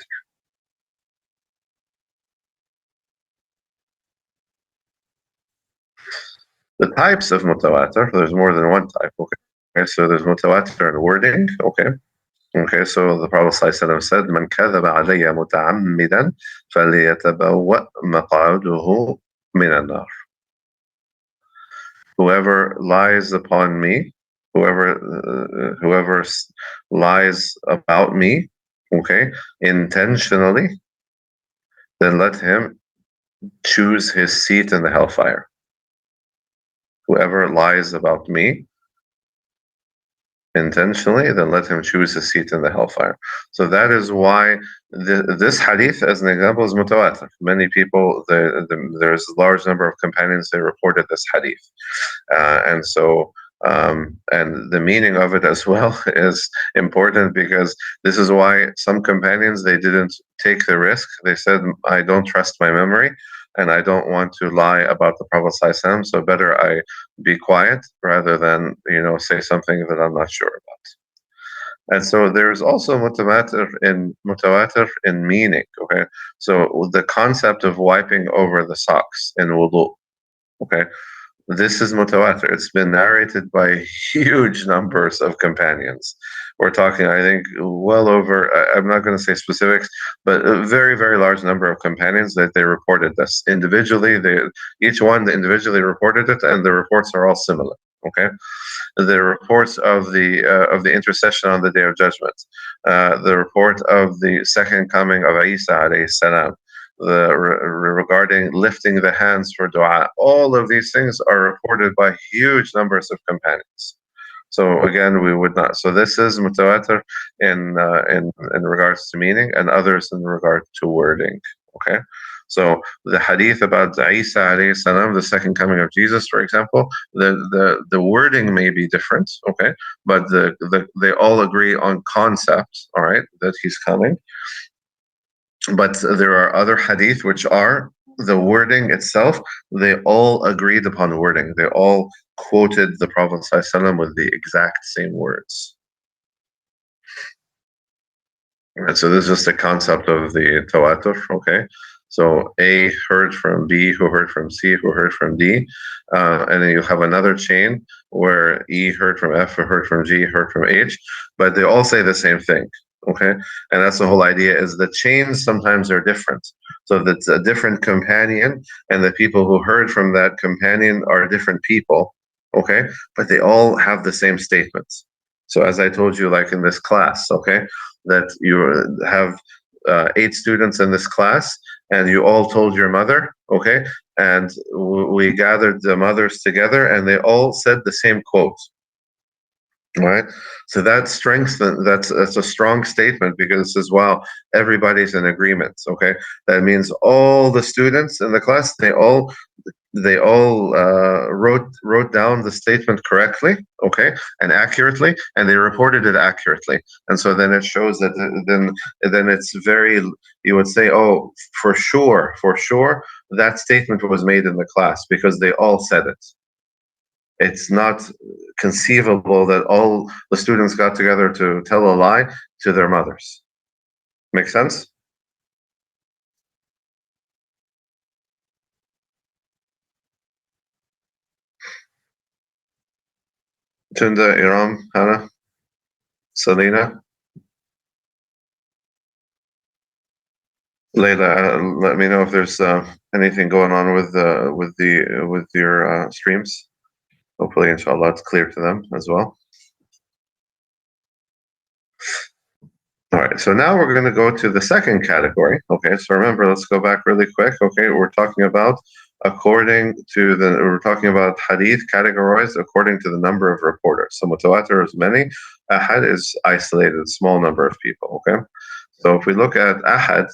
The types of mutawatir, there's more than one type, okay? So there's mutawatir in wording, okay? Okay, so the Prophet ﷺ said, "Man kadhaba alayya muta'ammidan falyatabawwa maq'adahu min an-nar." Whoever lies upon me, whoever lies about me, okay, intentionally, then let him choose his seat in the hellfire. Whoever lies about me intentionally, then let him choose his seat in the hellfire. So that is why this hadith, as an example, is mutawatir. Many people, there's a large number of companions, they reported this hadith. And the meaning of it as well is important, because this is why some companions, they didn't take the risk. They said, I don't trust my memory, and I don't want to lie about the Prophet ﷺ, so better I be quiet rather than say something that I'm not sure about. And so there's also mutawatir in meaning. Okay, so the concept of wiping over the socks in wudu. Okay, this is mutawatir. It's been narrated by huge numbers of companions. We're talking, I think, well over, I'm not going to say specifics, but a very, very large number of companions that they reported this. Individually, each one individually reported it, and the reports are all similar, okay? The reports of the intercession on the Day of Judgment, the report of the second coming of Isa alayhi salam, regarding lifting the hands for dua. All of these things are reported by huge numbers of companions. So again, we would not. So this is mutawatir in regards to meaning, and others in regard to wording. Okay. So the hadith about Isa alayhi salam, the second coming of Jesus, for example, the wording may be different. Okay, but they all agree on concepts. All right, that he's coming. But there are other hadith which are the wording itself, they all agreed upon wording. They all quoted the Prophet ﷺ with the exact same words. And so this is just the concept of the tawatur, okay? So A heard from B, who heard from C, who heard from D. And then you have another chain where E heard from F, who heard from G, heard from H, but they all say the same thing. Okay, and that's the whole idea, is the chains sometimes are different. So that's a different companion, and the people who heard from that companion are different people, okay, but they all have the same statements. So as I told you, like in this class, okay, that you have 8 students in this class, and you all told your mother, okay, and we gathered the mothers together, and they all said the same quote. Right, so that strengthens. That's a strong statement, because it says, "Wow, everybody's in agreement." Okay, that means all the students in the class, they all they all wrote down the statement correctly, okay, and accurately, and they reported it accurately. And so then it shows that then it's very, you would say, oh, for sure, that statement was made in the class because they all said it. It's not conceivable that all the students got together to tell a lie to their mothers. Make sense? Tunda, Iram, Hannah, Selena, Layla, let me know if there's anything going on with your streams. Hopefully, inshallah, it's clear to them as well. All right, so now we're going to go to the second category. Okay, so remember, let's go back really quick. Okay, we're talking about we're talking about hadith categorized according to the number of reporters. So mutawatir is many, ahad is isolated, small number of people. Okay, so if we look at ahad,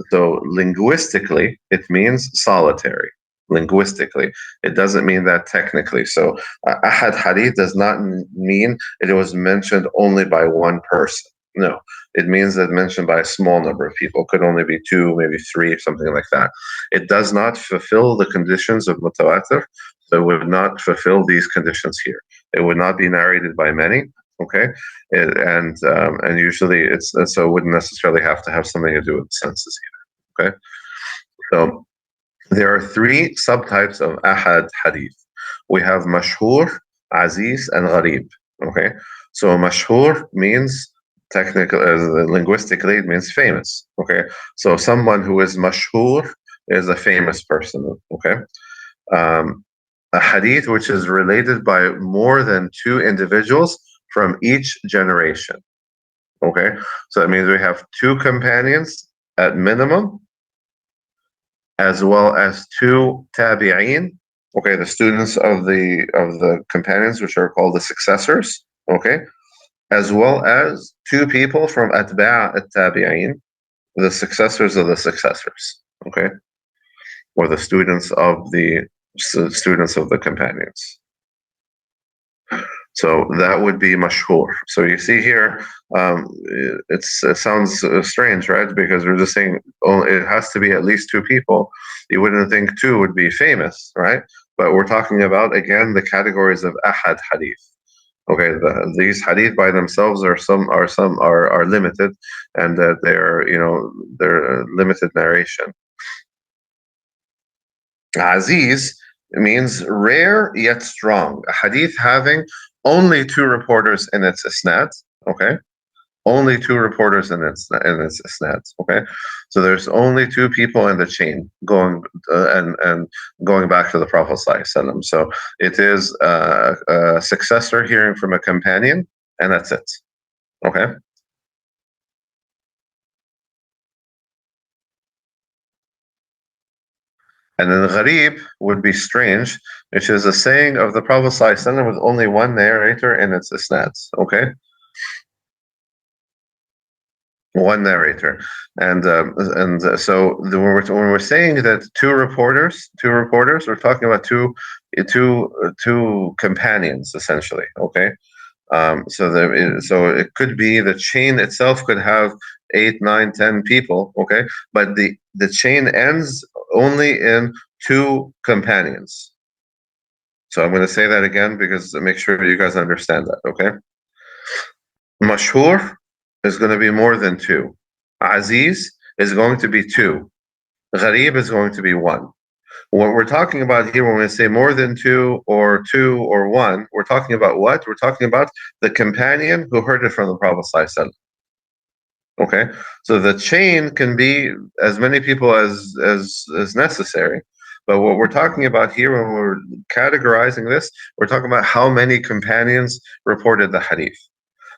so linguistically, it means solitary. Linguistically, it doesn't mean that technically. So ahad hadith does not mean it was mentioned only by one person. No, it means that mentioned by a small number of people. It could only be two, maybe three, something like that. It does not fulfill the conditions of mutawatir, so it would not fulfill these conditions here. It would not be narrated by many, okay, and usually it's so it wouldn't necessarily have to have something to do with the senses either, okay. So there are three subtypes of ahad hadith. We have mashhur, aziz, and gharib. Okay, so mashhur means linguistically, it means famous. Okay, so someone who is mashhur is a famous person. Okay, a hadith which is related by more than two individuals from each generation. Okay, so that means we have two companions at minimum, as well as two tabi'een. Okay, the students of the companions, which are called the successors. Okay, as well as two people from atba' at-tabi'een, the successors of the successors. Okay, or the students of the companions. So that would be mashhur. So you see here, it sounds strange, right? Because we're just saying, oh, it has to be at least two people. You wouldn't think two would be famous, right? But we're talking about, again, the categories of ahad hadith. Okay, these hadith by themselves are limited, and they're limited narration. Aziz means rare yet strong. A hadith having only two reporters in its isnad. Okay, only two reporters in its isnad. Okay, so there's only two people in the chain going and going back to the Prophet ﷺ. So it is a successor hearing from a companion, and that's it. Okay. And then gharib would be strange, which is a saying of the Prophet ﷺ with only one narrator in its isnads. Okay, one narrator, and so when we're saying that two reporters, we're talking about two companions essentially. Okay, so it could be the chain itself could have 8, 9, 10 people. Okay, but the chain ends only in two companions. So I'm going to say that again because to make sure you guys understand that. Okay, mashhur is going to be more than two. Aziz is going to be two. Gharib is going to be one. What we're talking about here when we say more than two or one, we're talking about what? We're talking about the companion who heard it from the Prophet ﷺ. Okay, so the chain can be as many people as necessary, but what we're talking about here when we're categorizing this, we're talking about how many companions reported the hadith.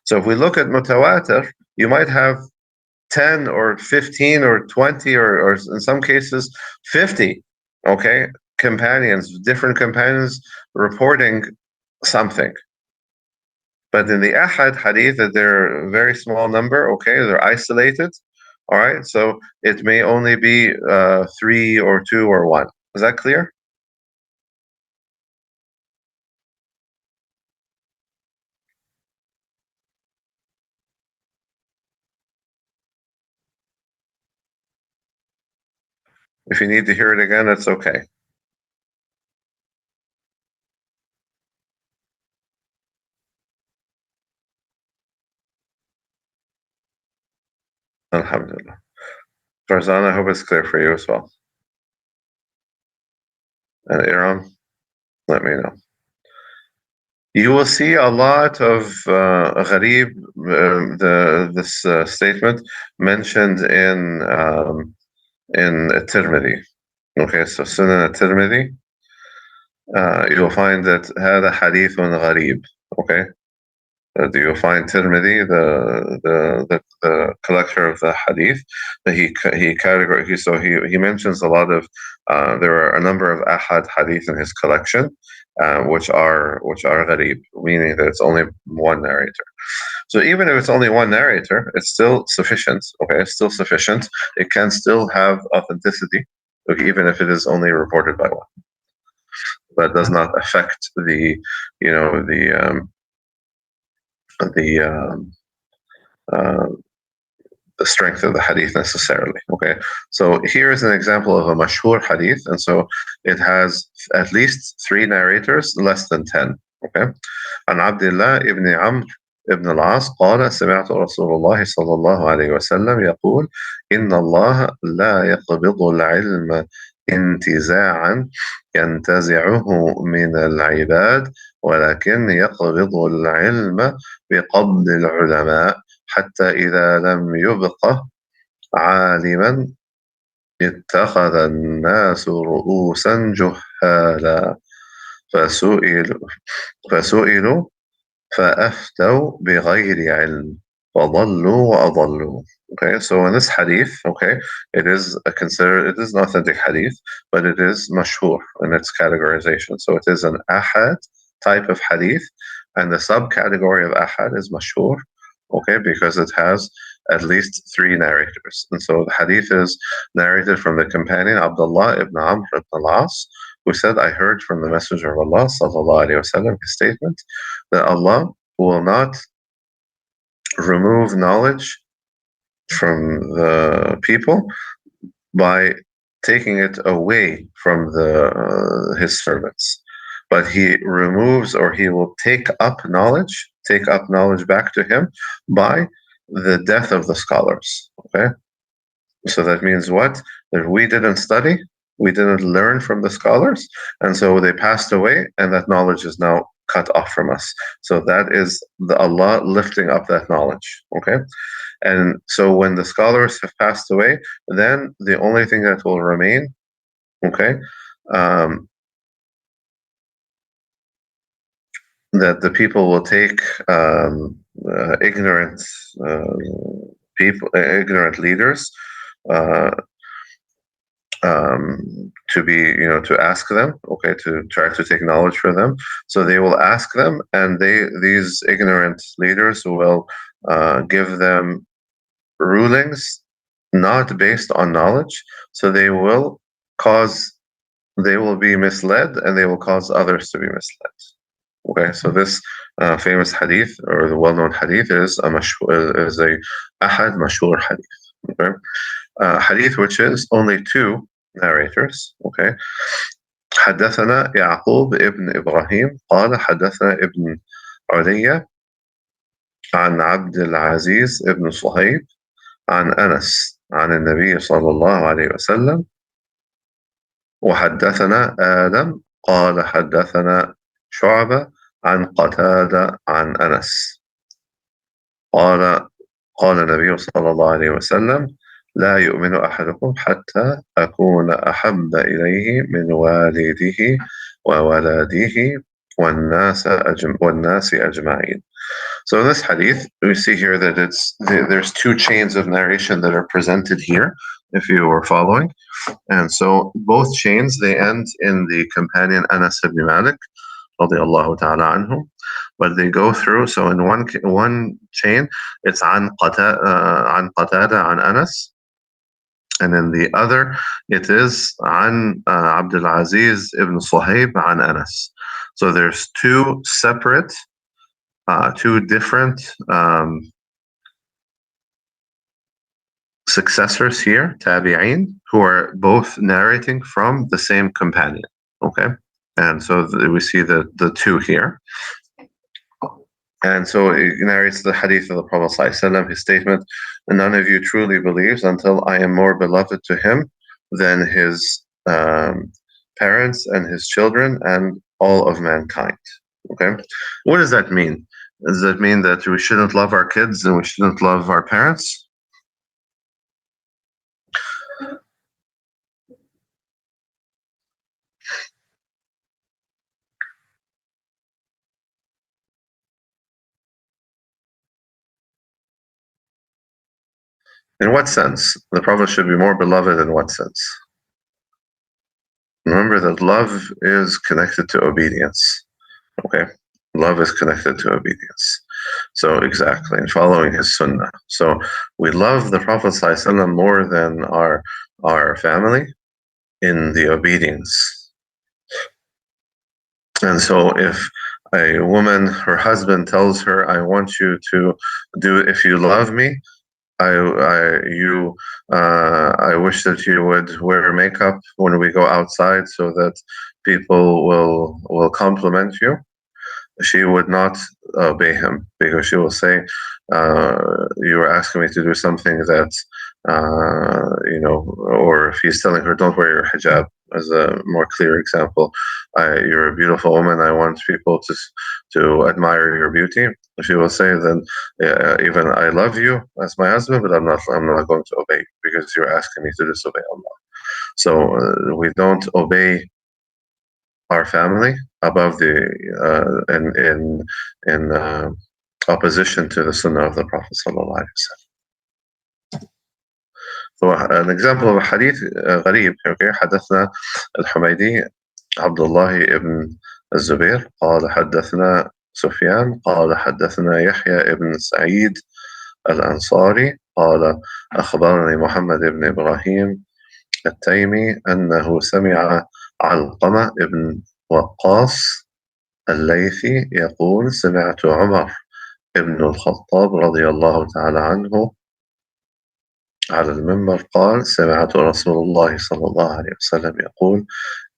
So if we look at mutawatir, you might have 10 or 15 or 20 or in some cases 50, okay, different companions reporting something. But in the ahad hadith, that they're a very small number, okay, they're isolated, all right, so it may only be 3 or 2 or 1. Is that clear? If you need to hear it again, it's okay. Alhamdulillah. Farzan, I hope it's clear for you as well. And Iram, let me know. You will see a lot of gharib, this statement mentioned in Tirmidhi. Okay, so Sunan Tirmidhi, you'll find that هذا حديث غريب. Okay, you'll find Tirmidhi, the collector of the hadith, that he mentions a lot of there are a number of ahad hadith in his collection, which are gharib, meaning that it's only one narrator. So even if it's only one narrator, it's still sufficient. Okay, it's still sufficient. It can still have authenticity, okay, even if it is only reported by one. That does not affect the the strength of the hadith necessarily. Okay, so here is an example of a mashhur hadith, and so it has at least 3 narrators, less than 10. Okay, عن عبد الله ibn عمرو ابن العاص قال سمعت رسول الله صلى الله عليه وسلم يقول إن الله لا يقبض العلم انتزاعا ينتزعه من العباد ولكن يقبض العلم بقبض العلماء حتى إذا لم يبق عالما اتخذ الناس رؤوسا جهالا فسئلوا فأفتوا بغير علم فضلوا وأضلوا. Okay, so in this hadith, okay, it is an authentic hadith, but it is mashhur in its categorization. So it is an ahad type of hadith, and the subcategory of ahad is mashhur, okay, because it has at least 3 narrators. And so the hadith is narrated from the companion Abdullah ibn Amr ibn al-As, who said, I heard from the Messenger of Allah sallallahu alaihi wasallam his statement that Allah will not remove knowledge from the people by taking it away from his servants, but he removes, or he will take up knowledge back to him by the death of the scholars. Okay, so that means what? That we didn't study, we didn't learn from the scholars, and so they passed away, and that knowledge is now cut off from us. So that is the Allah lifting up that knowledge. Okay, and so when the scholars have passed away, then the only thing that will remain, okay, that the people will take ignorant ignorant leaders to be, to ask them, okay, to try to take knowledge from them. So they will ask them, and these ignorant leaders will give them rulings not based on knowledge. So they will be misled, and they will cause others to be misled. Okay, so this famous hadith, or the well-known hadith, is a ahad mashhur hadith. Okay, hadith which is only 2 narrators. Okay, حدثنا يعقوب ابن إبراهيم قال حدثنا ابن علية عن عبد العزيز ابن صهيب عن أنس عن النبي صلى الله عليه وسلم وحدثنا آدم قال حدثنا شعبة عن قتادة عن أنس قال النبي صلى الله عليه وسلم لا يؤمن أحدكم حتى أكون أحب إليه من والده وولده والناس أجمعين. So in this hadith, we see here that there's 2 chains of narration that are presented here, if you were following. And so both chains, they end in the companion Anas ibn Malik, radiallahu ta'ala anhu, but they go through. So in one chain, it's an Qatada an Anas, and in the other, it is an Abdul Aziz ibn Suhaib an Anas. So there's 2 separate, 2 different successors here, tabi'een, who are both narrating from the same companion. Okay, and so we see the two here. And so he narrates the hadith of the Prophet ﷺ, his statement, none of you truly believes until I am more beloved to him than his parents and his children and all of mankind. Okay, what does that mean? Does that mean that we shouldn't love our kids and we shouldn't love our parents? In what sense? The Prophet should be more beloved in what sense? Remember that love is connected to obedience. Okay? Love is connected to obedience. So exactly, in following his sunnah. So we love the Prophet ﷺ more than our family in the obedience. And so if a woman, her husband tells her, I want you to do, if you love me, I wish that you would wear makeup when we go outside so that people will compliment you. She would not obey him because she will say, you are asking me to do something that, or if he's telling her, don't wear your hijab, as a more clear example. You're a beautiful woman. I want people to admire your beauty. She will say, then, even I love you as my husband, but I'm not going to obey because you're asking me to disobey Allah. So we don't obey our family above the in opposition to the Sunnah of the Prophet sallallahu alaihi wasallam. So an example of a hadith غريب. Okay, حدثنا الحميدي عبد الله ابن الزبير قال حدثنا سفيان قال حدثنا يحيى ابن سعيد الأنصاري قال أخبرني محمد بن إبراهيم التيمي أنه سمع علقمة ابن وقاص الليثي يقول سمعت عمر ابن الخطاب رضي الله تعالى عنه على المنبر قال سمعت رسول الله صلى الله عليه وسلم يقول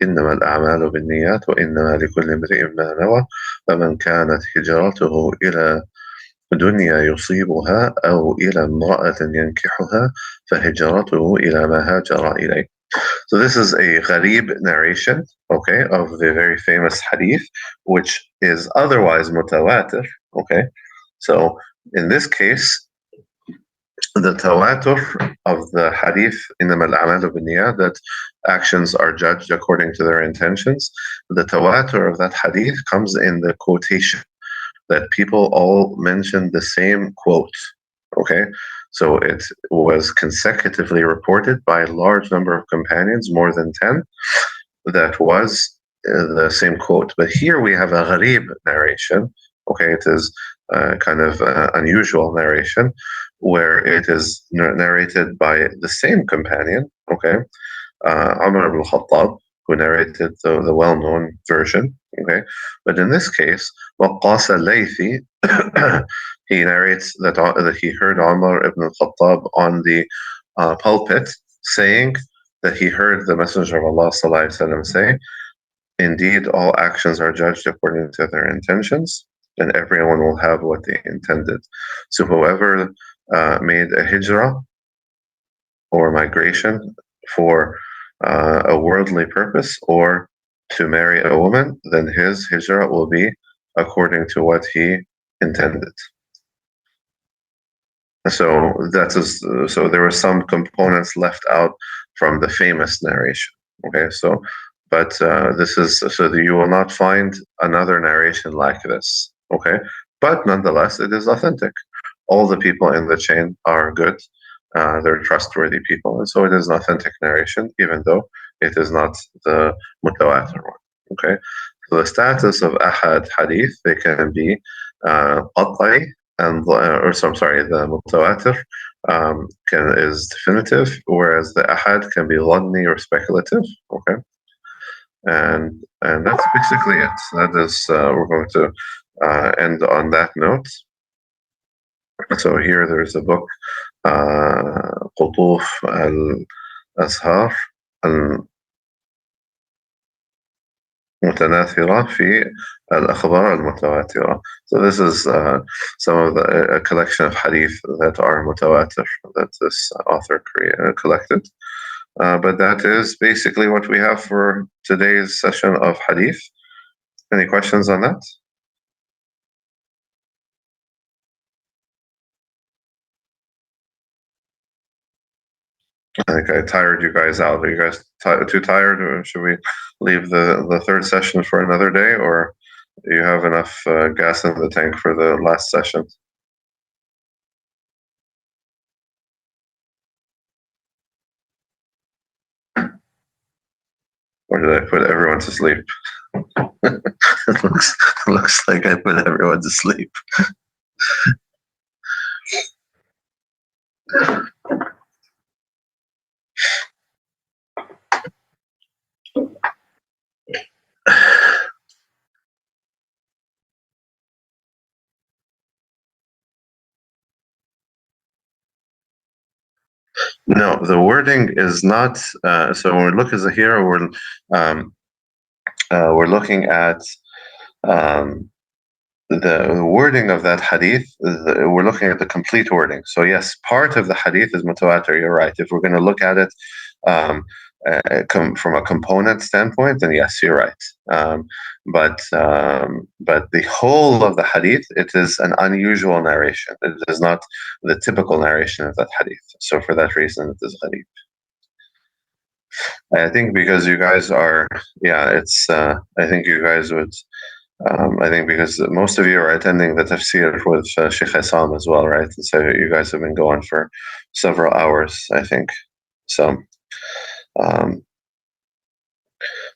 إنما الأعمال بالنيات وإنما لكل امرئ ما نوى فمن كانت هجرته إلى دنيا يصيبها أو إلى امرأة ينكحها فهجرته إلى ما هاجر إليه. So this is a gharib narration, okay, of the very famous hadith, which is otherwise mutawatir, okay. So in this case, the tawatur of the hadith, إنما الأعمال بالنيات, that actions are judged according to their intentions, the tawatur of that hadith comes in the quotation, that people all mentioned the same quote, okay? So it was consecutively reported by a large number of companions, more than 10, that was the same quote. But here we have a gharib narration, okay? It is kind of unusual narration, where it is narrated by the same companion, okay? Umar ibn Khattab, who narrated the well-known version, okay? But in this case, Waqqas al-Laythi, he narrates that he heard Umar ibn Khattab on the pulpit saying that he heard the Messenger of Allah sallallahu alaihi wasallam say, indeed, all actions are judged according to their intentions, and everyone will have what they intended. So whoever made a hijrah or migration for a worldly purpose or to marry a woman, then his hijrah will be according to what he intended. So so there were some components left out from the famous narration. Okay, so but this is so that you will not find another narration like this. Okay, but nonetheless, it is authentic. All the people in the chain are good. They're trustworthy people, and so it is an authentic narration, even though it is not the mutawatir one. Okay, so the status of ahad hadith, they can be qat'i, and the mutawatir is definitive, whereas the ahad can be dhanni or speculative. Okay, and that's basically it. That is we're going to end on that note. So here there's a book, قطوف الأزهار المتناثرة في الأخبار المتواترة. So this is some of a collection of hadith that are mutawatir that this author collected. But that is basically what we have for today's session of hadith. Any questions on that? I think I tired you guys out. Are you guys too tired? Or should we leave the third session for another day, or do you have enough gas in the tank for the last session? Or did I put everyone to sleep? It looks like I put everyone to sleep. No, the wording is not. So when we look as a hero, we're looking at the wording of that hadith. We're looking at the complete wording. So yes, part of the hadith is mutawatir. You're right. If we're going to look at it from a component standpoint, then yes, you're right. But the whole of the hadith, it is an unusual narration. It is not the typical narration of that hadith. So for that reason, it is hadith. I think because you guys are, it's. I think you guys would. I think because most of you are attending the tafsir with Sheikh Hassam as well, right? And so you guys have been going for several hours, I think. So,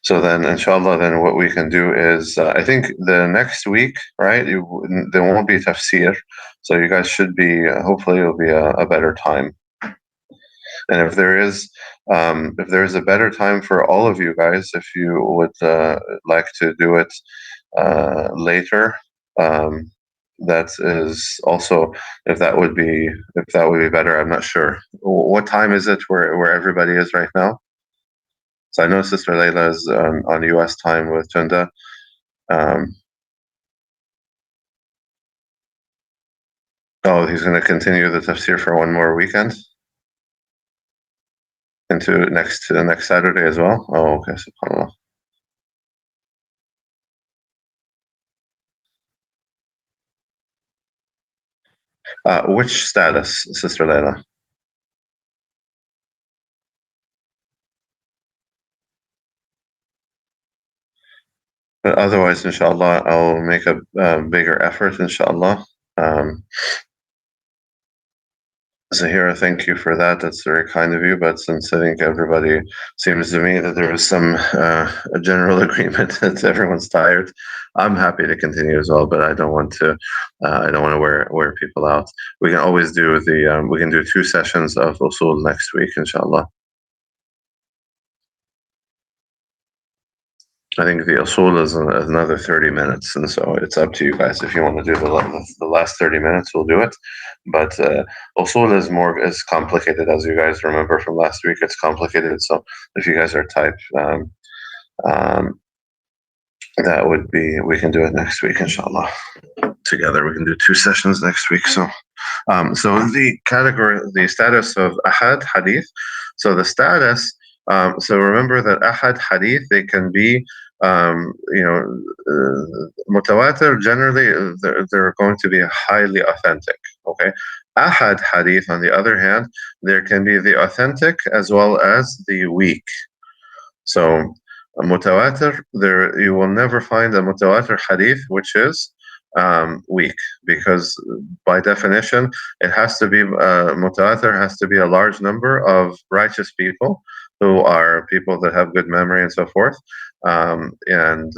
so then, inshallah, then what we can do is, I think the next week, right? There won't be tafsir, so you guys should be. Hopefully, it'll be a better time. And if there is a better time for all of you guys, if you would like to do it later, that is also if that would be better. I'm not sure. What time is it where everybody is right now? So I know Sister Layla is on U.S. time with Tunda. Oh, he's going to continue the tafsir for one more weekend into next Saturday as well. Oh, okay, subhanallah. Which status, Sister Layla? But otherwise, inshallah, I'll make a bigger effort, inshallah. Zahira, thank you for that. That's very kind of you. But since I think everybody seems to me that there is some a general agreement that everyone's tired, I'm happy to continue as well. But I don't want to. I don't want to wear people out. We can always do we can do 2 sessions of usul next week, inshallah. I think the usul is another 30 minutes, and so it's up to you guys. If you want to do the last 30 minutes, we'll do it. But usul is complicated, as you guys remember from last week. It's complicated, so if you guys are tight, that would be, we can do it next week, inshallah. Together, we can do 2 sessions next week. So, so the category, the status of ahad hadith. So the status. So remember that ahad hadith, they can be, mutawatir. Generally, they're going to be highly authentic. Okay, ahad hadith, on the other hand, there can be the authentic as well as the weak. So a mutawatir, there you will never find a mutawatir hadith which is weak, because by definition it has to be mutawatir has to be a large number of righteous people who are people that have good memory and so forth, and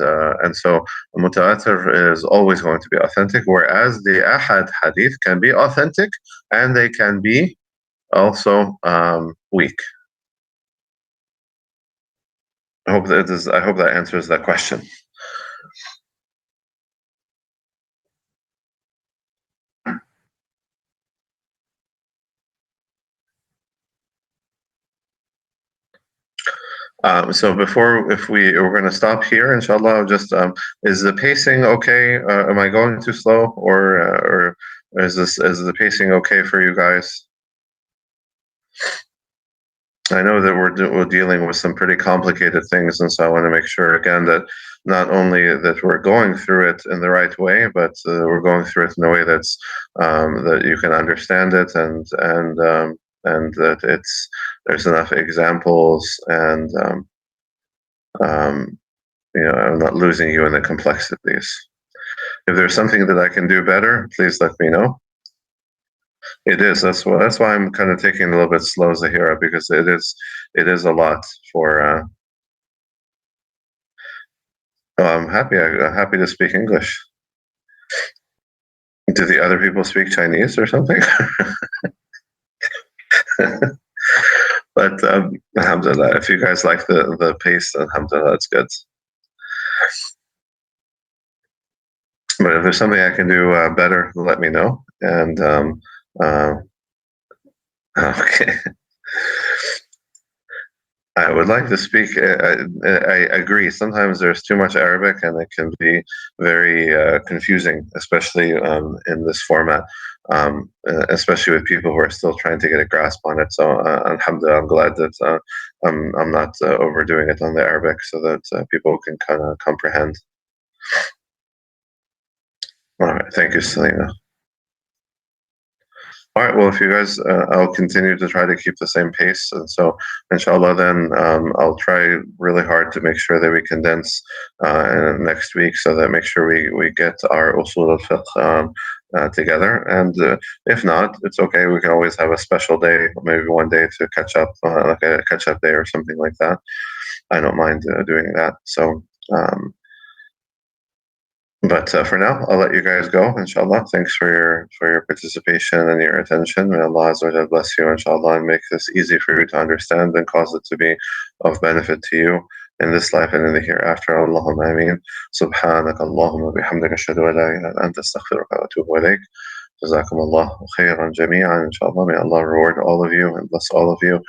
so mutawatir is always going to be authentic, whereas the ahad hadith can be authentic and they can be also weak. I hope that answers that question. So if we're going to stop here, inshallah, just is the pacing okay? Am I going too slow, or is the pacing okay for you guys? I know that we're dealing with some pretty complicated things, and so I want to make sure again that not only that we're going through it in the right way, but we're going through it in a way that's that you can understand it, and that there's enough examples, and I'm not losing you in the complexities. If there's something that I can do better, please let me know. It is. That's why I'm kind of taking a little bit slow, Zahira, because it is a lot for. I'm happy to speak English. Do the other people speak Chinese or something? But alhamdulillah, if you guys like the pace, alhamdulillah, it's good. But if there's something I can do better, let me know. And okay. I would like to speak. I agree. Sometimes there's too much Arabic, and it can be very confusing, especially in this format, especially with people who are still trying to get a grasp on it. So, alhamdulillah, I'm glad that I'm not overdoing it on the Arabic, so that people can kind of comprehend. All right. Thank you, Selena. All right. Well, if you guys, I'll continue to try to keep the same pace, and so, inshallah, then I'll try really hard to make sure that we condense next week, so that make sure we get our usul al-fiqh together. And if not, it's okay. We can always have a special day, maybe one day to catch up, like a catch-up day or something like that. I don't mind doing that. So. But for now, I'll let you guys go, inshallah. Thanks for your participation and your attention. May Allah Azza wa Jalla bless you, inshallah, and make this easy for you to understand and cause it to be of benefit to you in this life and in the hereafter. Allahumma ameen. Subhanak Allahumma bihamdika ashhadu an la ilaha illa anta astaghfiruka wa atubu ilayk. Jazakum Allah khairan jami'an, inshallah. May Allah reward all of you and bless all of you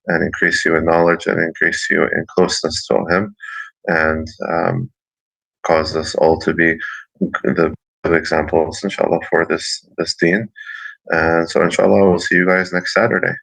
and increase you in knowledge and increase you in closeness to Him, and cause us all to be the examples, inshallah, for this deen. And so, inshallah, we'll see you guys next Saturday.